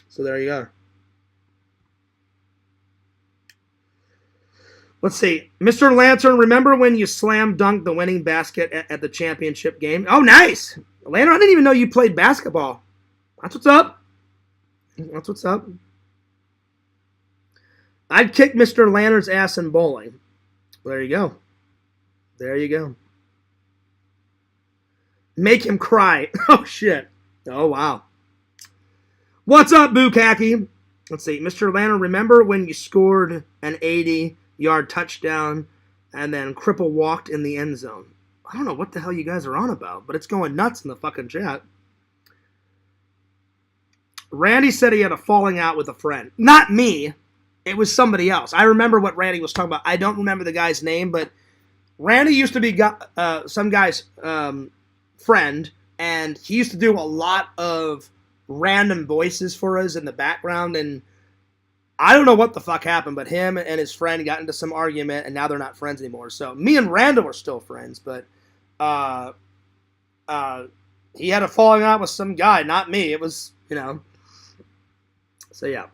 So, there you go. Let's see. Mr. Lantern, remember when you slam dunked the winning basket at the championship game? Oh, nice. Lantern, I didn't even know you played basketball. That's what's up. That's what's up. I'd kick Mr. Lantern's ass in bowling. There you go. There you go. Make him cry. Oh, shit. Oh, wow. What's up, Bukkake? Let's see. Mr. Lantern, remember when you scored an 80-yard touchdown and then cripple walked in the end zone? I don't know what the hell you guys are on about, but it's going nuts in the fucking chat. Randy said he had a falling out with a friend. Not me. It was somebody else. I remember what Randy was talking about. I don't remember the guy's name, but Randy used to be some guy's friend, and he used to do a lot of random voices for us in the background, and I don't know what the fuck happened, but him and his friend got into some argument, and now they're not friends anymore. So me and Randall are still friends, but he had a falling out with some guy, not me. It was, you know. So, yeah.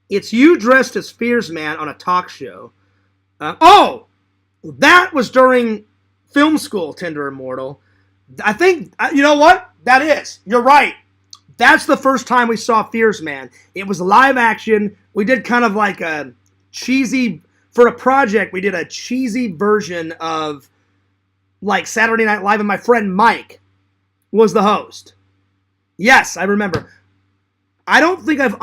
It's you dressed as Fears Man on a talk show. Oh! That was during film school, Tinder Immortal. I think, you know what? That is. You're right. That's the first time we saw Fears Man. It was live action. We did kind of like a cheesy, for a project, we did a cheesy version of like Saturday Night Live, and my friend Mike was the host. Yes, I remember. I don't think I've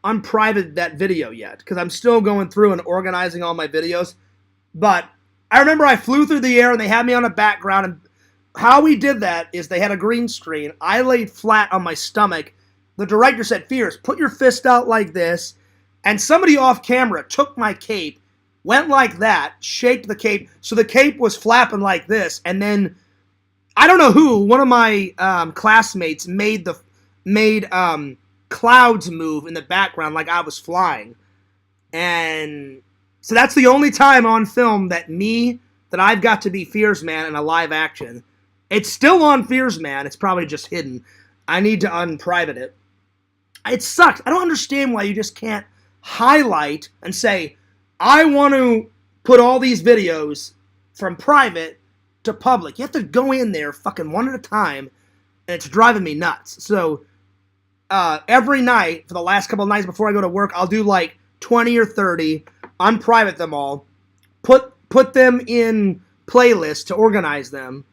unprivated that video yet, because I'm still going through and organizing all my videos. But I remember I flew through the air and they had me on a background, and how we did that is they had a green screen. I laid flat on my stomach. The director said, Fierce, put your fist out like this. And somebody off camera took my cape, went like that, shaked the cape, so the cape was flapping like this, and then I don't know who, one of my classmates made clouds move in the background like I was flying. And so that's the only time on film that I've got to be Fears Man in a live action. It's still on Fears Man. It's probably just hidden. I need to unprivate it. It sucks. I don't understand why you just can't highlight and say, I want to put all these videos from private to public. You have to go in there fucking one at a time, and it's driving me nuts. So every night, for the last couple of nights before I go to work, I'll do like 20 or 30, unprivate them all, put them in playlists to organize them,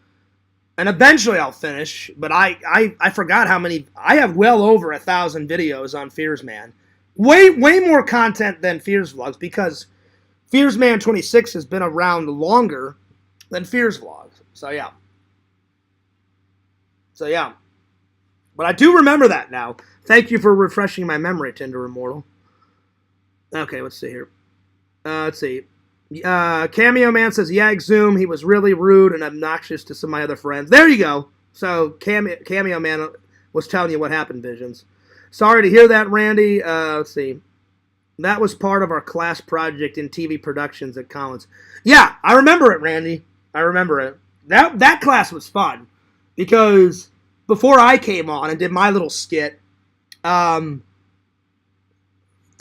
and eventually I'll finish. But I forgot how many. I have well over 1,000 videos on Fears Man. Way more content than Fears Vlogs, because Fears Man 26 has been around longer than Fears Vlogs. So yeah. But I do remember that now. Thank you for refreshing my memory, Tinder Immortal. Okay, let's see here. Let's see. Cameo Man says, Yag Zoom, he was really rude and obnoxious to some of my other friends. There you go. So Cameo Man was telling you what happened, Visions. Sorry to hear that, Randy. Let's see. That was part of our class project in TV productions at Collins. Yeah, I remember it, Randy. I remember it. That class was fun, because before I came on and did my little skit, there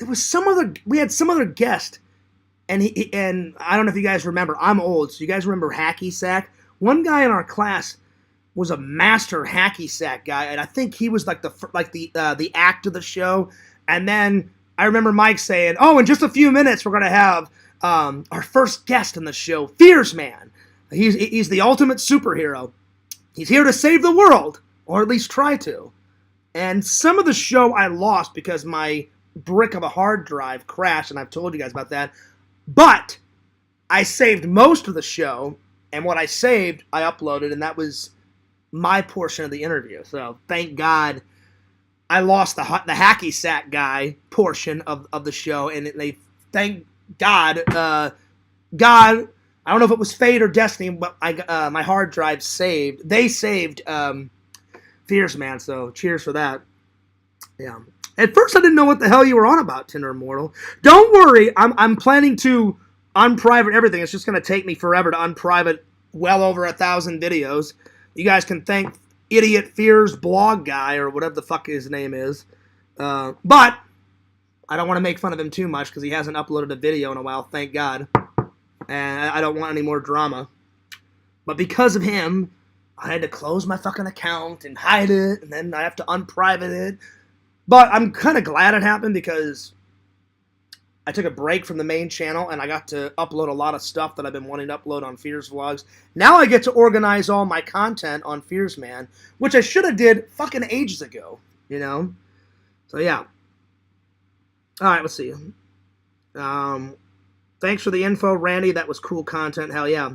was we had some other guest, and and I don't know if you guys remember. I'm old, so you guys remember Hacky Sack? One guy in our class was a master hacky sack guy, and I think he was like the act of the show. And then I remember Mike saying, "Oh, in just a few minutes, we're gonna have our first guest in the show, Fears Man. He's the ultimate superhero. He's here to save the world, or at least try to." And some of the show I lost because my brick of a hard drive crashed, and I've told you guys about that. But I saved most of the show, and what I saved, I uploaded, and that was my portion of the interview. So thank God I lost the hacky sack guy portion of the show, and thank God, God, I don't know if it was fate or destiny, but my hard drive saved. They saved Fierce Man, so cheers for that. Yeah. At first, I didn't know what the hell you were on about, Tinder Immortal. Don't worry, I'm planning to unprivate everything. It's just going to take me forever to unprivate well over 1,000 videos. You guys can thank Idiot Fears blog guy or whatever the fuck his name is. But I don't want to make fun of him too much because he hasn't uploaded a video in a while, thank God. And I don't want any more drama. But because of him, I had to close my fucking account and hide it, and then I have to unprivate it. But I'm kind of glad it happened because I took a break from the main channel and I got to upload a lot of stuff that I've been wanting to upload on Fears Vlogs. Now I get to organize all my content on Fears Man, which I should have did fucking ages ago, you know? So yeah. Alright, let's see. Thanks for the info, Randy. That was cool content. Hell yeah.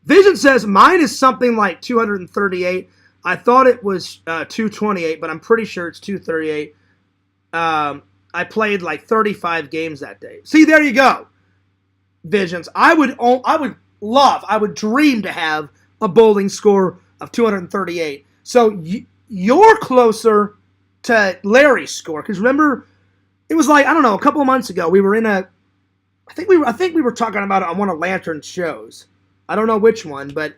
Vision says, mine is something like 238. I thought it was 228, but I'm pretty sure it's 238. I played like 35 games that day. See, there you go. Visions. I would dream to have a bowling score of 238. So you're closer to Larry's score. Because remember, it was like, I don't know, a couple of months ago, we were in I think we were talking about it on one of Lantern's shows. I don't know which one, but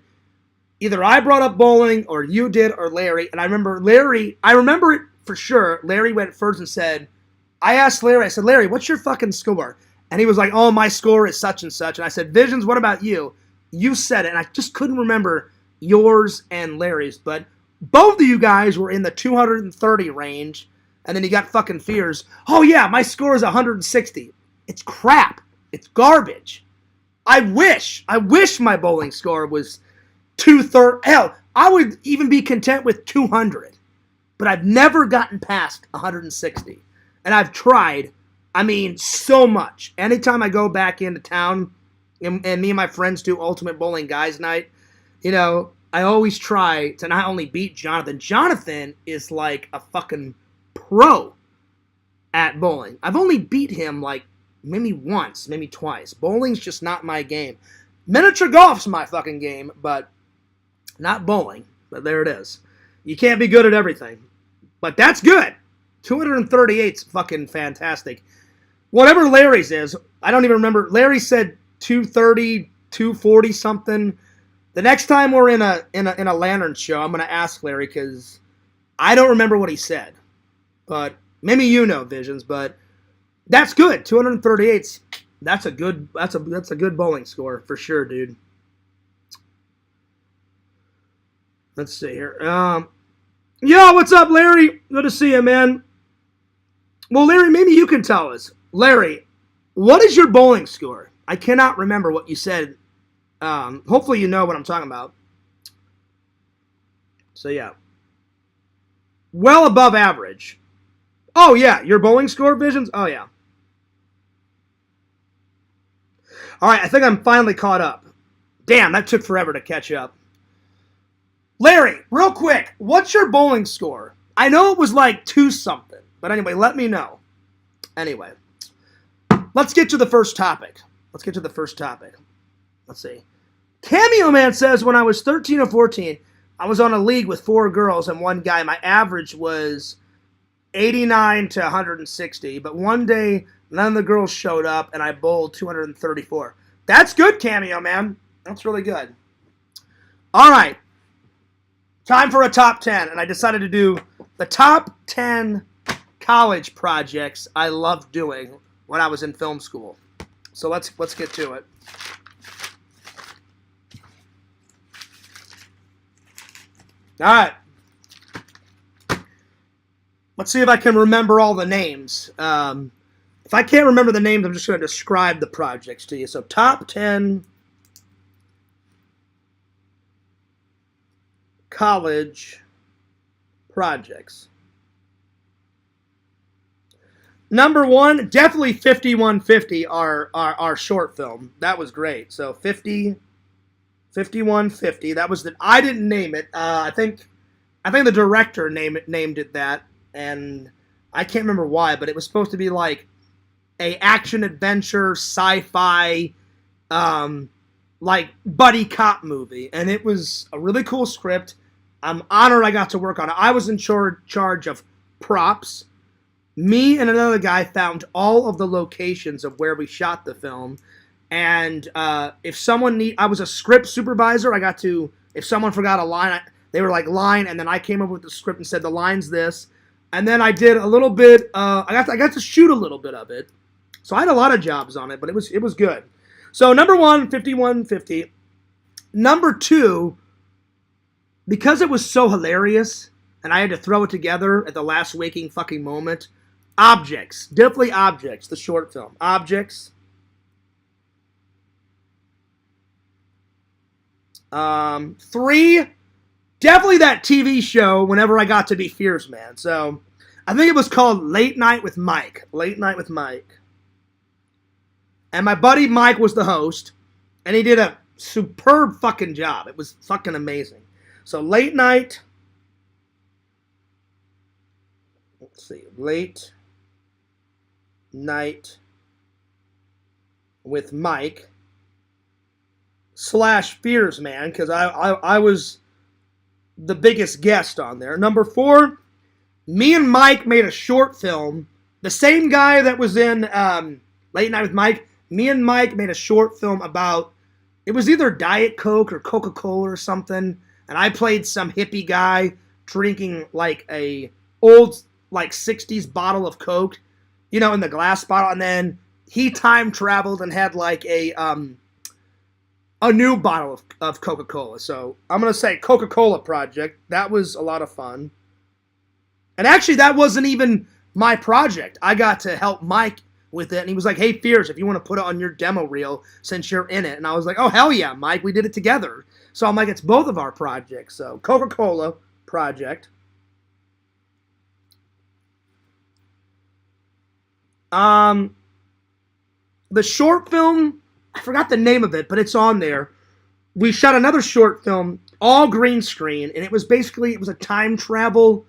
either I brought up bowling or you did or Larry. And I remember it for sure. Larry went first and said, I asked Larry, I said, Larry, what's your fucking score? And he was like, oh, my score is such and such. And I said, Visions, what about you? You said it. And I just couldn't remember yours and Larry's. But both of you guys were in the 230 range. And then you got fucking Fears. Oh, yeah, my score is 160. It's crap. It's garbage. I wish my bowling score was 230. Hell, I would even be content with 200. But I've never gotten past 160. And I've tried, so much. Anytime I go back into town and me and my friends do Ultimate Bowling Guys Night, I always try to not only beat Jonathan. Jonathan is like a fucking pro at bowling. I've only beat him like maybe once, maybe twice. Bowling's just not my game. Miniature golf's my fucking game, but not bowling. But there it is. You can't be good at everything. But that's good. 238's fucking fantastic. Whatever Larry's is, I don't even remember. Larry said 230, 240 something. The next time we're in a Lantern show, I'm gonna ask Larry because I don't remember what he said. But maybe you know, Visions. But that's good. 238's that's a good bowling score for sure, dude. Let's see here. Yo, what's up, Larry? Good to see you, man. Well, Larry, maybe you can tell us. Larry, what is your bowling score? I cannot remember what you said. Hopefully you know what I'm talking about. So, yeah. Well above average. Oh, yeah. Your bowling score, Visions? Oh, yeah. All right, I think I'm finally caught up. Damn, that took forever to catch up. Larry, real quick, what's your bowling score? I know it was like 2-something, but anyway, let me know. Anyway, let's get to the first topic. Let's see. Cameo Man says, when I was 13 or 14, I was on a league with 4 girls and 1 guy. My average was 89 to 160, but one day, none of the girls showed up, and I bowled 234. That's good, Cameo Man. That's really good. All right. Time for a top 10, and I decided to do the top 10 college projects I loved doing when I was in film school. So let's get to it. All right. Let's see if I can remember all the names. If I can't remember the names, I'm just going to describe the projects to you. So top 10 college projects. Number 1, definitely 5150, our short film. That was great. So 5150. That was the. I didn't name it. I think the director named it that, and I can't remember why, but it was supposed to be like a action adventure sci-fi, like buddy cop movie, and it was a really cool script. I'm honored I got to work on it. I was in charge of props. Me and another guy found all of the locations of where we shot the film, and if someone I was a script supervisor. I got to, if someone forgot a line, they were like line, and then I came up with the script and said the line's this, and then I did a little bit. I got to shoot a little bit of it, so I had a lot of jobs on it, but it was good. So number 1, 5150. Number 2, because it was so hilarious, and I had to throw it together at the last waking fucking moment. Objects. Definitely Objects, the short film. Objects. 3, definitely that TV show whenever I got to be Fierce Man. So, I think it was called Late Night with Mike. Late Night with Mike. And my buddy Mike was the host, and he did a superb fucking job. It was fucking amazing. So, Late Night. Let's see. Late Night with Mike / Fears Man, because I was the biggest guest on there. Number 4, me and Mike made a short film. The same guy that was in Late Night with Mike, me and Mike made a short film about, it was either Diet Coke or Coca-Cola or something, and I played some hippie guy drinking like a old like 60s bottle of Coke, you know, in the glass bottle, and then he time traveled and had like a new bottle of Coca-Cola. So I'm going to say Coca-Cola project. That was a lot of fun. And actually, that wasn't even my project. I got to help Mike with it, and he was like, hey, Fears, if you want to put it on your demo reel since you're in it. And I was like, oh, hell yeah, Mike, we did it together. So I'm like, it's both of our projects. So Coca-Cola project. The short film, I forgot the name of it, but it's on there. We shot another short film, all green screen, and it was a time travel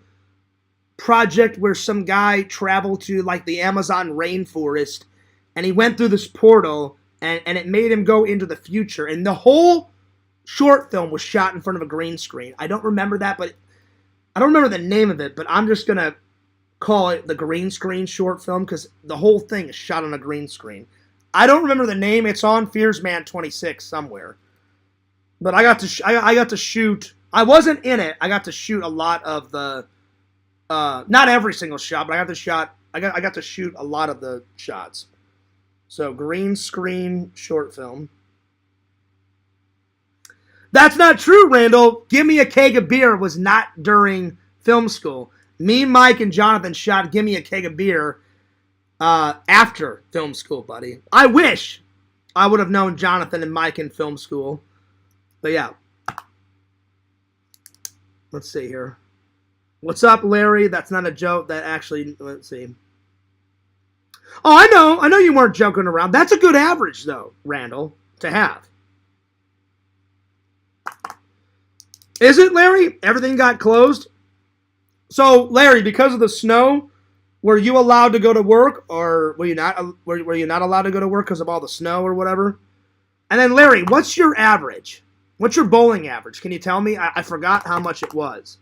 project where some guy traveled to like the Amazon rainforest, and he went through this portal, and it made him go into the future. And the whole short film was shot in front of a green screen. I don't remember that, but I don't remember the name of it, but I'm just going to call it the green screen short film because the whole thing is shot on a green screen. I don't remember the name. It's on Fearsman 26 somewhere. But I got to shoot. I wasn't in it. I got to shoot a lot of the not every single shot, but I got to shoot a lot of the shots. So green screen short film. That's not true, Randall. Give Me a Keg of Beer was not during film school. Me, Mike, and Jonathan shot Give Me a Keg of Beer after film school, buddy. I wish I would have known Jonathan and Mike in film school. But yeah. Let's see here. What's up, Larry? That's not a joke. That actually, let's see. Oh, I know you weren't joking around. That's a good average, though, Randall, to have. Is it, Larry? Everything got closed? So, Larry, because of the snow, were you allowed to go to work, or were you not? Were you not allowed to go to work because of all the snow or whatever? And then, Larry, what's your average? What's your bowling average? Can you tell me? I forgot how much it was.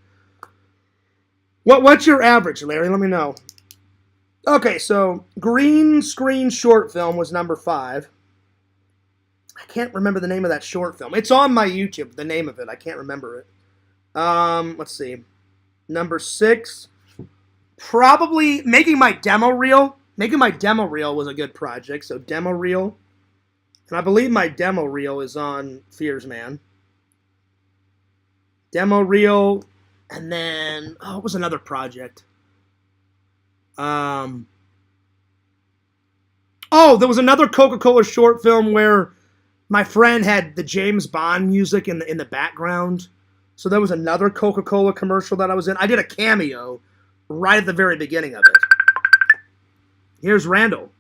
What's your average, Larry? Let me know. Okay, so green screen short film was number 5. I can't remember the name of that short film. It's on my YouTube, the name of it. I can't remember it. Let's see. Number 6, probably making my demo reel. Making my demo reel was a good project, so demo reel. And I believe my demo reel is on Fears Man. Demo reel, and then, what was another project? There was another Coca-Cola short film where my friend had the James Bond music in the background. So there was another Coca-Cola commercial that I was in. I did a cameo right at the very beginning of it. Here's Randall.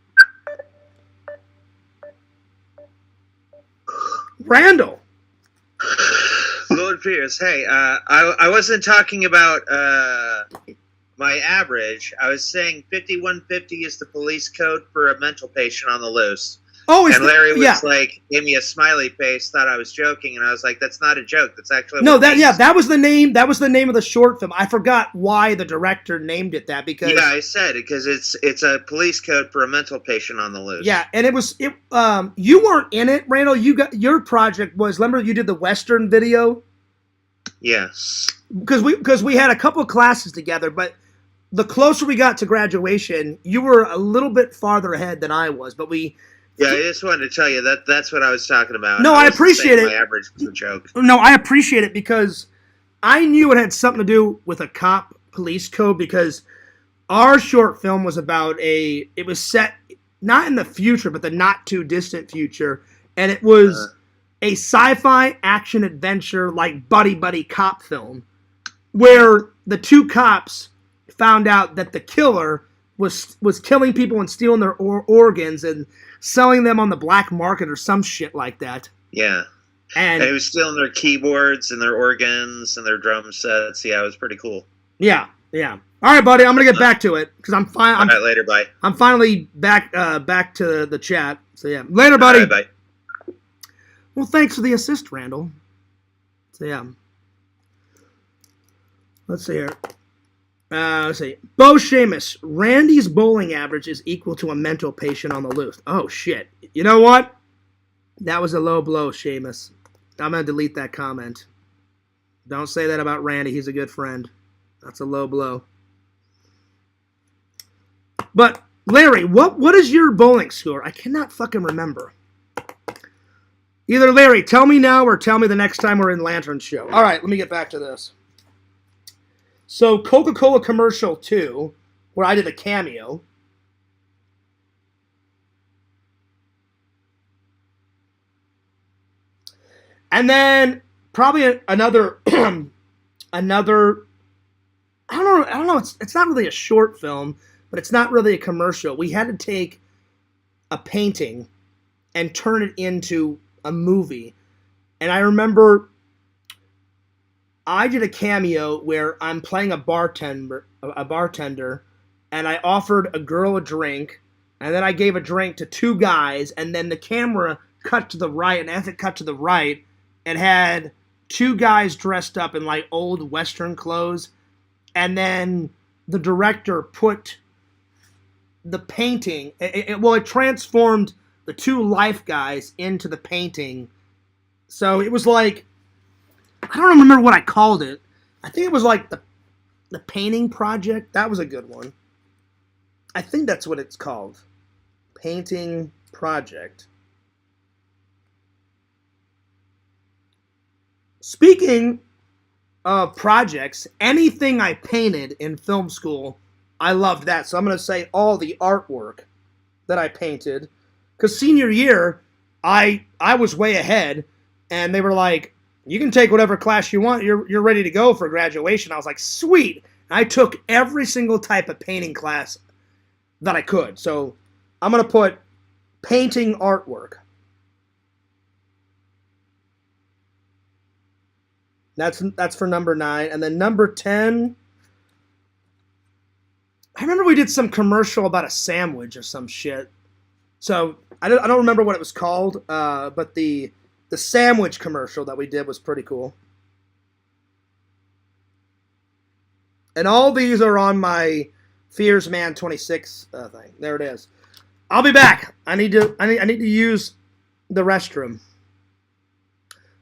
Randall. Lord Pierce, hey, I wasn't talking about my average. I was saying 5150 is the police code for a mental patient on the loose. Oh, and Larry was like, gave me a smiley face, thought I was joking, and I was like, "That's not a joke. That's actually that was the name. That was the name of the short film. I forgot why the director named it that because I said it because it's a police code for a mental patient on the loose. Yeah, and it was you weren't in it, Randall. You got your project was. Remember you did the Western video. Yes. Because we had a couple of classes together, but the closer we got to graduation, you were a little bit farther ahead than I was, but we. Yeah, I just wanted to tell you that's what I was talking about. No, I appreciate it. My average was a joke. No, I appreciate it because I knew it had something to do with a cop police code because our short film was about it was set not in the future, but the not too distant future. And it was a sci-fi action adventure like buddy cop film where the two cops found out that the killer was killing people and stealing their organs and selling them on the black market or some shit like that. Yeah. And he was stealing their keyboards and their organs and their drum sets. Yeah, it was pretty cool. Yeah. All right, buddy, I'm going to get back to it because I'm fine. All right, later, bye. I'm finally back to the chat. So, yeah. Later, buddy. All right, bye. Well, thanks for the assist, Randall. So, yeah. Let's see here. Let's see. Bo Seamus, Randy's bowling average is equal to a mental patient on the loose. Oh, shit. You know what? That was a low blow, Seamus. I'm going to delete that comment. Don't say that about Randy. He's a good friend. That's a low blow. But, Larry, what is your bowling score? I cannot fucking remember. Either, Larry, tell me now or tell me the next time we're in Lantern Show. All right, let me get back to this. So, Coca-Cola commercial 2, where I did a cameo. And then probably another I don't know, it's not really a short film, but it's not really a commercial. We had to take a painting and turn it into a movie. And I remember I did a cameo where I'm playing a bartender, and I offered a girl a drink, and then I gave a drink to two guys, and then the camera cut to the right, and as it cut to the right, it had two guys dressed up in like old Western clothes, and then the director put the painting, it transformed the two life guys into the painting. So it was like, I don't remember what I called it. I think it was like the painting project. That was a good one. I think that's what it's called. Painting project. Speaking of projects, anything I painted in film school, I loved that. So I'm going to say all the artwork that I painted. Because senior year, I was way ahead, and they were like, you can take whatever class you want. You're ready to go for graduation. I was like, sweet. And I took every single type of painting class that I could. So I'm going to put painting artwork. That's for number 9. And then number 10, I remember we did some commercial about a sandwich or some shit. So I don't remember what it was called, but the sandwich commercial that we did was pretty cool. And all these are on my Fears Man 26 thing. There it is. I'll be back. I need to use the restroom.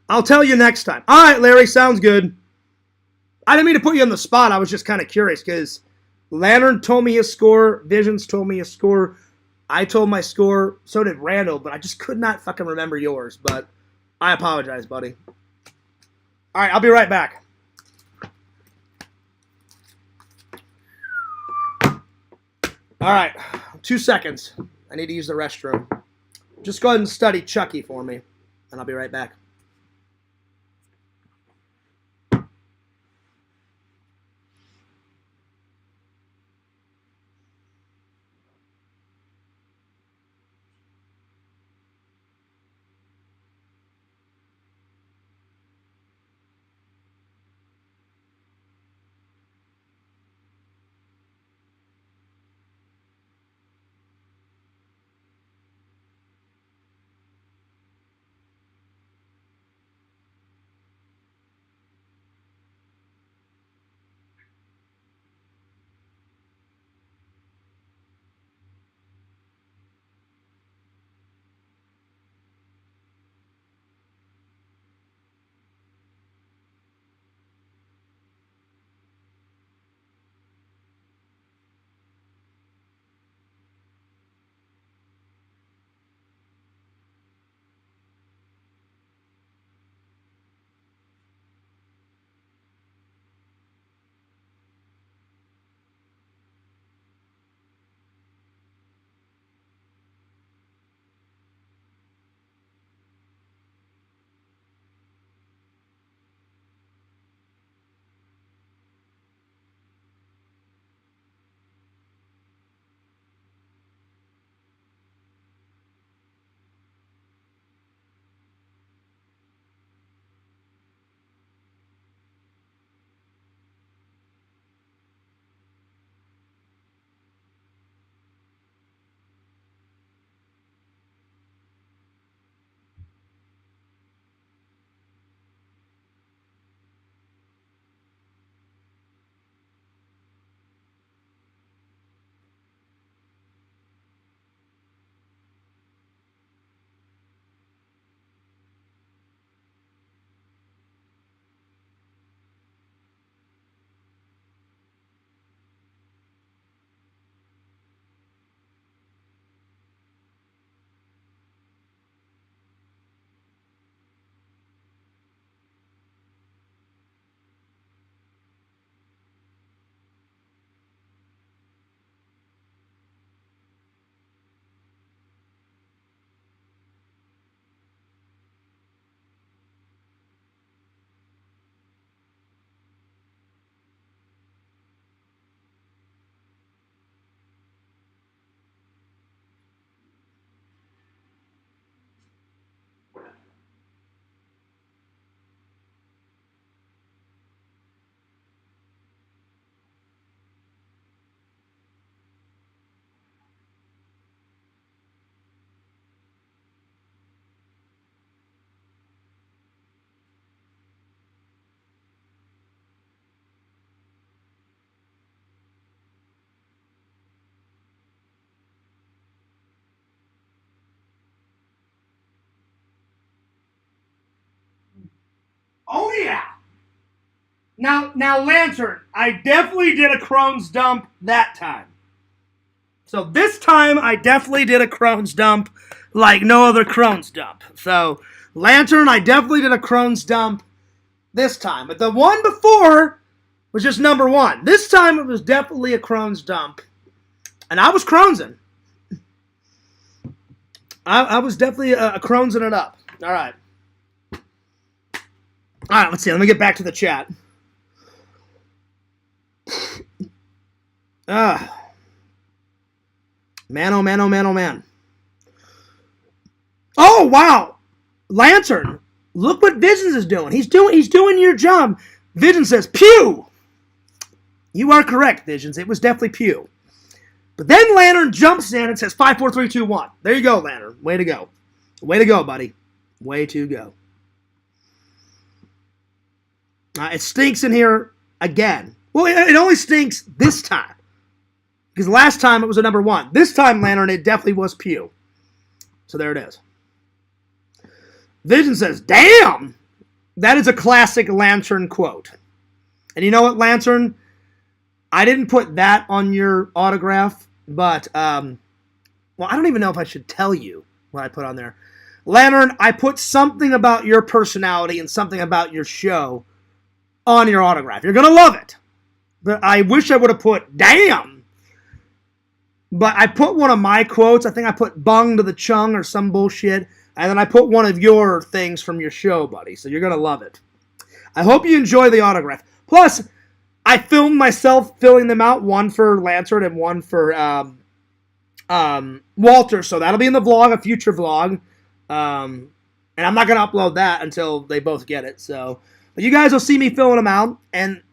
I'll tell you next time. All right, Larry, sounds good. I didn't mean to put you on the spot. I was just kind of curious because Lantern told me his score. Visions told me his score. I told my score. So did Randall, but I just could not fucking remember yours. But I apologize, buddy. All right, I'll be right back. All right, 2 seconds. I need to use the restroom. Just go ahead and study Chucky for me, and I'll be right back. Now, Lantern, I definitely did a Crohn's dump that time. So this time, I definitely did a Crohn's dump like no other Crohn's dump. So, Lantern, I definitely did a Crohn's dump this time. But the one before was just number one. This time, it was definitely a Crohn's dump. And I was Crohn'sing. I was definitely a Crohn'sing it up. All right. All right, let's see. Let me get back to the chat. Man, oh man, oh man, oh man. Oh wow, Lantern! Look what Visions is doing. He's doing your job. Vision says pew. You are correct, Visions. It was definitely pew. But then Lantern jumps in and says 5, 4, 3, 2, 1. There you go, Lantern. Way to go. Way to go, buddy. Way to go. It stinks in here again. Well, it only stinks this time. Because last time it was a number one. This time, Lantern, it definitely was pew. So there it is. Vision says, damn! That is a classic Lantern quote. And you know what, Lantern? I didn't put that on your autograph, but, well, I don't even know if I should tell you what I put on there. Lantern, I put something about your personality and something about your show on your autograph. You're going to love it. But I wish I would have put, damn! But I put one of my quotes. I think I put bung to the chung or some bullshit. And then I put one of your things from your show, buddy. So you're going to love it. I hope you enjoy the autograph. Plus, I filmed myself filling them out. One for Lantern and one for Walter. So that'll be in the vlog, a future vlog. And I'm not going to upload that until they both get it. So, but you guys will see me filling them out. And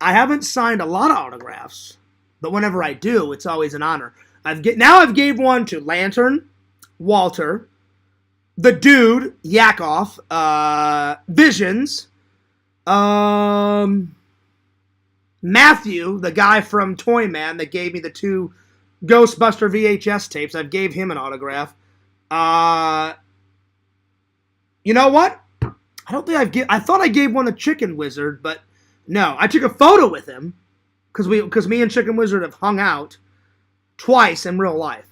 I haven't signed a lot of autographs. But whenever I do, it's always an honor. I've gave one to Lantern, Walter, the Dude, Yakov, Visions, Matthew, the guy from Toyman that gave me the 2 Ghostbuster VHS tapes. I've gave him an autograph. You know what? I don't think I thought I gave one to Chicken Wizard, but no. I took a photo with him. Because me and Chicken Wizard have hung out twice in real life.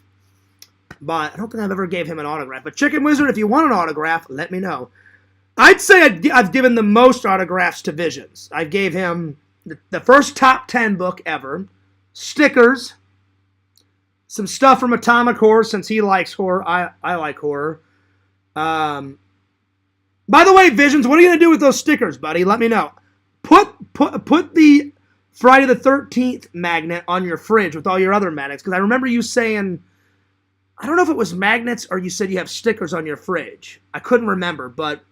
But I don't think I've ever gave him an autograph. But Chicken Wizard, if you want an autograph, let me know. I'd say I've given the most autographs to Visions. I gave him the first top 10 book ever, stickers, some stuff from Atomic Horror since he likes horror. I like horror. By the way, Visions, what are you going to do with those stickers, buddy? Let me know. Put the Friday the 13th magnet on your fridge with all your other magnets. Because I remember you saying, I don't know if it was magnets or you said you have stickers on your fridge. I couldn't remember, but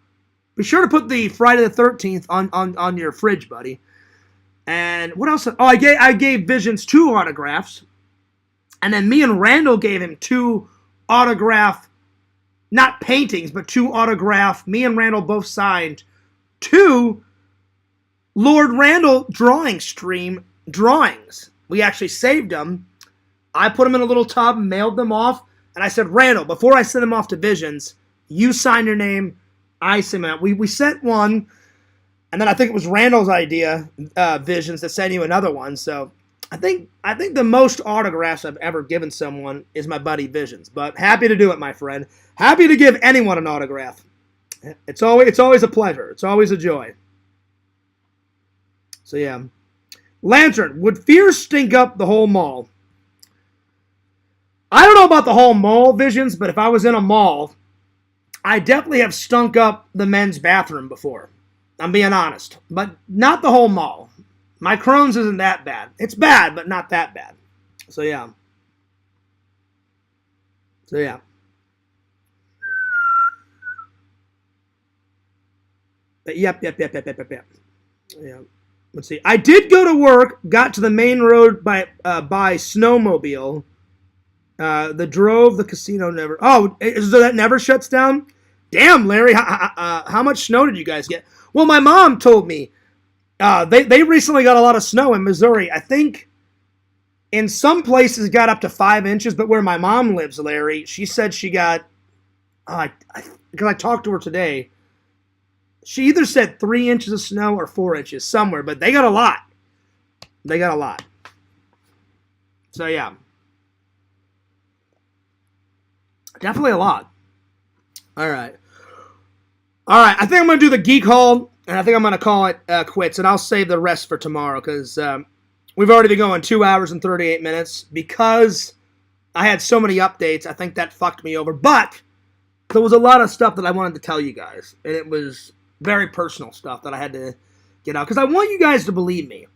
be sure to put the Friday the 13th on your fridge, buddy. And what else? Oh, I gave Visions 2 autographs. And then me and Randall gave him 2 autograph, not paintings, but 2 autograph. Me and Randall both signed 2 Lord Randall drawing stream drawings. We actually saved them. I put them in a little tub, mailed them off, and I said, Randall, before I send them off to Visions, you sign your name, I send them out. We sent one, and then I think it was Randall's idea, Visions, to send you another one. So I think the most autographs I've ever given someone is my buddy Visions. But happy to do it, my friend. Happy to give anyone an autograph. It's always a pleasure. It's always a joy. So yeah. Lantern, would fear stink up the whole mall? I don't know about the whole mall, Visions, but if I was in a mall, I definitely have stunk up the men's bathroom before. I'm being honest. But not the whole mall. My Crohn's isn't that bad. It's bad, but not that bad. So yeah. But yep. Yeah. Let's see. I did go to work, got to the main road by snowmobile. The drove, the casino never... Oh, so that never shuts down? Damn, Larry, how much snow did you guys get? Well, my mom told me they recently got a lot of snow in Missouri. I think in some places got up to 5 inches, but where my mom lives, Larry, she said she got... because I talked to her today. She either said 3 inches of snow or 4 inches somewhere, but they got a lot. They got a lot. So, yeah. Definitely a lot. All right. All right. I think I'm going to do the Geek haul, and I think I'm going to call it quits, and I'll save the rest for tomorrow because we've already been going 2 hours and 38 minutes because I had so many updates. I think that fucked me over. But there was a lot of stuff that I wanted to tell you guys, and it was very personal stuff that I had to get out because I want you guys to believe me.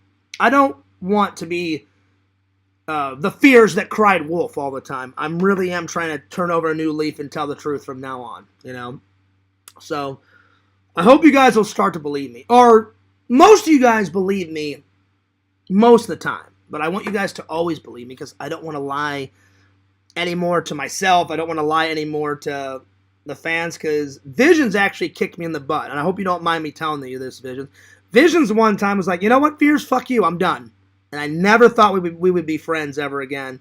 I don't want to be the fears that cried wolf all the time. I really am trying to turn over a new leaf and tell the truth from now on, you know? So, I hope you guys will start to believe me. Or, most of you guys believe me most of the time. But I want you guys to always believe me because I don't want to lie anymore to myself. I don't want to lie anymore to the fans because Visions actually kicked me in the butt. And I hope you don't mind me telling you this, Visions. Visions one time was like, you know what, Fears, fuck you, I'm done. And I never thought we would be friends ever again.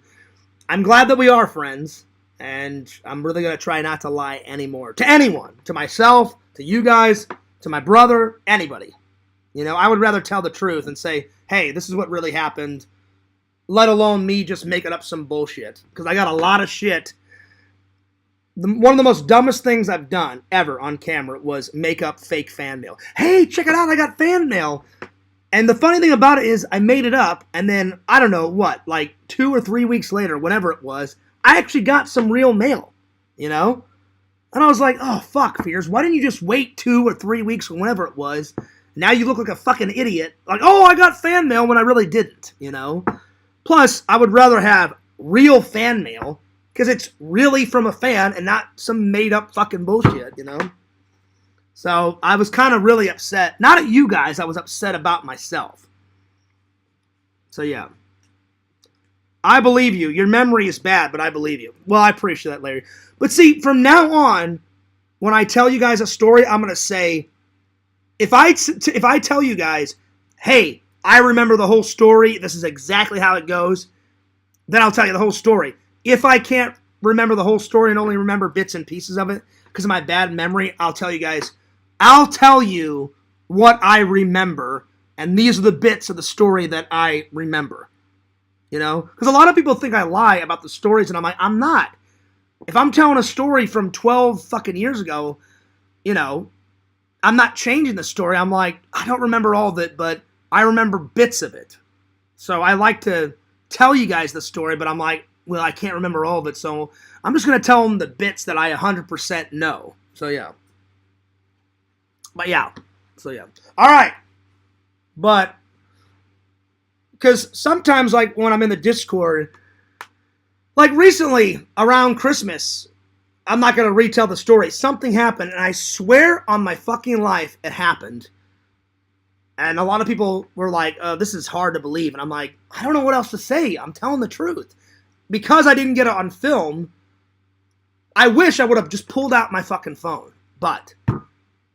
I'm glad that we are friends. And I'm really going to try not to lie anymore. To anyone. To myself. To you guys. To my brother. Anybody. You know, I would rather tell the truth and say, hey, this is what really happened. Let alone me just making up some bullshit. Because I got a lot of shit. One of the most dumbest things I've done ever on camera was make up fake fan mail. Hey, check it out, I got fan mail. And the funny thing about it is I made it up, and then, I don't know what, like 2 or 3 weeks later, whenever it was, I actually got some real mail, you know? And I was like, oh, fuck, Fears, why didn't you just wait 2 or 3 weeks or whenever it was? Now you look like a fucking idiot. Like, oh, I got fan mail when I really didn't, you know? Plus, I would rather have real fan mail, because it's really from a fan and not some made-up fucking bullshit, you know? So, I was kind of really upset. Not at you guys, I was upset about myself. So, yeah. I believe you. Your memory is bad, but I believe you. Well, I appreciate that, Larry. But see, from now on, when I tell you guys a story, I'm going to say, if I tell you guys, hey, I remember the whole story, this is exactly how it goes, then I'll tell you the whole story. If I can't remember the whole story and only remember bits and pieces of it because of my bad memory, I'll tell you guys, I'll tell you what I remember, and these are the bits of the story that I remember. You know? Because a lot of people think I lie about the stories, and I'm like, I'm not. If I'm telling a story from 12 fucking years ago, you know, I'm not changing the story. I'm like, I don't remember all of it, but I remember bits of it. So I like to tell you guys the story, but I'm like, well, I can't remember all of it, so I'm just going to tell them the bits that I 100% know. So, yeah. But, yeah. So, yeah. All right. But, because sometimes, like, when I'm in the Discord, like, recently, around Christmas, I'm not going to retell the story. Something happened, and I swear on my fucking life it happened. And a lot of people were like, this is hard to believe. And I'm like, I don't know what else to say. I'm telling the truth. Because I didn't get it on film, I wish I would have just pulled out my fucking phone. But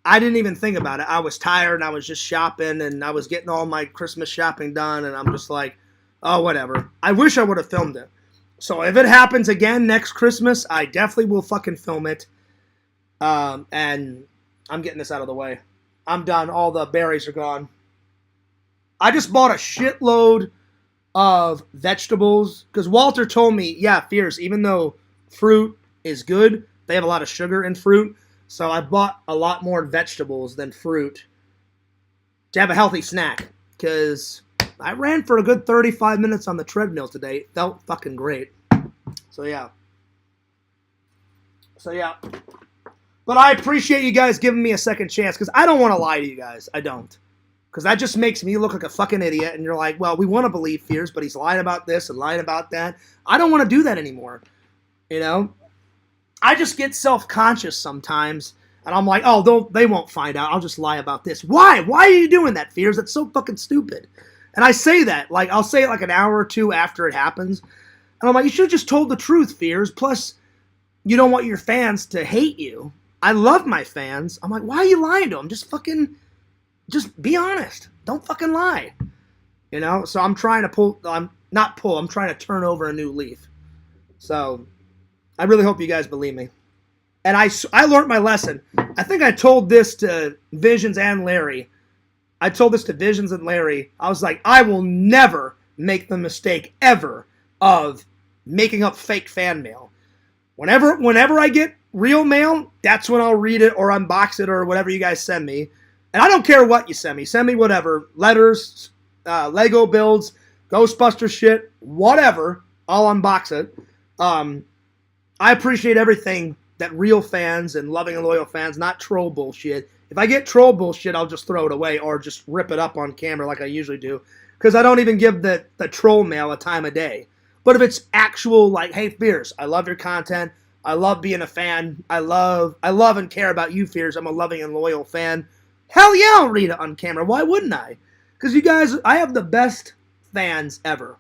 I didn't even think about it. I was tired, and I was just shopping, and I was getting all my Christmas shopping done, and I'm just like, oh, whatever. I wish I would have filmed it. So if it happens again next Christmas, I definitely will fucking film it. And I'm getting this out of the way. I'm done. All the berries are gone. I just bought a shitload of vegetables because Walter told me, yeah, Fierce, even though fruit is good, they have a lot of sugar in fruit. So I bought a lot more vegetables than fruit to have a healthy snack because I ran for a good 35 minutes on the treadmill today. It felt fucking great. So yeah. But I appreciate you guys giving me a second chance because I don't want to lie to you guys. I don't. Because that just makes me look like a fucking idiot. And you're like, well, we want to believe Fears, but he's lying about this and lying about that. I don't want to do that anymore. You know? I just get self-conscious sometimes. And I'm like, oh, they won't find out. I'll just lie about this. Why? Why are you doing that, Fears? That's so fucking stupid. And I say that. Like, I'll say it like an hour or two after it happens. And I'm like, you should have just told the truth, Fears. Plus, you don't want your fans to hate you. I love my fans. I'm like, why are you lying to them? Just be honest. Don't fucking lie. You know? So I'm trying to I'm trying to turn over a new leaf. So, I really hope you guys believe me. And I learned my lesson. I think I told this to Visions and Larry. I told this to Visions and Larry. I was like, I will never make the mistake ever of making up fake fan mail. Whenever I get real mail, that's when I'll read it or unbox it or whatever you guys send me. And I don't care what you send me. Send me whatever. Letters, Lego builds, Ghostbuster shit, whatever. I'll unbox it. I appreciate everything that real fans and loving and loyal fans, not troll bullshit. If I get troll bullshit, I'll just throw it away or just rip it up on camera like I usually do. Because I don't even give the troll mail a time of day. But if it's actual, like, hey, Fierce, I love your content. I love being a fan. I love and care about you, Fierce. I'm a loving and loyal fan. Hell yeah, I'll read it on camera. Why wouldn't I? Because you guys, I have the best fans ever.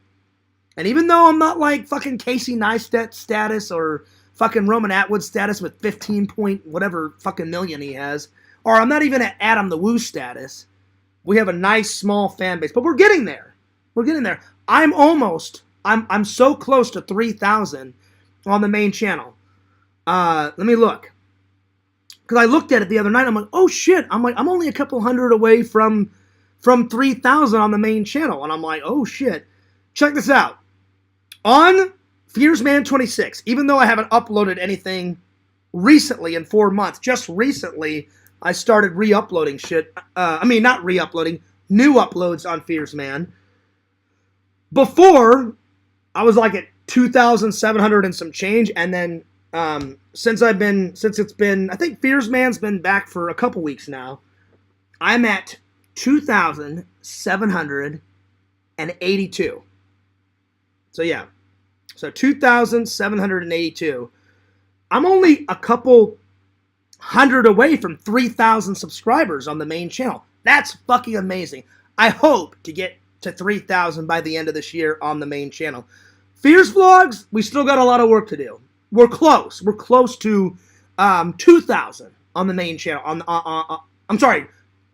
And even though I'm not like fucking Casey Neistat status or fucking Roman Atwood status with 15 point whatever fucking million he has, or I'm not even at Adam the Woo status, we have a nice small fan base. But we're getting there. We're getting there. I'm so close to 3,000 on the main channel. Let me look. Because I looked at it the other night. I'm like, oh shit. I'm only a couple hundred away from 3,000 on the main channel. And I'm like, oh shit. Check this out. On FearsMan26, even though I haven't uploaded anything recently in 4 months, just recently I started re-uploading shit. Not re-uploading, new uploads on Fearsman. Before, I was like at 2,700 and some change, and then since it's been, I think Fearsman's been back for a couple weeks now, I'm at 2,782. So yeah, so 2,782. I'm only a couple hundred away from 3,000 subscribers on the main channel. That's fucking amazing. I hope to get to 3,000 by the end of this year on the main channel. Fierce Vlogs, we still got a lot of work to do. We're close. We're close to 2,000 on the main channel. I'm sorry.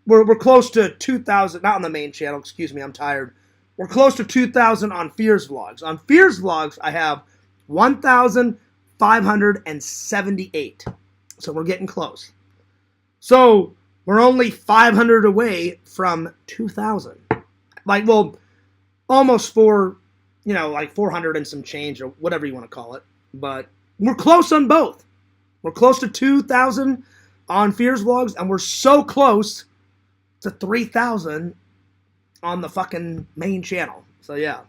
We're close to 2,000, not on the main channel. Excuse me, I'm tired. We're close to 2,000 on Fierce Vlogs. On Fierce Vlogs, I have 1,578. So we're getting close. So we're only 500 away from 2,000. Almost like 400 and some change or whatever you want to call it. But we're close on both. We're close to 2,000 on Fierce Vlogs, and we're so close to 3,000 on the fucking main channel. So yeah,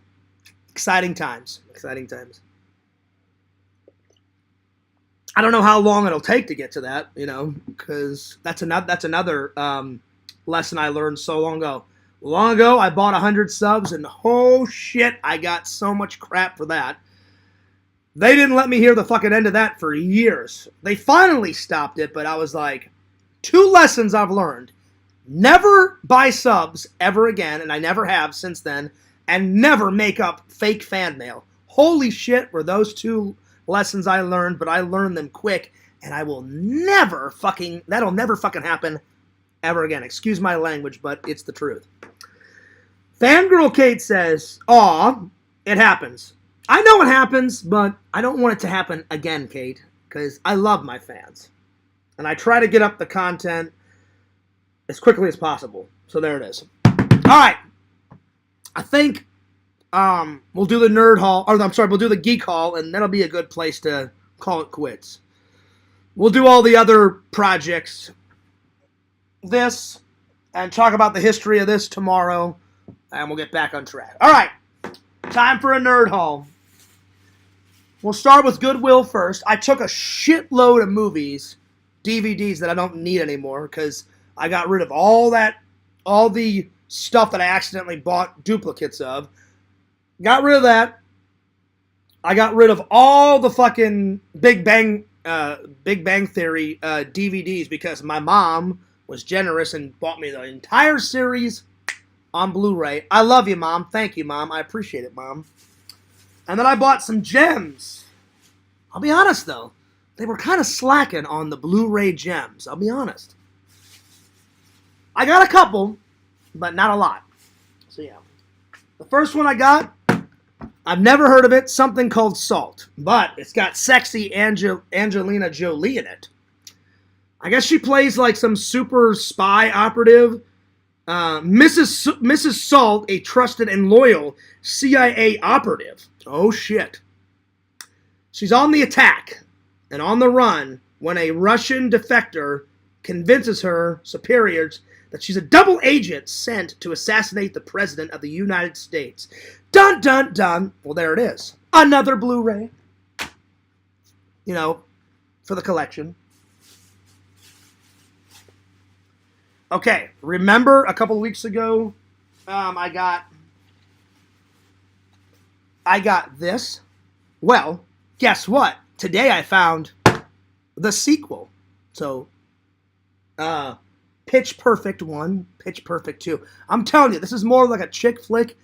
exciting times. Exciting times. I don't know how long it'll take to get to that, because that's another lesson I learned so long ago. Long ago, I bought 100 subs, and oh shit, I got so much crap for that. They didn't let me hear the fucking end of that for years. They finally stopped it, but I was like, 2 lessons I've learned. Never buy subs ever again, and I never have since then, and never make up fake fan mail. Holy shit, were those 2 lessons I learned, but I learned them quick, and that'll never fucking happen ever again. Excuse my language, but it's the truth. Fangirl Kate says, aw, it happens. I know it happens, but I don't want it to happen again, Kate, because I love my fans. And I try to get up the content as quickly as possible. So there it is. Alright. I think we'll do the nerd haul, we'll do the geek haul, and that'll be a good place to call it quits. We'll do all the other projects, this, and talk about the history of this tomorrow, and we'll get back on track. Alright, time for a nerd haul. We'll start with Goodwill first. I took a shitload of movies, DVDs that I don't need anymore, because I got rid of all the stuff that I accidentally bought duplicates of. Got rid of that. I got rid of all the fucking Big Bang Theory DVDs because my mom was generous and bought me the entire series on Blu-ray. I love you, Mom. Thank you, Mom. I appreciate it, Mom. And then I bought some gems. I'll be honest, though. They were kind of slacking on the Blu-ray gems. I'll be honest. I got a couple, but not a lot. So, yeah. The first one I got I've never heard of it. Something called Salt. But it's got sexy Angelina Jolie in it. I guess she plays like some super spy operative. Mrs. Salt, a trusted and loyal CIA operative. Oh, shit. She's on the attack and on the run when a Russian defector convinces her superiors that she's a double agent sent to assassinate the President of the United States. Dun, dun, dun. Well, there it is. Another Blu-ray. You know, for the collection. Okay, remember a couple of weeks ago, I got this. Well, guess what? Today I found the sequel. So, Pitch Perfect 1, Pitch Perfect 2. I'm telling you, this is more like a chick flick.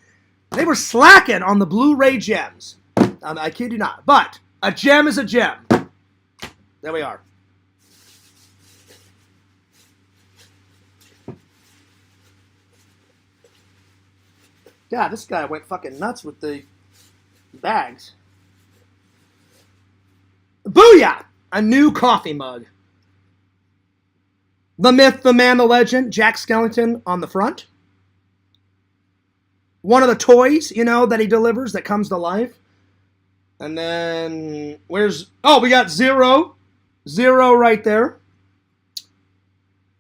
They were slacking on the Blu-ray gems. I kid you not. But a gem is a gem. There we are. God, this guy went fucking nuts with the bags. Booyah! A new coffee mug. The myth, the man, the legend, Jack Skellington on the front. One of the toys, you know, that he delivers that comes to life. And then, oh, we got Zero. Zero right there.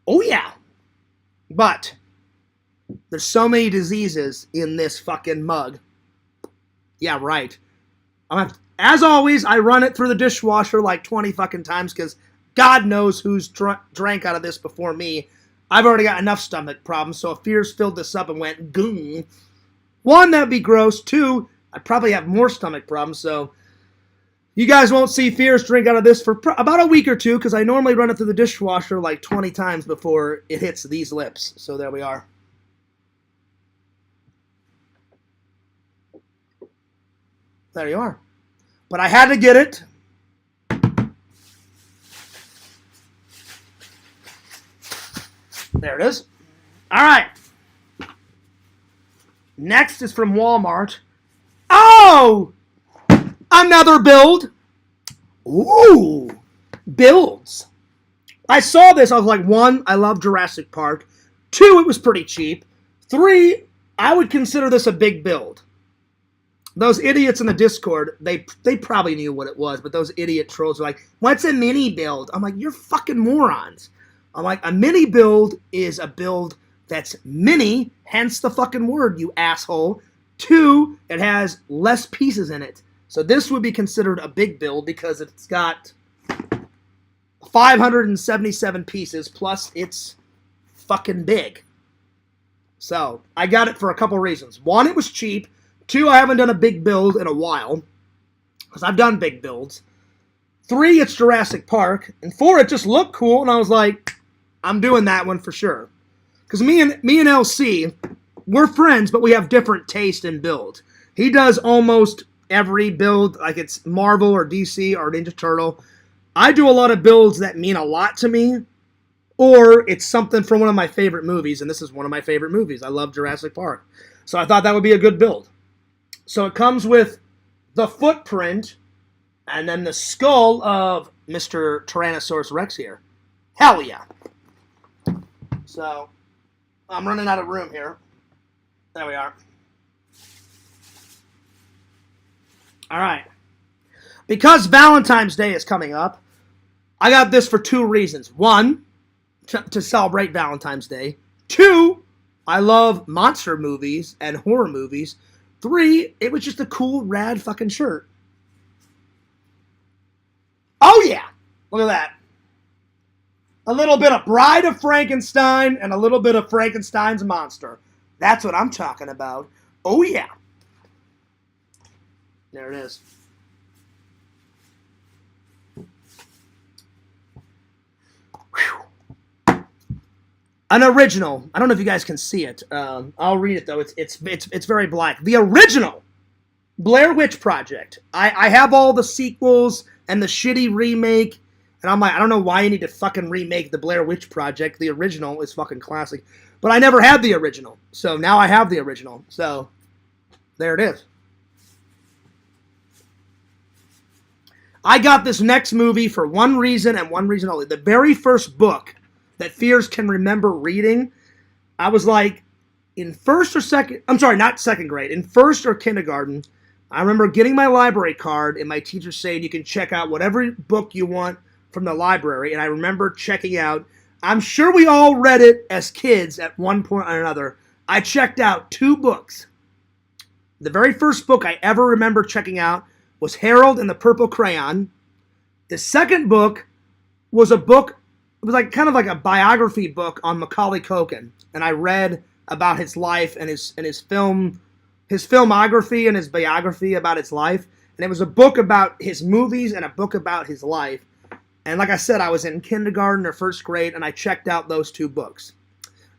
Oh, yeah. But there's so many diseases in this fucking mug. Yeah, right. As always, I run it through the dishwasher like 20 fucking times because God knows who's drank out of this before me. I've already got enough stomach problems, so if Fears filled this up and went goon, 1, that'd be gross. 2, I'd probably have more stomach problems, so you guys won't see Fears drink out of this for about a week or 2 because I normally run it through the dishwasher like 20 times before it hits these lips. So there we are. There you are. But I had to get it. There it is. All right. Next is from Walmart. Oh! Another build. Ooh. Builds. I saw this. I was like, 1, I love Jurassic Park. 2, it was pretty cheap. 3, I would consider this a big build. Those idiots in the Discord, they probably knew what it was, but those idiot trolls are like, what's a mini build? I'm like, you're fucking morons. I'm like, a mini build is a build that's mini, hence the fucking word, you asshole. 2, it has less pieces in it. So this would be considered a big build because it's got 577 pieces, plus it's fucking big. So, I got it for a couple reasons. 1, it was cheap. 2, I haven't done a big build in a while, because I've done big builds. 3, it's Jurassic Park. And 4, it just looked cool, and I was like, I'm doing that one for sure. Because me and LC, we're friends, but we have different taste in build. He does almost every build, like it's Marvel or DC or Ninja Turtle. I do a lot of builds that mean a lot to me, or it's something from one of my favorite movies, and this is one of my favorite movies. I love Jurassic Park. So I thought that would be a good build. So it comes with the footprint and then the skull of Mr. Tyrannosaurus Rex here. Hell yeah. So, I'm running out of room here. There we are. Alright. Because Valentine's Day is coming up, I got this for 2 reasons. 1, to celebrate Valentine's Day. 2, I love monster movies and horror movies. 3, it was just a cool, rad fucking shirt. Oh yeah! Look at that. A little bit of Bride of Frankenstein and a little bit of Frankenstein's monster. That's what I'm talking about. Oh yeah. There it is. Whew. An original. I don't know if you guys can see it. I'll read it though. It's very black. The original Blair Witch Project. I have all the sequels and the shitty remake, and I'm like, I don't know why you need to fucking remake the Blair Witch Project. The original is fucking classic, but I never had the original, so now I have the original. So there it is. I got this next movie for one reason and one reason only. The very first book that Fears can remember reading, I was like in first or second, I'm sorry, not second grade, in first or kindergarten, I remember getting my library card and my teacher saying you can check out whatever book you want from the library. And I remember checking out, I'm sure we all read it as kids at one point or another. I checked out 2 books. The very first book I ever remember checking out was Harold and the Purple Crayon. The second book was a book, it was like kind of like a biography book on Macaulay Culkin. And I read about his life and his filmography and his biography about his life. And it was a book about his movies and a book about his life. And like I said, I was in kindergarten or first grade, and I checked out those 2 books.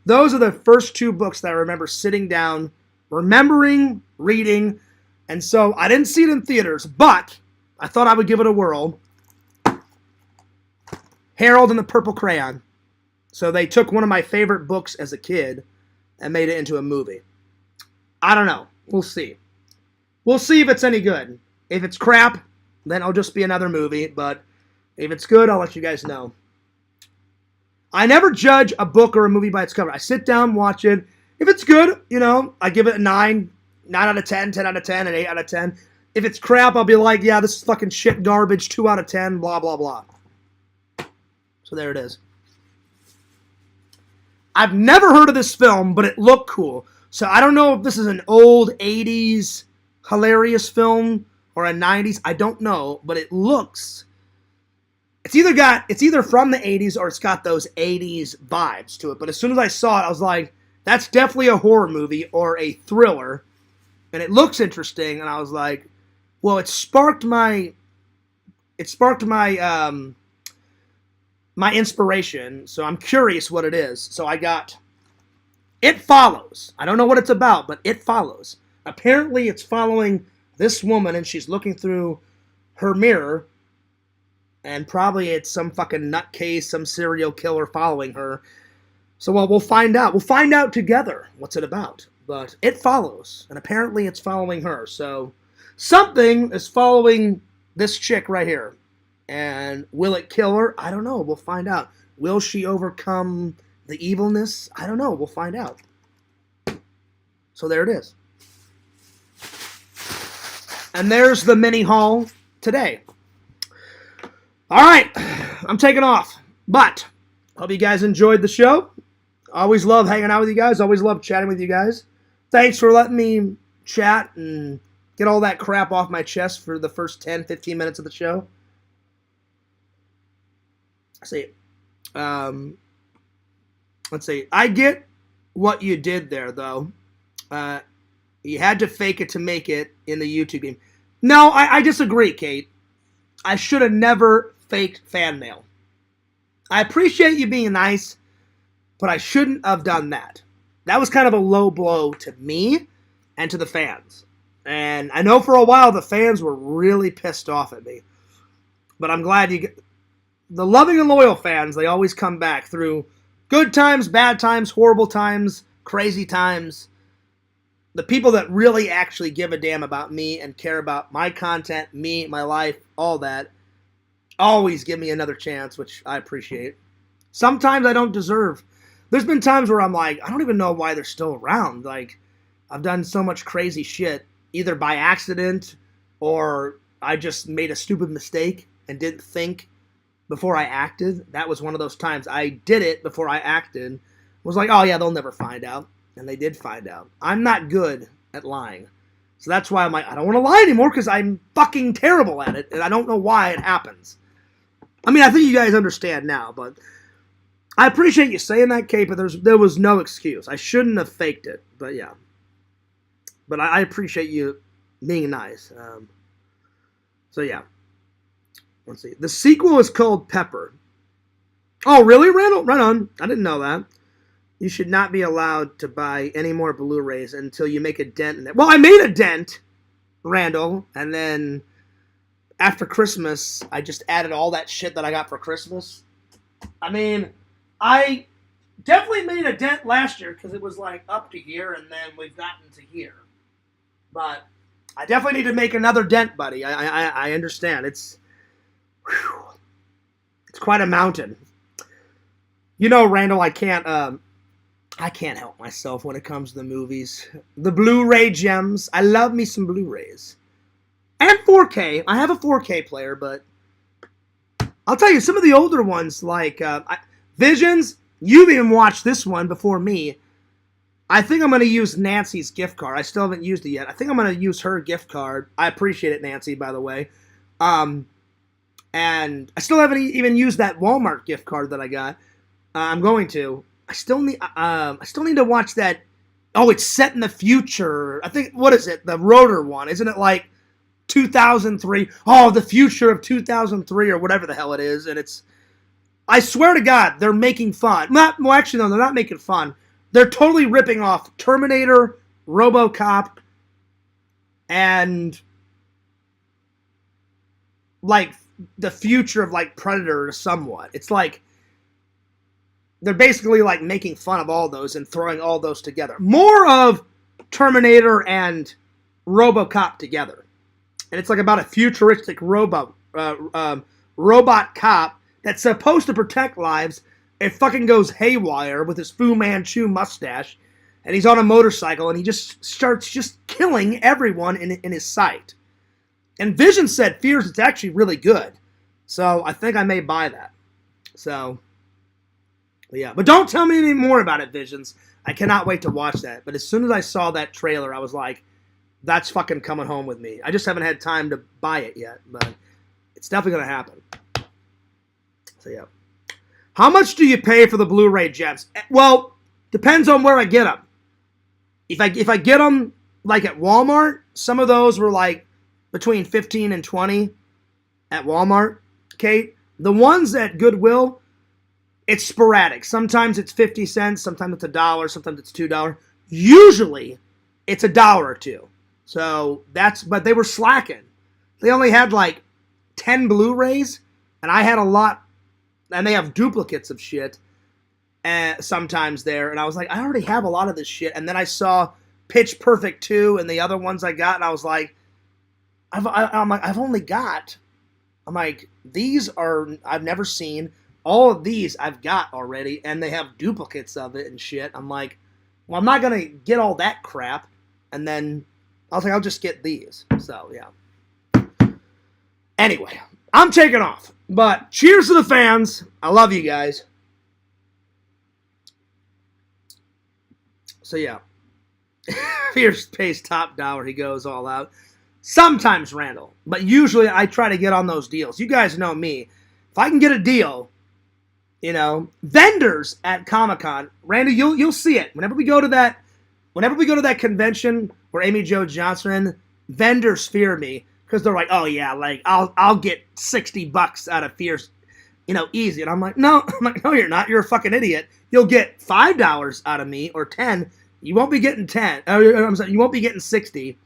Those are the first 2 books that I remember sitting down, remembering, reading. And so I didn't see it in theaters, but I thought I would give it a whirl. Harold and the Purple Crayon. So they took one of my favorite books as a kid and made it into a movie. I don't know. We'll see. We'll see if it's any good. If it's crap, then it'll just be another movie. But if it's good, I'll let you guys know. I never judge a book or a movie by its cover. I sit down, watch it. If it's good, I give it a 9 out of 10, 10 out of 10, and 8 out of 10. If it's crap, I'll be like, yeah, this is fucking shit garbage, 2 out of 10, blah, blah, blah. So there it is. I've never heard of this film, but it looked cool. So I don't know if this is an old 80s hilarious film or a 90s. I don't know, but it looks... It's either from the 80s or it's got those 80s vibes to it. But as soon as I saw it, I was like, that's definitely a horror movie or a thriller. And it looks interesting. And I was like, well, it sparked my my inspiration. So I'm curious what it is. So I got It Follows. I don't know what it's about, but It Follows. Apparently it's following this woman and she's looking through her mirror. And probably it's some fucking nutcase, some serial killer following her. So, well, we'll find out. We'll find out together what's it about. But It Follows. And apparently it's following her. So, something is following this chick right here. And will it kill her? I don't know. We'll find out. Will she overcome the evilness? I don't know. We'll find out. So, there it is. And there's the mini haul today. All right, I'm taking off, but hope you guys enjoyed the show. Always love hanging out with you guys. Always love chatting with you guys. Thanks for letting me chat and get all that crap off my chest for the first 10, 15 minutes of the show. Let's see. I get what you did there, though. You had to fake it to make it in the YouTube game. No, I disagree, Kate. I should have never faked fan mail. I appreciate you being nice, but I shouldn't have done that. That was kind of a low blow to me and to the fans. And I know for a while the fans were really pissed off at me. But I'm glad you get... The loving and loyal fans, they always come back through good times, bad times, horrible times, crazy times. The people that really actually give a damn about me and care about my content, me, my life, all that, always give me another chance, which I appreciate. Sometimes I don't deserve. There's been times where I'm like, I don't even know why they're still around. Like, I've done so much crazy shit, either by accident or I just made a stupid mistake and didn't think before I acted. That was one of those times. I did it before I acted. Was like, oh yeah, they'll never find out. And they did find out. I'm not good at lying. So that's why I'm like, I don't want to lie anymore because I'm fucking terrible at it. And I don't know why it happens. I mean, I think you guys understand now, but I appreciate you saying that, Kate, but there was no excuse. I shouldn't have faked it, but yeah. But I appreciate you being nice. So yeah. Let's see. The sequel is called Pepper. Oh, really, Randall? Right on. I didn't know that. You should not be allowed to buy any more Blu-rays until you make a dent in it. Well, I made a dent, Randall, and then after Christmas, I just added all that shit that I got for Christmas. I mean, I definitely made a dent last year because it was like up to here, and then we've gotten to here. But I definitely need to make another dent, buddy. I understand. Whew. It's quite a mountain. You know, Randall, I can't help myself when it comes to the movies. The Blu-ray gems. I love me some Blu-rays. And 4K. I have a 4K player, but I'll tell you, some of the older ones, like Visions, you've even watched this one before me. I think I'm going to use Nancy's gift card. I still haven't used it yet. I think I'm going to use her gift card. I appreciate it, Nancy, by the way. And I still haven't even used that Walmart gift card that I got. I'm going to. I still need to watch that. Oh, it's set in the future. I think, what is it? The Rotor one. Isn't it like 2003? Oh, the future of 2003 or whatever the hell it is. And it's, I swear to God, they're making fun. Actually, no, they're not making fun. They're totally ripping off Terminator, RoboCop, and like the future of like Predator somewhat. It's like they're basically like making fun of all those and throwing all those together. More of Terminator and RoboCop together. And it's like about a futuristic robot cop that's supposed to protect lives. It fucking goes haywire with his Fu Manchu mustache. And he's on a motorcycle and he just starts just killing everyone in his sight. And Vision said fears it's actually really good. So I think I may buy that. So, yeah. But don't tell me any more about it, Visions. I cannot wait to watch that. But as soon as I saw that trailer, I was like, that's fucking coming home with me. I just haven't had time to buy it yet. But it's definitely going to happen. So, yeah. How much do you pay for the Blu-ray gems? Well, depends on where I get them. If I get them like at Walmart, some of those were like between 15 and 20 at Walmart. Okay, the ones at Goodwill, it's sporadic. Sometimes it's 50 cents, sometimes it's $1, sometimes it's $2. Usually, it's $1 or $2. So but they were slacking. They only had like 10 Blu-rays, and I had a lot. And they have duplicates of shit sometimes there. And I was like, I already have a lot of this shit. And then I saw Pitch Perfect 2 and the other ones I got. And I was like, these are, I've never seen. All of these I've got already. And they have duplicates of it and shit. I'm like, well, I'm not going to get all that crap. And then I was like, I'll just get these. So, yeah. Anyway, I'm taking off. But cheers to the fans. I love you guys. So yeah. Fierce pays top dollar. He goes all out. Sometimes, Randall. But usually I try to get on those deals. You guys know me. If I can get a deal, you know, vendors at Comic-Con, Randall, you'll see it. Whenever we go to that convention where Amy Jo Johnson, vendors fear me. Because they're like, oh yeah, like I'll get $60 out of Fierce, you know, easy. And I'm like, no, you're not. You're a fucking idiot. You'll get $5 out of me or 10. You won't be getting 10. I'm sorry, you won't be getting 60.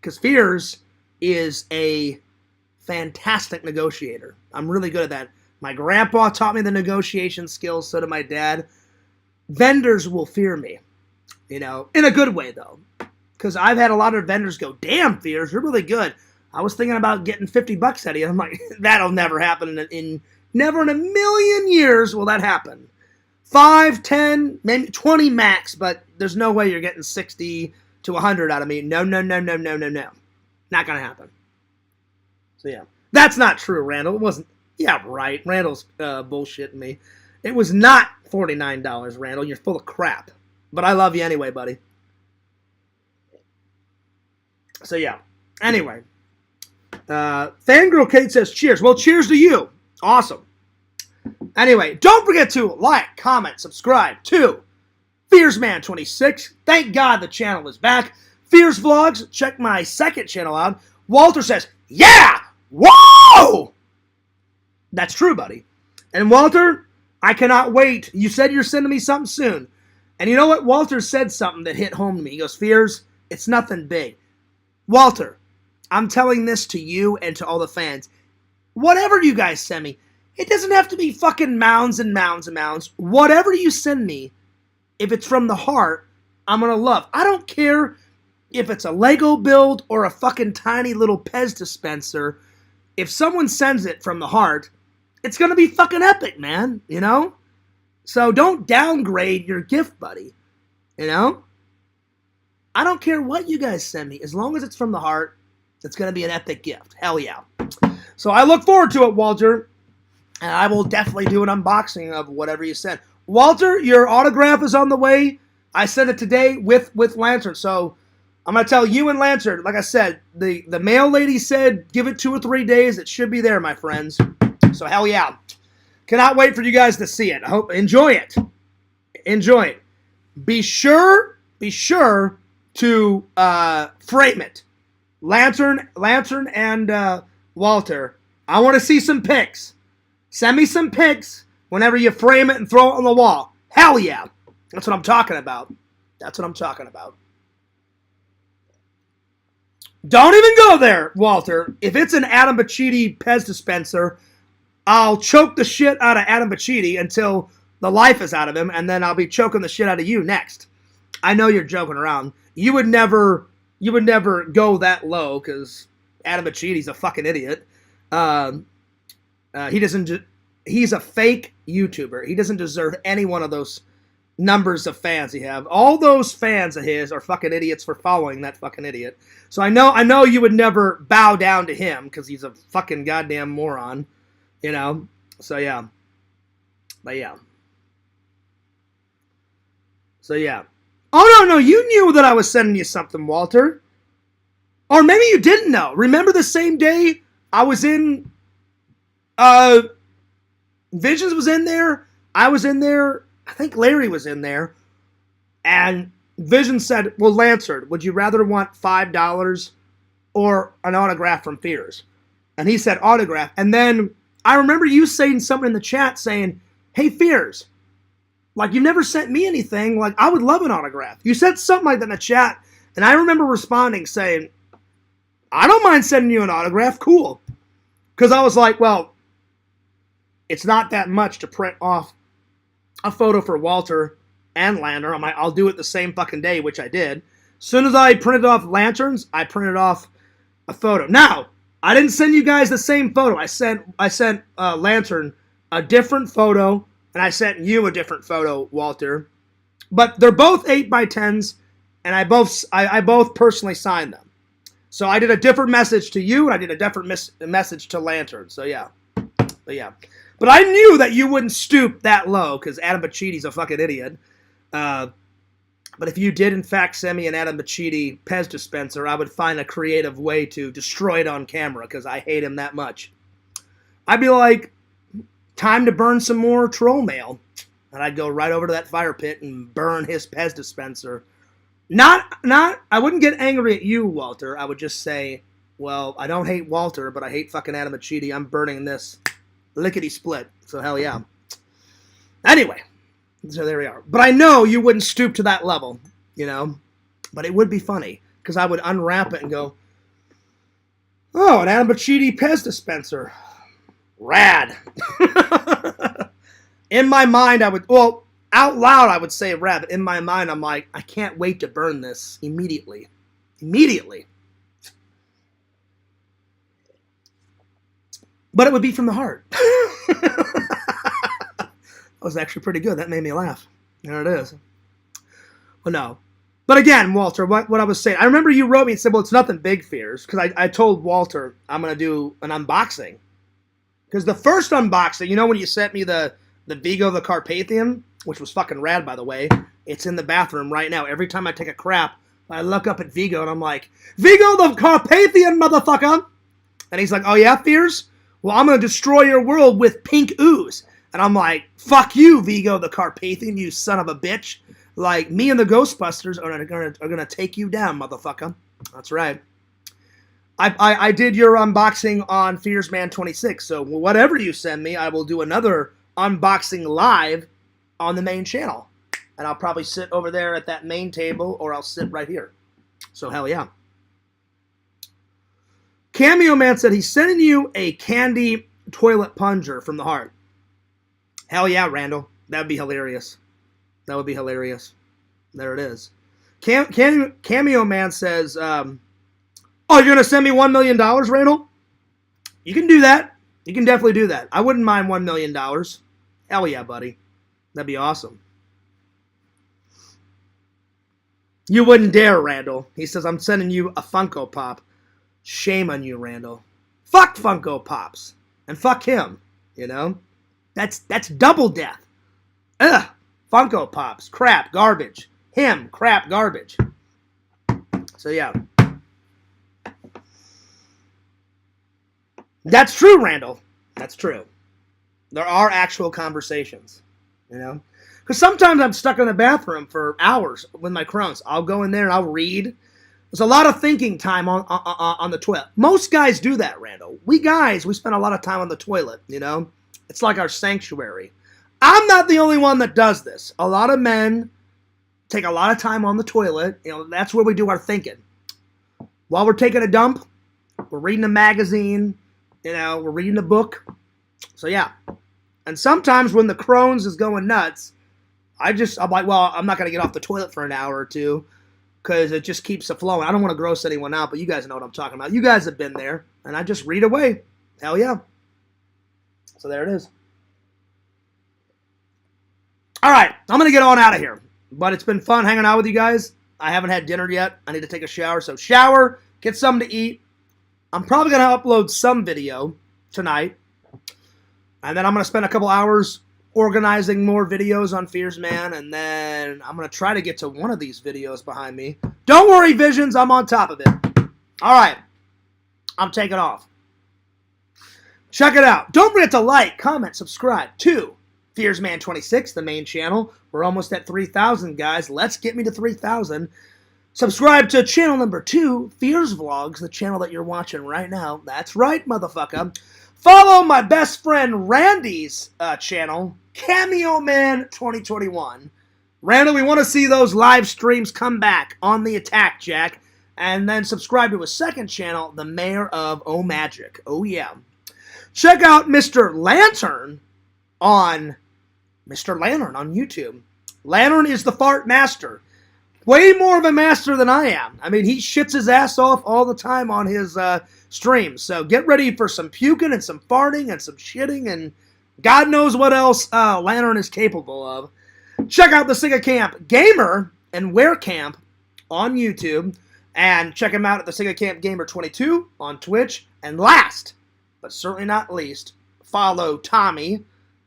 Because Fierce is a fantastic negotiator. I'm really good at that. My grandpa taught me the negotiation skills. So did my dad. Vendors will fear me, you know, in a good way though. Because I've had a lot of vendors go, damn, Fierce, you're really good. I was thinking about getting $50 out of you. I'm like, that'll never happen never in a million years will that happen. 5, 10, maybe 20 max, but there's no way you're getting 60 to 100 out of me. No. Not gonna happen. So yeah, that's not true, Randall. It wasn't. Yeah, right. Randall's bullshitting me. It was not $49, Randall. You're full of crap. But I love you anyway, buddy. So yeah. Anyway. Fangirl Kate says cheers. Well, cheers to you. Awesome. Anyway, don't forget to like, comment, subscribe to FierceMan26. Thank God the channel is back. Fierce Vlogs, check my second channel out. Walter says, yeah! Whoa! That's true, buddy. And Walter, I cannot wait. You said you're sending me something soon. And you know what? Walter said something that hit home to me. He goes, Fierce, it's nothing big. Walter, I'm telling this to you and to all the fans. Whatever you guys send me, it doesn't have to be fucking mounds and mounds and mounds. Whatever you send me, if it's from the heart, I'm going to love. I don't care if it's a Lego build or a fucking tiny little Pez dispenser. if someone sends it from the heart, it's going to be fucking epic, man, you know? So don't downgrade your gift, buddy, you know? I don't care what you guys send me. As long as it's from the heart, it's going to be an epic gift. Hell yeah. So I look forward to it, Walter, and I will definitely do an unboxing of whatever you send. Walter, your autograph is on the way. I sent it today with Lantern, so I'm going to tell you and Lantern, like I said, the mail lady said give it 2 or 3 days. It should be there, my friends. So hell yeah. Cannot wait for you guys to see it. I hope enjoy it. Enjoy it. Be sure to frame it. Lantern and Walter, I want to see some pics. Send me some pics whenever you frame it and throw it on the wall. Hell yeah. That's what I'm talking about. That's what I'm talking about. Don't even go there, Walter. If it's an Adam Bacchetti Pez dispenser, I'll choke the shit out of Adam Bacchetti until the life is out of him, and then I'll be choking the shit out of you next. I know you're joking around. You would never go that low because Adam Bacchetti's a fucking idiot. He's a fake YouTuber. He doesn't deserve any one of those numbers of fans he have. All those fans of his are fucking idiots for following that fucking idiot. So I know you would never bow down to him because he's a fucking goddamn moron, you know. So yeah. But yeah. So yeah. Oh no, you knew that I was sending you something, Walter. Or maybe you didn't know. Remember the same day I was in Visions was in there. I was in there. I think Larry was in there. And Vision said, well, Lantern, would you rather want $5 or an autograph from Fears? And he said autograph. And then I remember you saying something in the chat saying, hey, Fears, like you never sent me anything. Like I would love an autograph. You said something like that in the chat. And I remember responding saying, I don't mind sending you an autograph. Cool. Because I was like, well, it's not that much to print off a photo for Walter and Lantern. I'm like, I'll do it the same fucking day, which I did. As soon as I printed off Lanterns, I printed off a photo. Now, I didn't send you guys the same photo. I sent Lantern a different photo, and I sent you a different photo, Walter. But they're both 8x10s, and I both personally signed them. So I did a different message to you, and I did a different message to Lantern. So yeah. But yeah. But I knew that you wouldn't stoop that low, because Adam Bacchetti's a fucking idiot. But if you did, in fact, send me an Adam Bacchetti Pez dispenser, I would find a creative way to destroy it on camera, because I hate him that much. I'd be like, time to burn some more troll mail. And I'd go right over to that fire pit and burn his Pez dispenser. I wouldn't get angry at you, Walter. I would just say, well, I don't hate Walter, but I hate fucking Adam Bacchetti. I'm burning this. Lickety split. So hell yeah. Anyway, so there we are. But I know you wouldn't stoop to that level, you know. But it would be funny, because I would unwrap it and go, oh, an Adam Bacchetti Pez dispenser. Rad. In my mind, out loud I would say rad, but in my mind I'm like, I can't wait to burn this immediately. Immediately. But it would be from the heart. That was actually pretty good. That made me laugh. There it is. Well, no. But again, Walter, what I was saying, I remember you wrote me and said, well, it's nothing big, Fears, because I told Walter I'm going to do an unboxing. Because the first unboxing, you know when you sent me the Vigo the Carpathian, which was fucking rad, by the way, it's in the bathroom right now. Every time I take a crap, I look up at Vigo and I'm like, Vigo the Carpathian, motherfucker! And he's like, oh yeah, Fears? Well, I'm going to destroy your world with pink ooze. And I'm like, fuck you, Vigo the Carpathian, you son of a bitch. Like, me and the Ghostbusters are gonna take you down, motherfucker. That's right. I did your unboxing on Fearsman 26, so whatever you send me, I will do another unboxing live on the main channel. And I'll probably sit over there at that main table, or I'll sit right here. So hell yeah. Cameo Man said he's sending you a candy toilet plunger from the heart. Hell yeah, Randall. That would be hilarious. That would be hilarious. There it is. Cameo Man says, oh, you're going to send me $1 million, Randall? You can do that. You can definitely do that. I wouldn't mind $1 million. Hell yeah, buddy. That'd be awesome. You wouldn't dare, Randall. He says, I'm sending you a Funko Pop. Shame on you, Randall. Fuck Funko Pops. And fuck him. You know? That's double death. Ugh. Funko Pops. Crap. Garbage. Him. Crap. Garbage. So, yeah. That's true, Randall. That's true. There are actual conversations. You know? Because sometimes I'm stuck in the bathroom for hours with my Crohn's. I'll go in there and I'll read. There's a lot of thinking time on the toilet. Most guys do that, Randall. We guys, we spend a lot of time on the toilet, you know? It's like our sanctuary. I'm not the only one that does this. A lot of men take a lot of time on the toilet. You know, that's where we do our thinking. While we're taking a dump, we're reading a magazine, you know, we're reading a book. So, yeah. And sometimes when the Crohn's is going nuts, I'm like, well, I'm not going to get off the toilet for an hour or two because it just keeps it flowing. I don't want to gross anyone out, but you guys know what I'm talking about. You guys have been there, and I just read away. Hell yeah. So there it is. All right, I'm going to get on out of here, but it's been fun hanging out with you guys. I haven't had dinner yet. I need to take a shower, so shower, get something to eat. I'm probably going to upload some video tonight, and then I'm going to spend a couple hours organizing more videos on Fears Man, and then I'm going to try to get to one of these videos behind me. Don't worry, Visions, I'm on top of it. All right, I'm taking off. Check it out. Don't forget to like, comment, subscribe to Fears Man 26, the main channel. We're almost at 3,000, guys. Let's get me to 3,000. Subscribe to channel number 2, Fears Vlogs, the channel that you're watching right now. That's right, motherfucker. Follow my best friend Randy's channel, Cameo Man 2021. Randall, we want to see those live streams come back on the Attack Jack. And then subscribe to his second channel, the Mayor of O Magic. Oh, yeah. Check out Mr. Lantern on YouTube. Lantern is the fart master. Way more of a master than I am. I mean, he shits his ass off all the time on his streams. So get ready for some puking and some farting and some shitting and God knows what else Lantern is capable of. Check out the Sega Camp Gamer and Wear Camp on YouTube. And check him out at the Sega Camp Gamer 22 on Twitch. And last, but certainly not least, follow Tommy,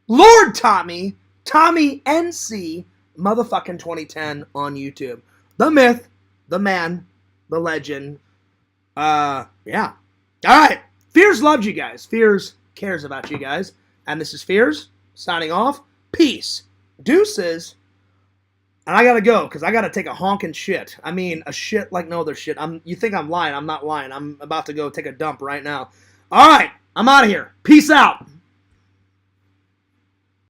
Lord Tommy, Tommy NC, motherfucking 2010 on YouTube. The myth, the man, the legend. Yeah. All right. Fears loves you guys. Fears cares about you guys. And this is Fears signing off. Peace. Deuces. And I gotta go because I gotta take a honking shit. I mean, a shit like no other shit. You think I'm lying? I'm not lying. I'm about to go take a dump right now. All right. I'm out of here. Peace out.